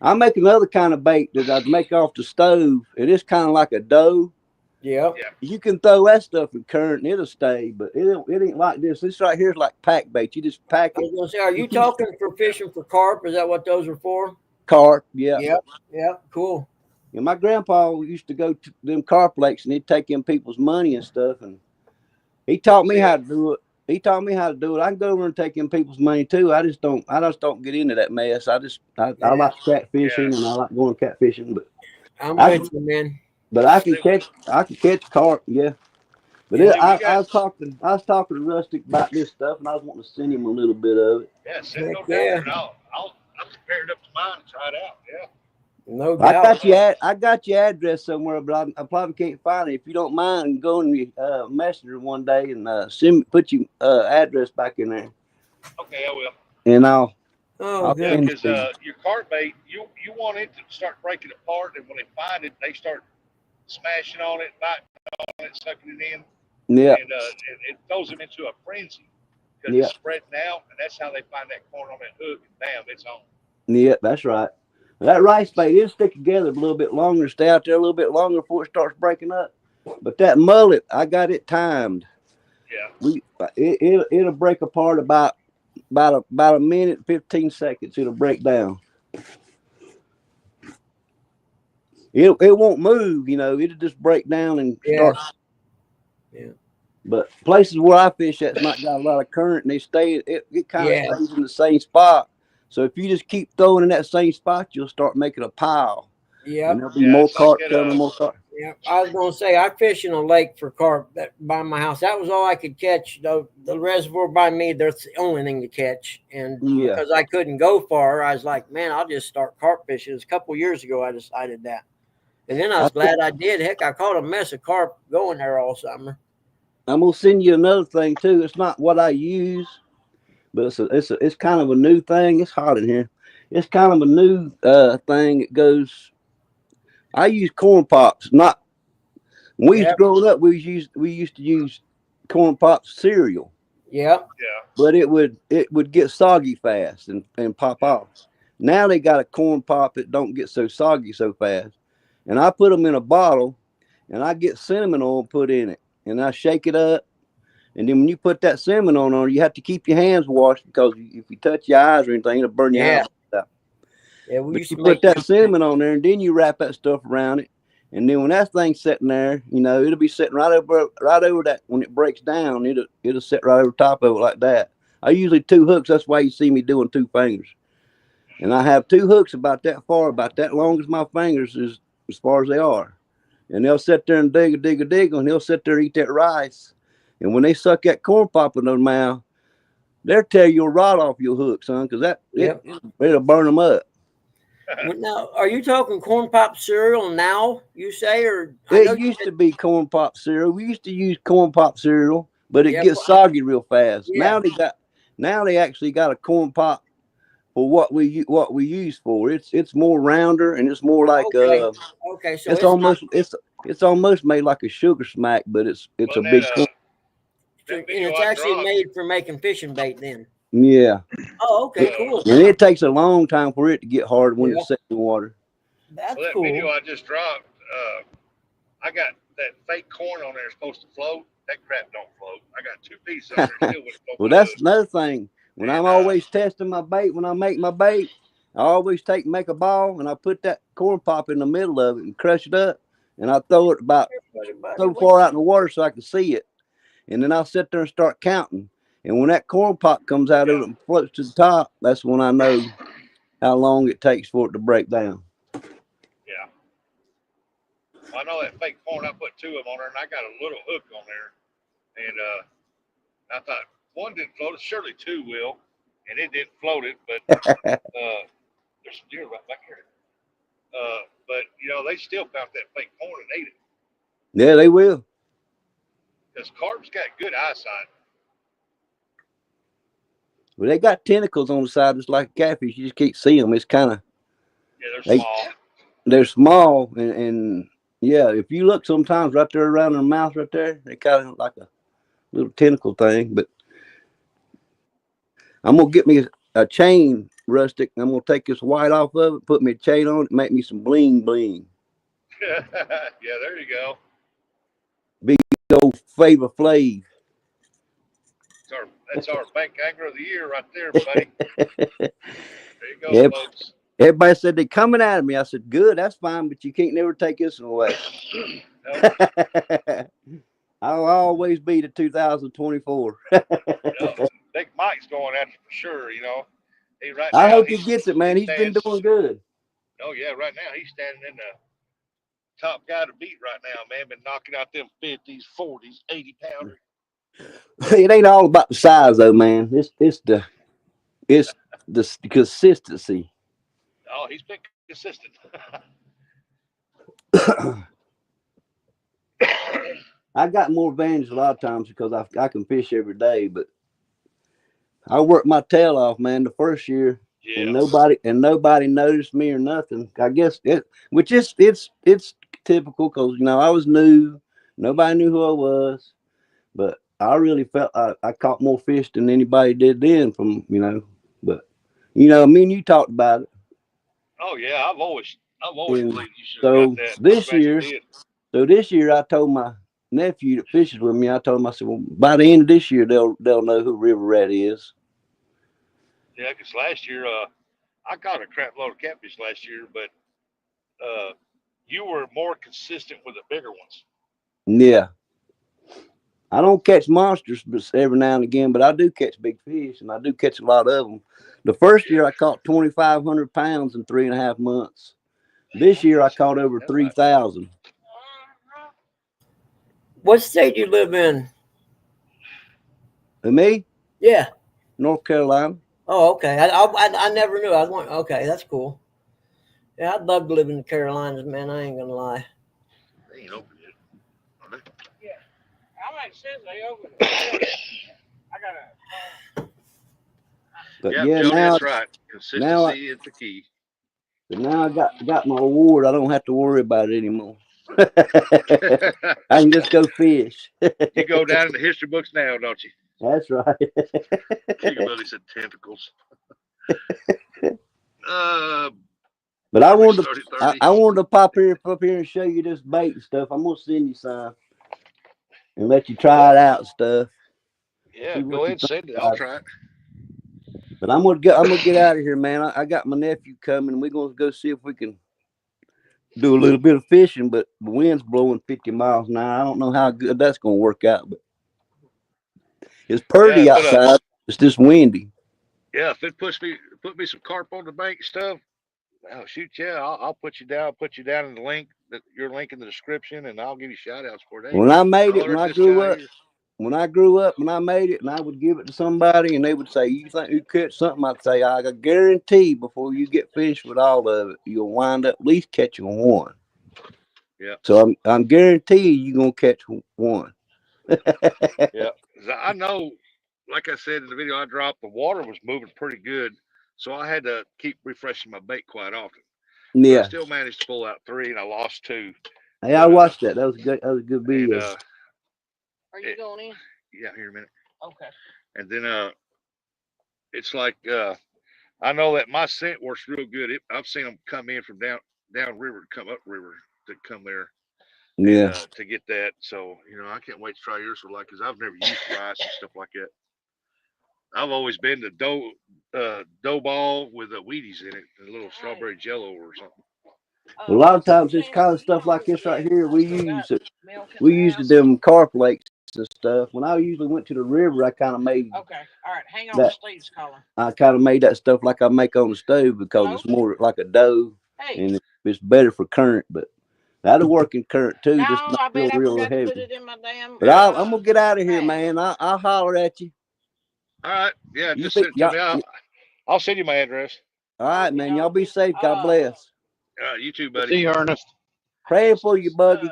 I make another kind of bait that I'd make off the stove. It is kind of like a dough. Yep. Yeah. You can throw that stuff in current and it'll stay, but it ain't like this. This right here is like pack bait. You just pack I it. was gonna say, are you talking for fishing for carp? Is that what those are for? Carp, yeah. Yep. Cool. And my grandpa used to go to them carp lakes and he'd take in people's money and stuff. And he taught me how to do it. I can go over and take in people's money too. I just don't get into that mess. I like catfishing and I like going catfishing, but I'm with you, man. But I can catch carp, yeah. But I was talking to Rustic about this stuff, and I was wanting to send him a little bit of it. Yeah, send it down there and I'll compare it up to mine and try it out. Yeah. No doubt. I got your address somewhere, but I probably can't find it. If you don't mind, go in your messenger one day and put your address back in there. Okay, I will. And I'll yeah, because your carp bait, you want it to start breaking apart, and when they find it, they start smashing on it, biting on it, sucking it in. Yeah. And it throws them into a frenzy because it's spreading out, and that's how they find that corn on that hook, and bam, it's on. Yeah, that's right. That rice bait, it'll stick together a little bit longer, stay out there a little bit longer before it starts breaking up. But that mullet, I got it timed. Yeah. It'll break apart about a minute, 15 seconds. It'll break down. It won't move, it'll just break down and start. Yeah. But places where I fish at's not got a lot of current, and it kind of stays in the same spot. So if you just keep throwing in that same spot, you'll start making a pile. Yeah. And there'll be more carp coming, more carp. Yeah, I was gonna say I fish in a lake for carp by my house. That was all I could catch. The reservoir by me, that's the only thing to catch. And because I couldn't go far, I was like, man, I'll just start carp fishing. It was a couple years ago I decided that. And then I was glad I did. Heck, I caught a mess of carp going there all summer. I'm gonna send you another thing too. It's not what I use, but it's kind of a new thing. It's hot in here. It's kind of a new thing. It goes. I use corn pops. Not when we used to grow up. We used to use corn pops cereal. Yeah. But it would get soggy fast and pop off. Now they got a corn pop that don't get so soggy so fast. And I put them in a bottle, and I get cinnamon oil put in it, and I shake it up. And then when you put that cinnamon on, you have to keep your hands washed because if you touch your eyes or anything, it'll burn your eyes out. Yeah, you put that cinnamon on there, and then you wrap that stuff around it. And then when that thing's sitting there, it'll be sitting right over that. When it breaks down, it'll sit right over top of it like that. I usually 2 hooks. That's why you see me doing 2 fingers. And I have 2 hooks about that far, about that long as my fingers is as far as they are. And they'll sit there and dig, and they'll sit there and eat that rice. And when they suck that corn pop in their mouth, they'll tear your rod off your hook, son, because it'll burn them up. Now, are you talking corn pop cereal now, you say? Or it used to be corn pop cereal. We used to use corn pop cereal, but it gets soggy real fast. Yeah. Now they actually got a corn pop for what we use for. It's more rounder and it's more like so it's almost made like a sugar smack, but it's a big corn. And it's actually made for making fishing bait then. Yeah. Oh, okay, cool. And it takes a long time for it to get hard when it's set in water. That's that cool. video I just dropped, I got that fake corn on there supposed to float. That crap don't float. I got 2 pieces on there still with it. Well, that's another thing. When I'm always testing my bait, when I make my bait, I always make a ball and I put that corn pop in the middle of it and crush it up. and I throw it about Everybody, so far out in the water so I can see it. And then I'll sit there and start counting. And when that corn pop comes out of it and floats to the top, that's when I know how long it takes for it to break down. Yeah. Well, I know that fake corn. I put 2 of them on there, and I got a little hook on there. And I thought one didn't float it. Surely 2 will, and it didn't float it. But there's some deer right back here. But they still found that fake corn and ate it Yeah, they will. because carp's got good eyesight. But they got tentacles on the side just like a catfish. You just can't see them. It's kind of Yeah, they're small. they're small and yeah. If you look sometimes right there around their mouth right there, they kind of like a little tentacle thing. But I'm gonna get me a chain, Rustic. I'm gonna take this white off of it, put me a chain on it, make me some bling bling. Yeah, there you go. Big old Favor Flav. That's our bank angler of the year right there, buddy. There you go, Yep. folks. Everybody said they're coming at me. I said, good, that's fine, but you can't never take this one away. I'll always be the 2024. Big Mike's going after for sure. I hope he gets it, man. He's been doing good. Oh yeah, right now he's standing in the top guy to beat right now, man. Been knocking out them 50s, 40s, 80-pounder. It ain't all about the size though, man. It's the consistency. Oh, he's been consistent. I got more advantage a lot of times because I can fish every day, but I worked my tail off, man, the first year, Yeah. and nobody noticed me or nothing. I guess it's typical because I was new, nobody knew who I was, but I really felt I caught more fish than anybody did then but me and you talked about it. Oh yeah, I've always And believed you should have got that. I'm glad you did. so this year I told my nephew that fishes with me, I told him, I said, well, by the end of this year they'll know who River Rat is. Yeah, because last year I caught a crap load of catfish last year, but you were more consistent with the bigger ones. Yeah. I don't catch monsters every now and again, but I do catch big fish, and I do catch a lot of them. The first year I caught 2,500 pounds in 3.5 months. This year I caught over 3,000. what state you live in? And me, Yeah. North Carolina. Oh, okay. I never knew. I was wondering. Okay, that's cool. Yeah, I'd love to live in the Carolinas, man. I ain't gonna lie. They ain't open yet. Are they? Yeah. I might say they open it. I gotta. But Yep, yeah, Jody, now that's right. now I, Consistency is the key. now I got my award. I don't have to worry about it anymore. I can just go fish. You go down in the history books now, don't you? That's right. King Buddy said tentacles. Uh, But I wanted to, 30. I wanted to pop up here and show you this bait and stuff. I'm gonna send you some and let you try it out and stuff. Yeah, See go what ahead you and think send it. I'll about it. try it. But I'm gonna get out of here, man. I got my nephew coming. We're gonna go see if we can do a little bit of fishing. But the wind's blowing 50 miles an hour. I don't know how good that's gonna work out, but it's Yeah, purty outside. It's just windy. if it put me some carp on the bank and stuff. Oh shoot, yeah, I'll put you down. Put you down in the link your link in the description, and I'll give you shout outs for it. Hey, When I made it, holler when at I this grew guy up, here. when I grew up and I made it and I would give it to somebody and they would say, you think you catch something? I'd say, I guarantee before you get finished with all of it, you'll wind up at least catching one. Yeah. So I'm guaranteeing you're going to catch one. Yeah. I know, like I said in the video I dropped, the water was moving pretty good. So I had to keep refreshing my bait quite often. But I Yeah. still managed to pull out 3 and I lost 2. Hey, I watched that. That was good. That was a good And video. Are you going in? Yeah, here a minute. Okay. And then it's like I know that my scent works real good. I've seen them come in from down river, come up river to come there Yeah. and to get that. So I can't wait to try yours for because I've never used rice and stuff like that. I've always been the dough ball with the Wheaties in it, and a little strawberry jello or something. A lot of times, this kind of stuff like this right here, we use them car flakes and stuff. When I usually went to the river, I kind of made Okay, all right. Hang on, that. Steve's calling. I kind of made that stuff like I make on the stove because Hello? it's more like a dough Hey. and it's better for current. But that'll work in current too, No, just not I bet I real forgot to heavy. put it in my damn. But I'm gonna get out of here, bag. man. I'll holler at you. All right. Yeah, You just be- send it to me. I'll send you my address. All right, man. Y'all be safe. God bless. You too, buddy. See you, Ernest. Praying for you, Buggy.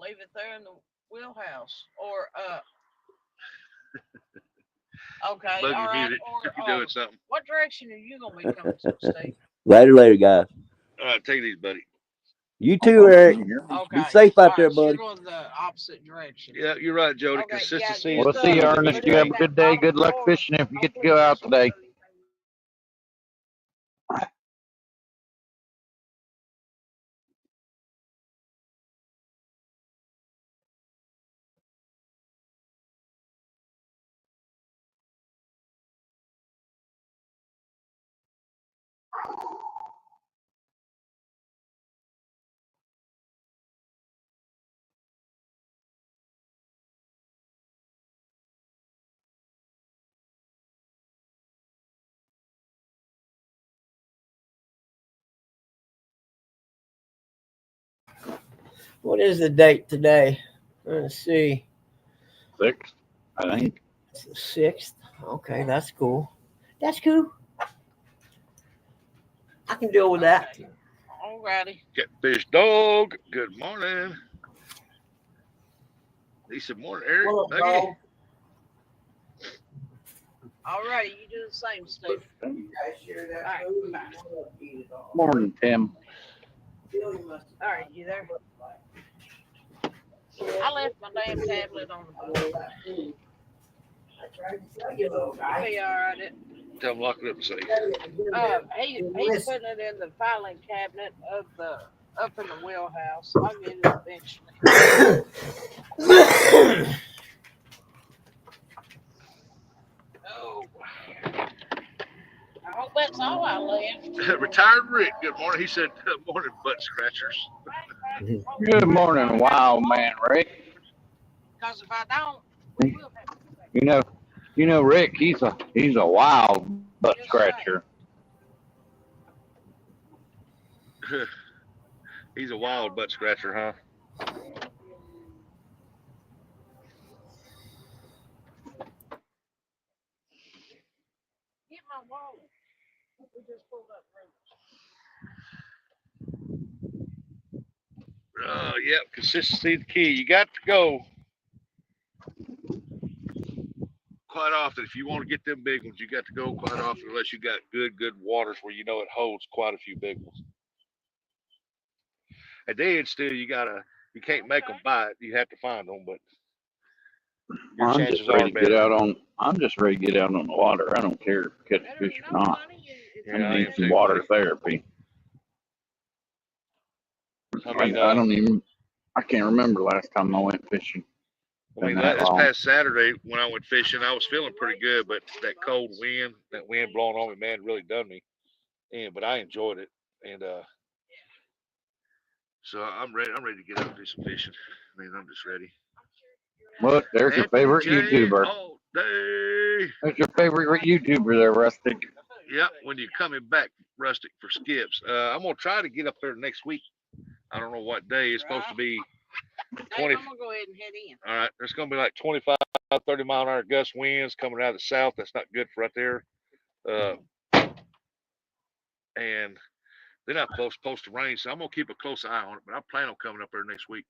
Leave it there in the wheelhouse, or okay, Buggy all right. muted. Or You're doing something. what direction are you gonna be coming to, Steve? Later, guys. All right, take these, buddy. You too, Eric. Okay. Be safe out there, So buddy. you're going the opposite direction. Yeah, you're right, Jody. Okay, Consistency. We'll see you, Ernest. You have a good day. Good luck fishing if you get to go out today. What is the date today? Let's see. 6th, I think. It's the 6th. Okay, that's cool. That's cool. I can deal with that. Alrighty. Catfish dog. Good morning. He said, morning, Eric. Buggy. Alrighty, you do the same, Steve. Morning, Tim. Alright, you there? I left my damn tablet on the boat. You'll be alright. Tell him lock it up and say. He's putting it in the filing cabinet of the up in the wheelhouse. I'll get it eventually. Oh. I hope that's all I left. Retired Rick. Good morning. He said, morning, butt scratchers. Good morning, wild man, Rick. Because if I don't, we will have to go back. You know, Rick. He's a wild butt scratcher. He's a wild butt scratcher, huh? Get my wallet. We just pulled up. Yeah, consistency is the key. You got to go quite often. If you want to get them big ones, you got to go quite often unless you got good waters where you know it holds quite a few big ones. And then still you can't make them bite. You have to find them, but your chances are better. I'm just ready to get out on the water. I don't care if I catch fish or not. I need some water therapy. I can't remember last time I went fishing. I mean, this past Saturday when I went fishing, I was feeling pretty good, but that cold wind, that wind blowing on me, man, really done me. But I enjoyed it, and so I'm ready. I'm ready to get out and do some fishing. I mean, I'm just ready. Look, there's your favorite YouTuber. All day. There's your favorite YouTuber there, Rustic. Yep, when you're coming back, Rustic, for skips. I'm gonna try to get up there next week. I don't know what day. It's supposed to be 20. I'm gonna go ahead and head in. All right, there's gonna be like 25, 30 mile an hour gust winds coming out of the south. That's not good for right there. And they're not supposed to rain, so I'm gonna keep a close eye on it. But I plan on coming up there next week.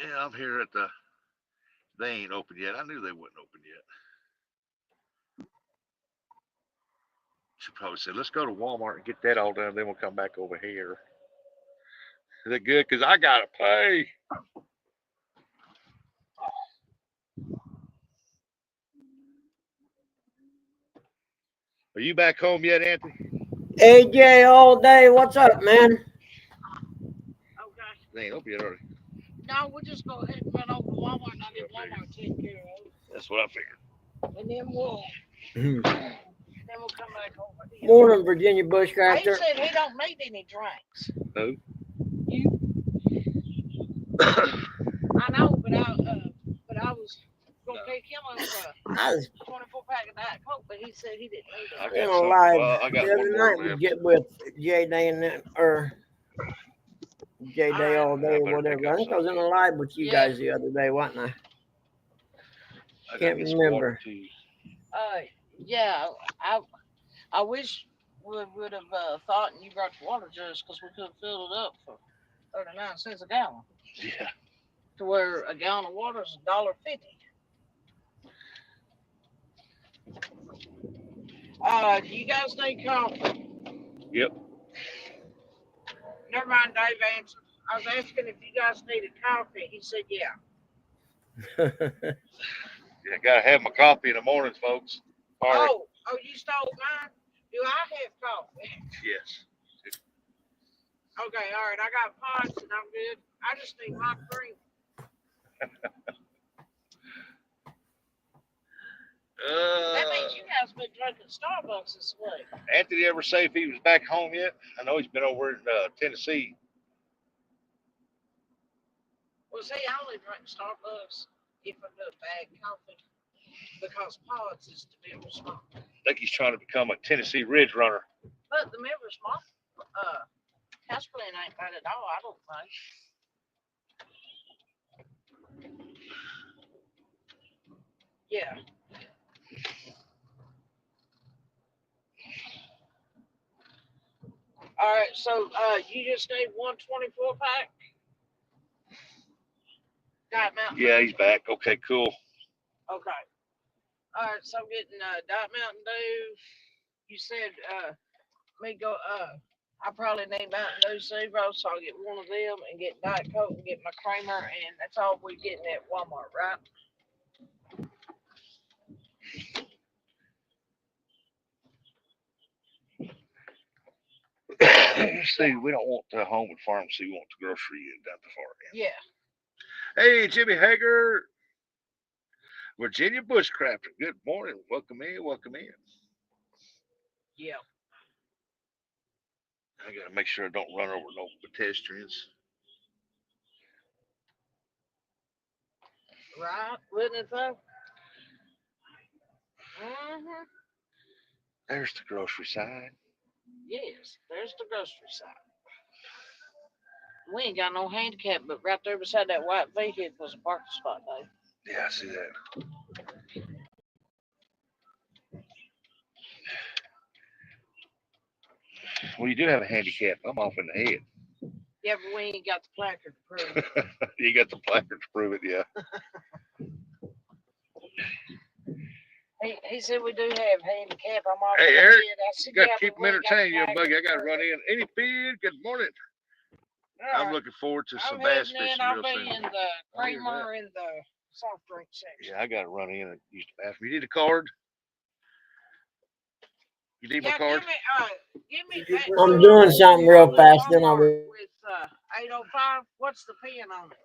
Yeah, I'm here at they ain't open yet. I knew they wasn't open yet. She probably said, let's go to Walmart and get that all done. Then we'll come back over here. Is it good? Because I got to pay. Are you back home yet, Anthony? AJ all day. What's up, man? coffee yet, already? No, we'll just go ahead and run over to Walmart and I'll get Walmart taken care of. That's what I figured. And then we'll come back over here. Morning, Virginia He Bushcrafter. said he don't need any drinks. Who? You. I know, but I was gonna pick him up I was 24 pack of Diet Coke, but he said he didn't need I it. got in a some. live Well, I got the one other more night left. with J Day and them, or J Day all day I or better whatever. pick up I think I was in a something. live with you Yeah. guys the other day, wasn't I? I gotta Can't get some water remember. too. Yeah, I wish we would have thought and you brought the water jugs because we could have filled it up for 39 cents a gallon. Yeah. To where a gallon of water is $1.50. Do you guys need coffee? Yep. Never mind, Dave answered. I was asking if you guys needed coffee. He said, yeah. Yeah, gotta have my coffee in the mornings, folks. Sorry. Oh, you stole mine? Do I have coffee? Yes. Okay, all right. I got pots and I'm good. I just need hot cream. That means you guys been drinking Starbucks this week. Anthony ever say if he was back home yet? I know he's been over in Tennessee. Well, see, I only drink Starbucks if I do a bag coffee because pods is the members month. I think he's trying to become a Tennessee Ridge runner. But the members month, house plan ain't bad at all, I don't think. Yeah. All right, so you just need 124 pack? Diet Mountain. Yeah, he's back. Okay, cool. Okay. All right, so I'm getting Diet Mountain Dew. You said me go. I probably need Mountain Dew Zero, so I'll get one of them and get Diet Coke and get my creamer, and that's all we're getting at Walmart, right? See, we don't want the home and pharmacy. We want the grocery down the far end. Yeah. Hey, Jimmy Hager, Virginia Bushcrafter. Good morning. Welcome in. Welcome in. Yeah. I gotta make sure I don't run over no pedestrians. Right? Wouldn't it though? Mm-hmm. There's the grocery side. Yes, there's the grocery side. We ain't got no handicap, but right there beside that white vehicle was a parking spot, Dave. Yeah, I see that. Well, you do have a handicap. I'm off in the head. Yeah, but we ain't got the placard to prove it. You got the placard to prove it, yeah. He said we do have handicap. I'm off Hey, in the Eric, head. I said, You got yeah, to keep but them we ain't got the entertained, young placard buggy. I to got to prove run it. in. Any feed? Good morning. All I'm right. looking forward to some I'm bass heading in. fishing I'll real be soon. in the creamer and the soft drink section. Yeah, I got to run in and use the bathroom. You need a card? You need my Yeah, card? give me. I'm doing something real fast, then I'll be. With 805. What's the pin on it?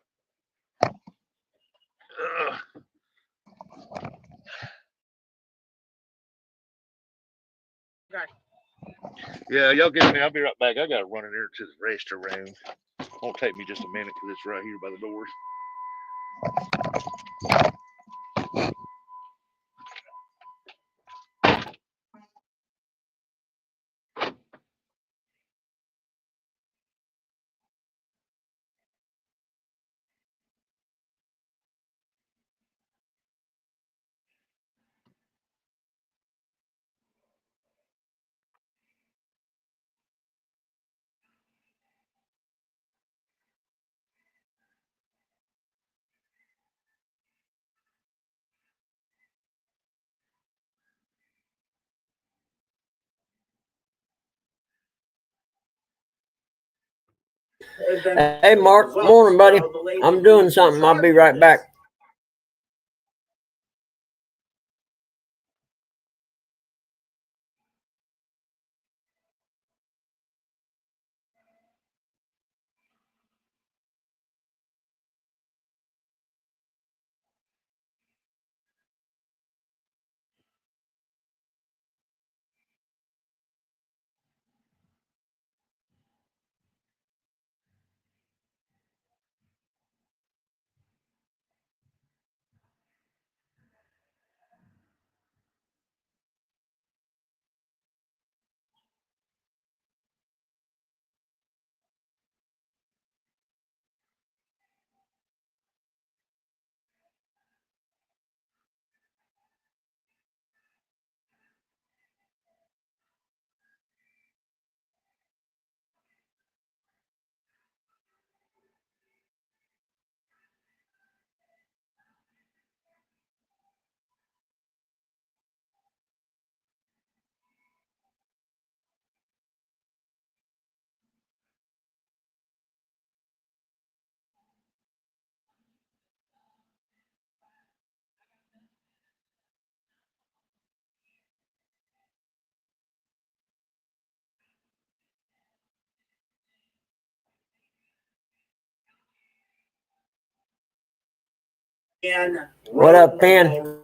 Okay. Yeah, y'all get me. I'll be right back. I got to run in there to the restroom. Won't take me just a minute because it's right here by the doors. Hey, Mark. Morning, buddy. I'm doing something. I'll be right back. What up, Pen?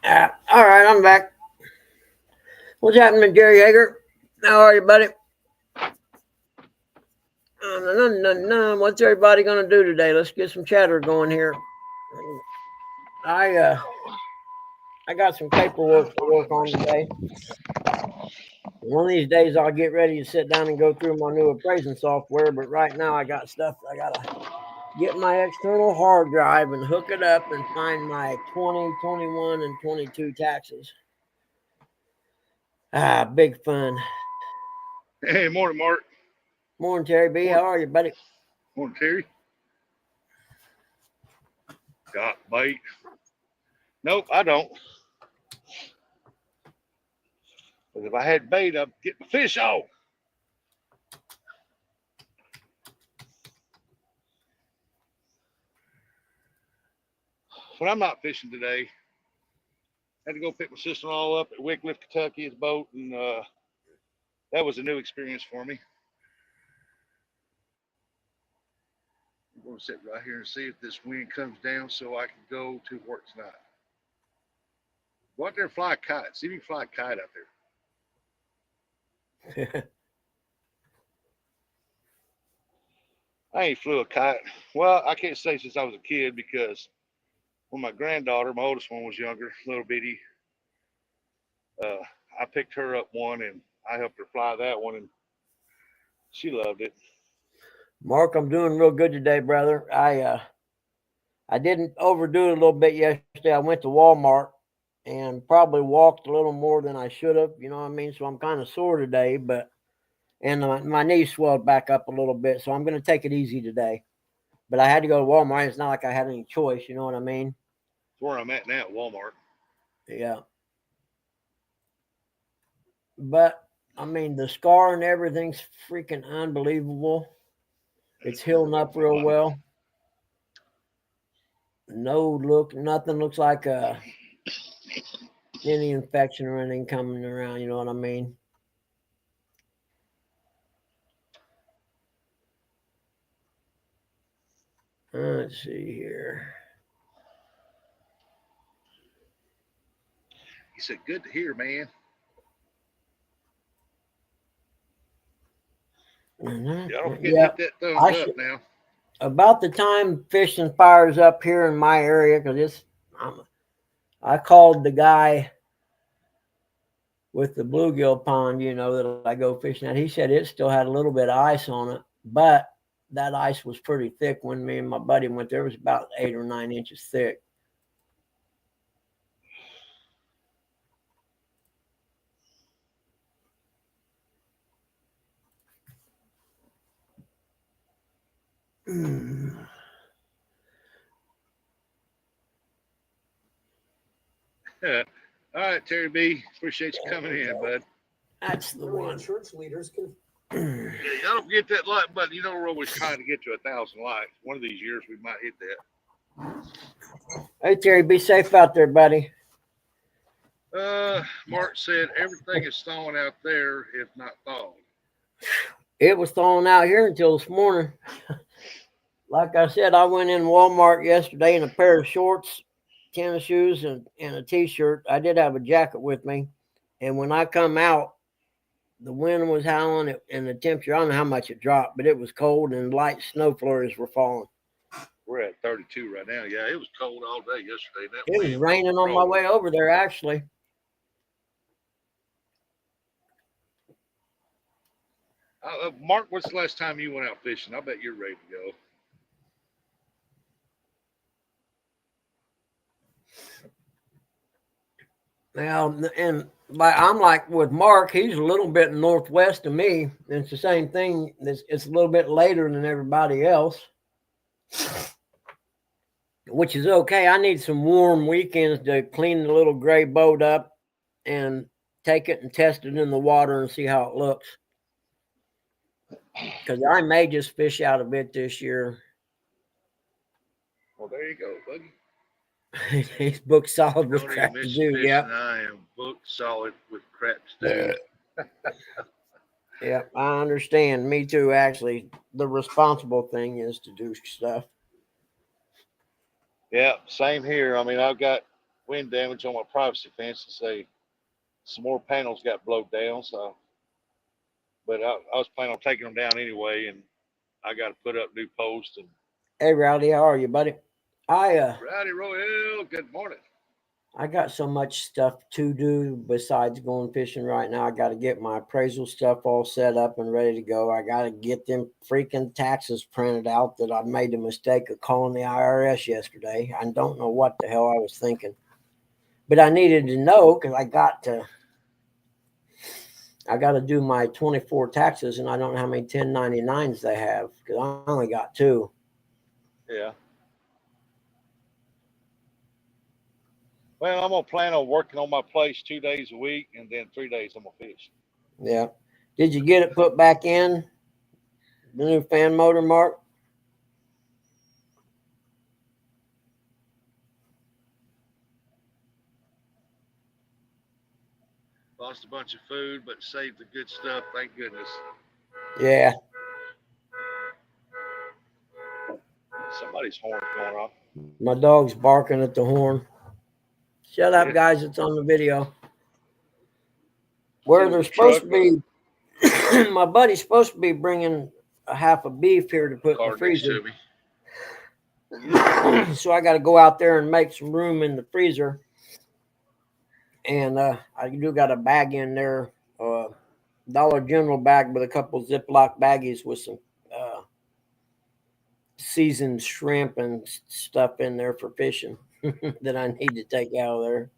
All right, I'm back. What's happening, Jerry Yeager? How are you, buddy? What's everybody gonna do today? Let's get some chatter going here. I uh, I got some paperwork to work on today. One of these days, I'll get ready to sit down and go through my new appraising software. But right now, I got stuff I gotta get my external hard drive and hook it up and find my 20, 21, and 22 taxes. Big fun. Hey, morning, Mark. Morning, Terry B. How are you, buddy? Morning, Terry. Got bait? Nope, I don't. Because if I had bait, I'd get my fish off. When I'm not fishing today, I had to go pick my sister-in-law up at Wickliffe, Kentucky, his boat, and that was a new experience for me. I'm going to sit right here and see if this wind comes down so I can go to work tonight. Go out there and fly a kite. See if you can fly a kite out there. I ain't flew a kite. Well, I can't say since I was a kid because when my granddaughter, my oldest one, was younger, little bitty, I picked her up one and I helped her fly that one, and she loved it. Mark, I'm doing real good today, brother. I didn't overdo it a little bit yesterday. I went to Walmart and probably walked a little more than I should have. You know what I mean? So I'm kind of sore today, and my knee swelled back up a little bit. So I'm going to take it easy today. But I had to go to Walmart. It's not like I had any choice. You know what I mean? That's where I'm at now at Walmart. Yeah. But I mean, the scar and everything's freaking unbelievable. It's healing up real well. Nothing looks like any infection or anything coming around. You know what I mean? Let's see here. He said, "Good to hear, man." Mm-hmm. Y'all don't forget to hit that thumbs up now. About the time fishing fires up here in my area, because I called the guy with the bluegill pond, that I go fishing at. He said it still had a little bit of ice on it, but that ice was pretty thick when me and my buddy went there. It was about 8 or 9 inches thick. All right, Terry B. Appreciate you coming in, bud. That's the one. Insurance leaders can. Yeah, y'all don't get that like button. You know we're always trying to get to 1,000 likes. One of these years we might hit that. Hey, Terry, be safe out there, buddy. Mark said everything is thawing out there, if not thawed. It was thawing out here until this morning. Like I said, I went in Walmart yesterday in a pair of shorts, tennis shoes, and a t-shirt. I did have a jacket with me. And when I come out, the wind was howling and the temperature, I don't know how much it dropped, but it was cold and light snow flurries were falling. We're at 32 right now. Yeah, it was cold all day yesterday. That It was wind raining on my way over there, actually. Mark, what's the last time you went out fishing? I bet you're ready to go. Now, and I'm like with Mark, he's a little bit northwest of me. It's the same thing. It's a little bit later than everybody else, which is okay. I need some warm weekends to clean the little gray boat up and take it and test it in the water and see how it looks. Because I may just fish out a bit this year. Well, there you go, buddy. He's booked solid with Don't crap even to miss do. fishing. Yeah. I am booked solid with crap to do. Yeah, I understand. Me too, actually. The responsible thing is to do stuff. Yeah, same here. I mean, I've got wind damage on my privacy fence and say some more panels got blown down. So, but I was planning on taking them down anyway, and I got to put up new posts. And Hey, Rowdy, how are you, buddy? Rowdy Royale, good morning. I got so much stuff to do besides going fishing right now. I got to get my appraisal stuff all set up and ready to go. I got to get them freaking taxes printed out that I made the mistake of calling the IRS yesterday. I don't know what the hell I was thinking, but I needed to know because I got to do my 24 taxes, and I don't know how many 1099s they have because I only got 2. Yeah. Well, I'm gonna plan on working on my place 2 days a week, and then 3 days I'm gonna fish. Yeah. Did you get it put back in? The new fan motor, Mark? Lost a bunch of food, but saved the good stuff. Thank goodness. Yeah. Somebody's horn's going off. My dog's barking at the horn. Shut up, guys. It's on the video. Where they're supposed to be, my buddy's supposed to be bringing a half a beef here to put in the freezer. So I got to go out there and make some room in the freezer. And I do got a bag in there, Dollar General bag with a couple Ziploc baggies with some seasoned shrimp and stuff in there for fishing that I need to take out of there.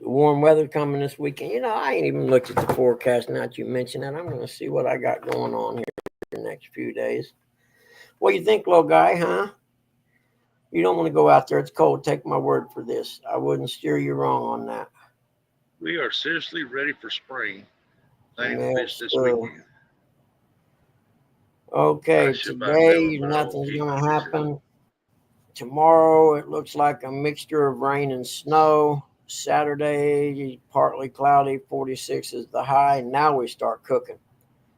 Warm weather coming this weekend. You know, I ain't even looked at the forecast now that you mentioned that. I'm going to see what I got going on here the next few days. What do you think, little guy, huh? You don't want to go out there. It's cold. Take my word for this. I wouldn't steer you wrong on that. We are seriously ready for spring. Planning to fish this Yes, weekend. Okay, today nothing's going to happen. Tomorrow it looks like a mixture of rain and snow. Saturday, partly cloudy, 46 is the high. Now we start cooking.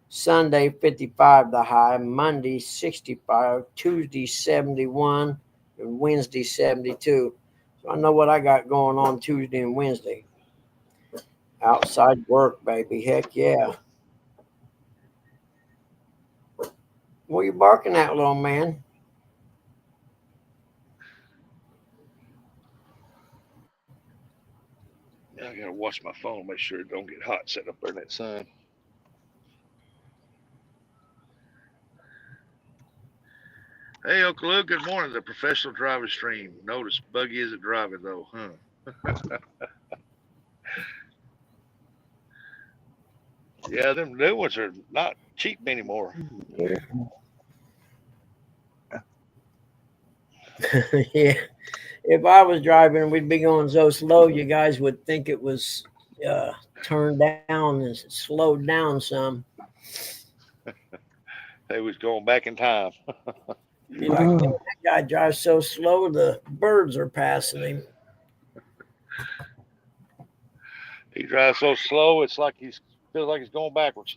Sunday, 55 the high. Monday, 65. Tuesday, 71. And Wednesday, 72. So I know what I got going on Tuesday and Wednesday. Outside work, baby. Heck yeah. What are you barking at, little man? I gotta watch my phone, make sure it don't get hot sitting up there in that sun. Hey, Uncle Lou, good morning. The professional driver stream. Notice Buggy isn't driving though, huh? Yeah, them new ones are not cheap anymore. Yeah. If I was driving, we'd be going so slow, you guys would think it was uh, turned down and slowed down some. They was going back in time. Be like, man, that guy drives so slow, the birds are passing him. He drives so slow, it's like he's feels like he's going backwards.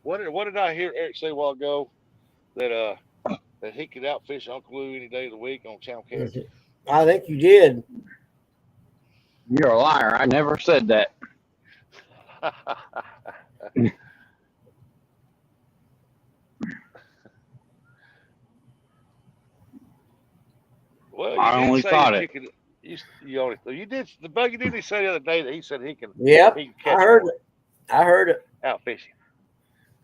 What did I hear Eric say a while ago that that he could outfish Uncle Lou any day of the week on Channel Cat? I think you did. You're a liar. I never said that. Well, you I did only say thought that it. you could. You did the buggy. Didn't he say the other day that he said he can Yep, catch I heard more it. I heard it. outfishing?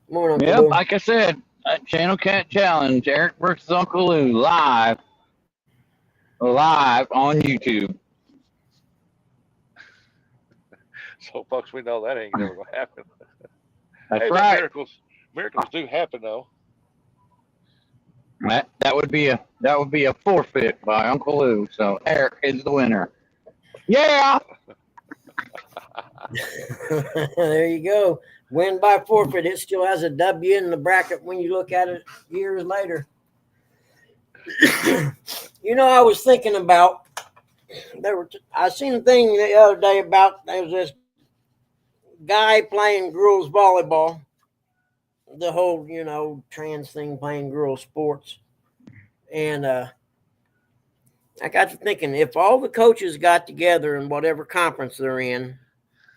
Morning, Uncle Yep, Lou. like I said, Channel Cat Challenge, Eric versus Uncle Lou, live on YouTube. So, folks, we know that ain't never gonna happen. That's Hey, but right. miracles do happen though. That would be a forfeit by Uncle Lou. So Eric is the winner. Yeah. There you go. Win by forfeit. It still has a W in the bracket when you look at it years later. I was thinking about I seen a thing the other day about there was this guy playing girls volleyball. The whole trans thing, playing girls sports, and I got to thinking, if all the coaches got together in whatever conference they're in,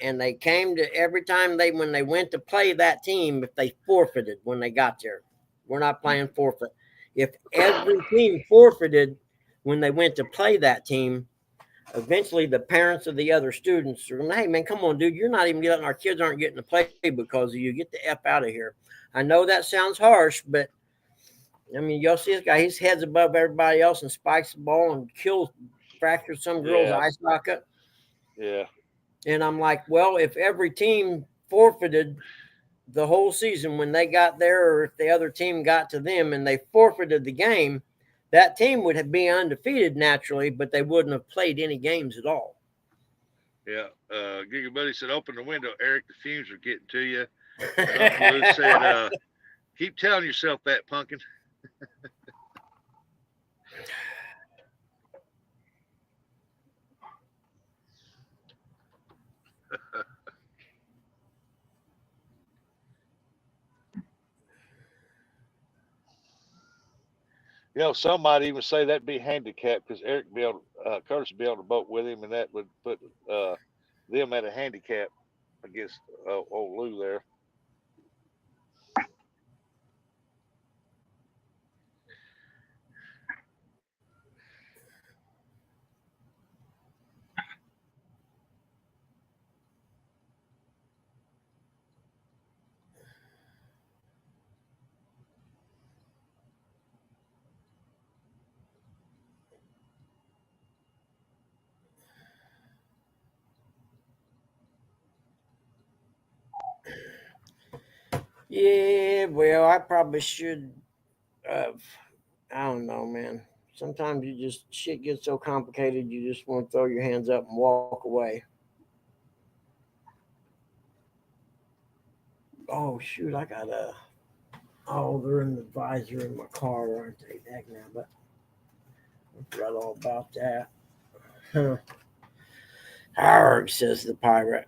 and they came to every time when they went to play that team, if they forfeited when they got there, we're not playing forfeit. If every team forfeited when they went to play that team, eventually the parents of the other students are going, hey man, come on, dude, you're not even getting, our kids aren't getting to play because of you. Get the F out of here. I know that sounds harsh, but I mean, y'all see this guy, his head's above everybody else and spikes the ball and fractures some girl's eye socket. Yeah. And I'm like, well, if every team forfeited the whole season when they got there, or if the other team got to them and they forfeited the game, that team would be undefeated naturally, but they wouldn't have played any games at all. Yeah. Giga Buddy said, open the window, Eric. The fumes are getting to you. And Uncle Lou said, keep telling yourself that, pumpkin. Some might even say that'd be handicapped because Eric be able, Curtis would be on the boat with him, and that would put them at a handicap against old Lou there. Yeah, well, I probably should have. I don't know, man. Sometimes shit gets so complicated, you just want to throw your hands up and walk away. Oh, shoot, I got they're in the visor in my car, aren't they? Heck now, but I forgot all about that. Huh. Arg, says the pirate.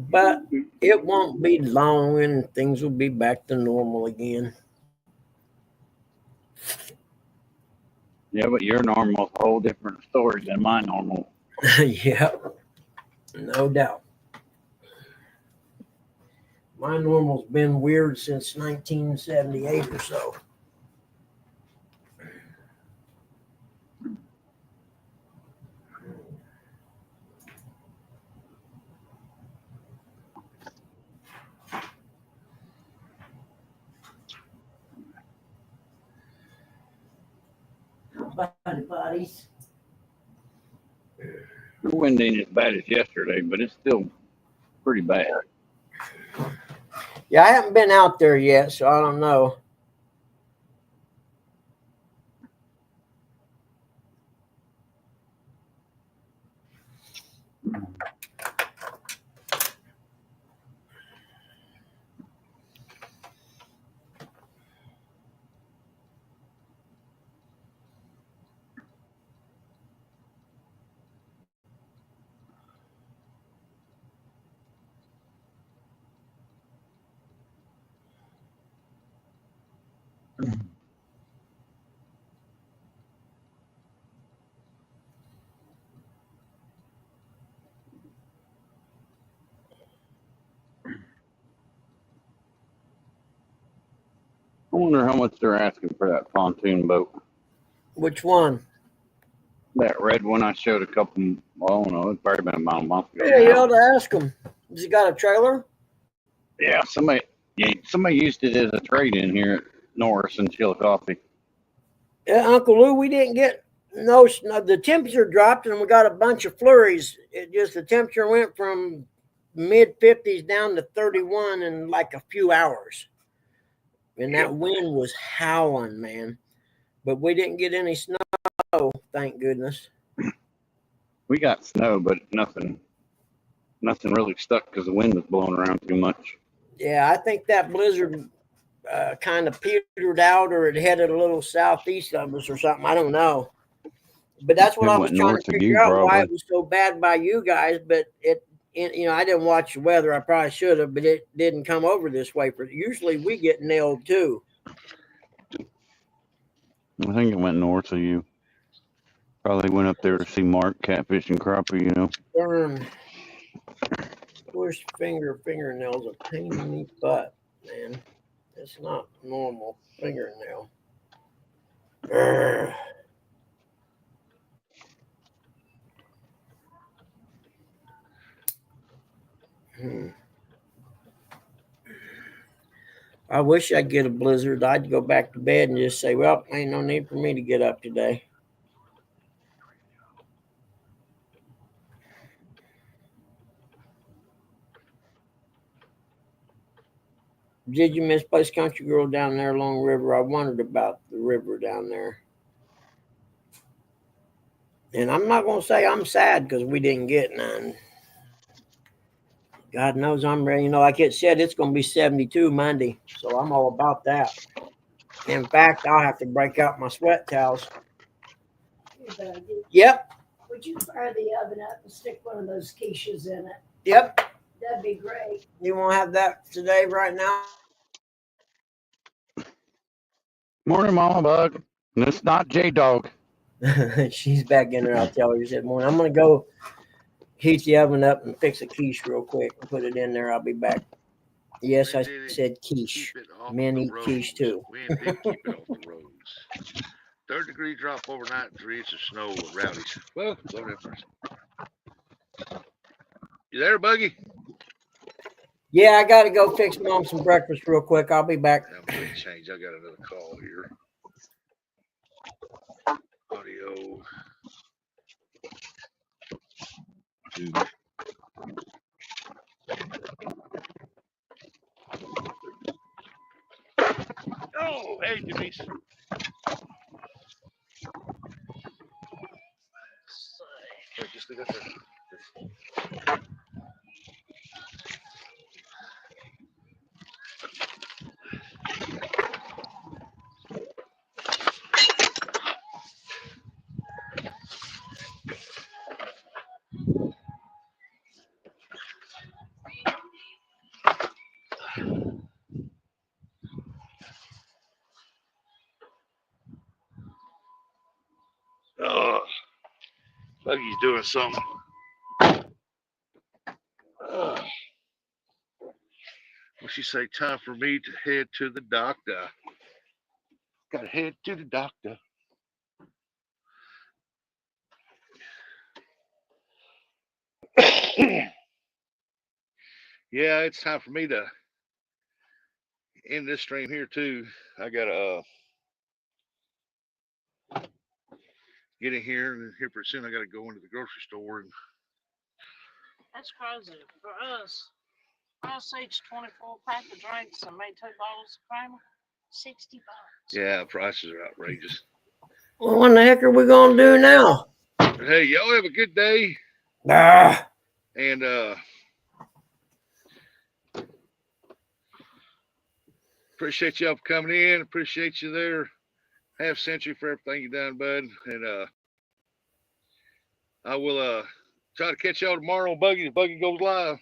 But it won't be long and things will be back to normal again. Yeah, but your normal is a whole different story than my normal. Yeah, no doubt. My normal's been weird since 1978 or so. Buddies. The wind ain't as bad as yesterday, but it's still pretty bad. Yeah, I haven't been out there yet, so I don't know. I wonder how much they're asking for that pontoon boat. Which one? That red one I showed a couple, well, I don't know, it's probably been about a month ago. Yeah, you now. ought to ask him. Has he got a trailer? Yeah, somebody used it as a trade in here at Norris and Chillicothe. Yeah, Uncle Lou, we didn't get no. The temperature dropped and we got a bunch of flurries. It just the temperature went from mid 50s down to 31 in like a few hours, and that wind was howling, man. But we didn't get any snow, thank goodness. We got snow, but nothing really stuck because the wind was blowing around too much. Yeah, I think that blizzard kind of petered out, or it headed a little southeast of us or something. I don't know. But that's what It I went was trying north to of figure you, out why probably. it was so bad by you guys. But I didn't watch the weather. I probably should have, but it didn't come over this way. Usually we get nailed too. I think it went north of you. Probably went up there to see Mark catfish and crappie, you know. Burn. Push fingernails a pain in the butt, man. It's not normal fingernail. Urgh. I wish I'd get a blizzard. I'd go back to bed and just say, well, ain't no need for me to get up today. Did you misplace Country Girl down there along the river? I wondered about the river down there. And I'm not going to say I'm sad because we didn't get none. God knows I'm ready. You know, like it said, it's going to be 72 Monday. So I'm all about that. In fact, I'll have to break out my sweat towels. Yep. Would you fire the oven up and stick one of those quiches in it? Yep. That'd be great. You won't have that today, right now? Morning, Mama Bug. And it's not J-Dog. She's back in there. I'll tell her. She said, morning. I'm going to go heat the oven up and fix a quiche real quick and put it in there. I'll be back. Yes, I said quiche. Men eat quiche too. We ain't been keep it off the roads. 3rd-degree drop overnight, 3 inches of snow with rowdies. Well, whatever. You there, Buggy? Yeah, I got to go fix Mom some breakfast real quick. I'll be back. I'm going to change. I got another call here. Audio. Dude. Oh, hey, Denise. Just leave it there. Oh, Buggy's doing something. Well, she she say? Time for me to head to the doctor. Gotta head to the doctor. Yeah, it's time for me to end this stream here too. I gotta get in here, and here pretty soon I gotta go into the grocery store. And That's crazy. For us each 24 pack of drinks and made 2 bottles of creamer, $60. yeah, prices are outrageous. Well, what the heck are we gonna do now? But hey, y'all have a good day. Ah. And appreciate y'all for coming in. Appreciate you there. Half century for everything you done, bud. And I will try to catch y'all tomorrow on Buggy. Buggy goes live.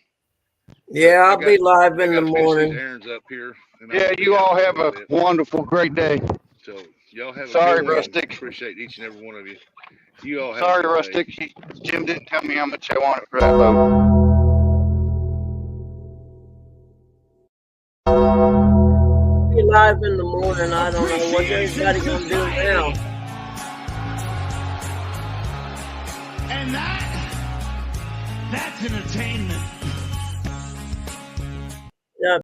Yeah, I'll be live in the morning. Errands up here. Yeah, you all have a wonderful, great day. So y'all have a Sorry, good one. Rustic. Appreciate each and every one of you. You all have Sorry, a good Rustic. day. Jim didn't tell me how much I wanted for that boat. I'll be live in the morning. I don't know what everybody gonna do now. And that's entertainment.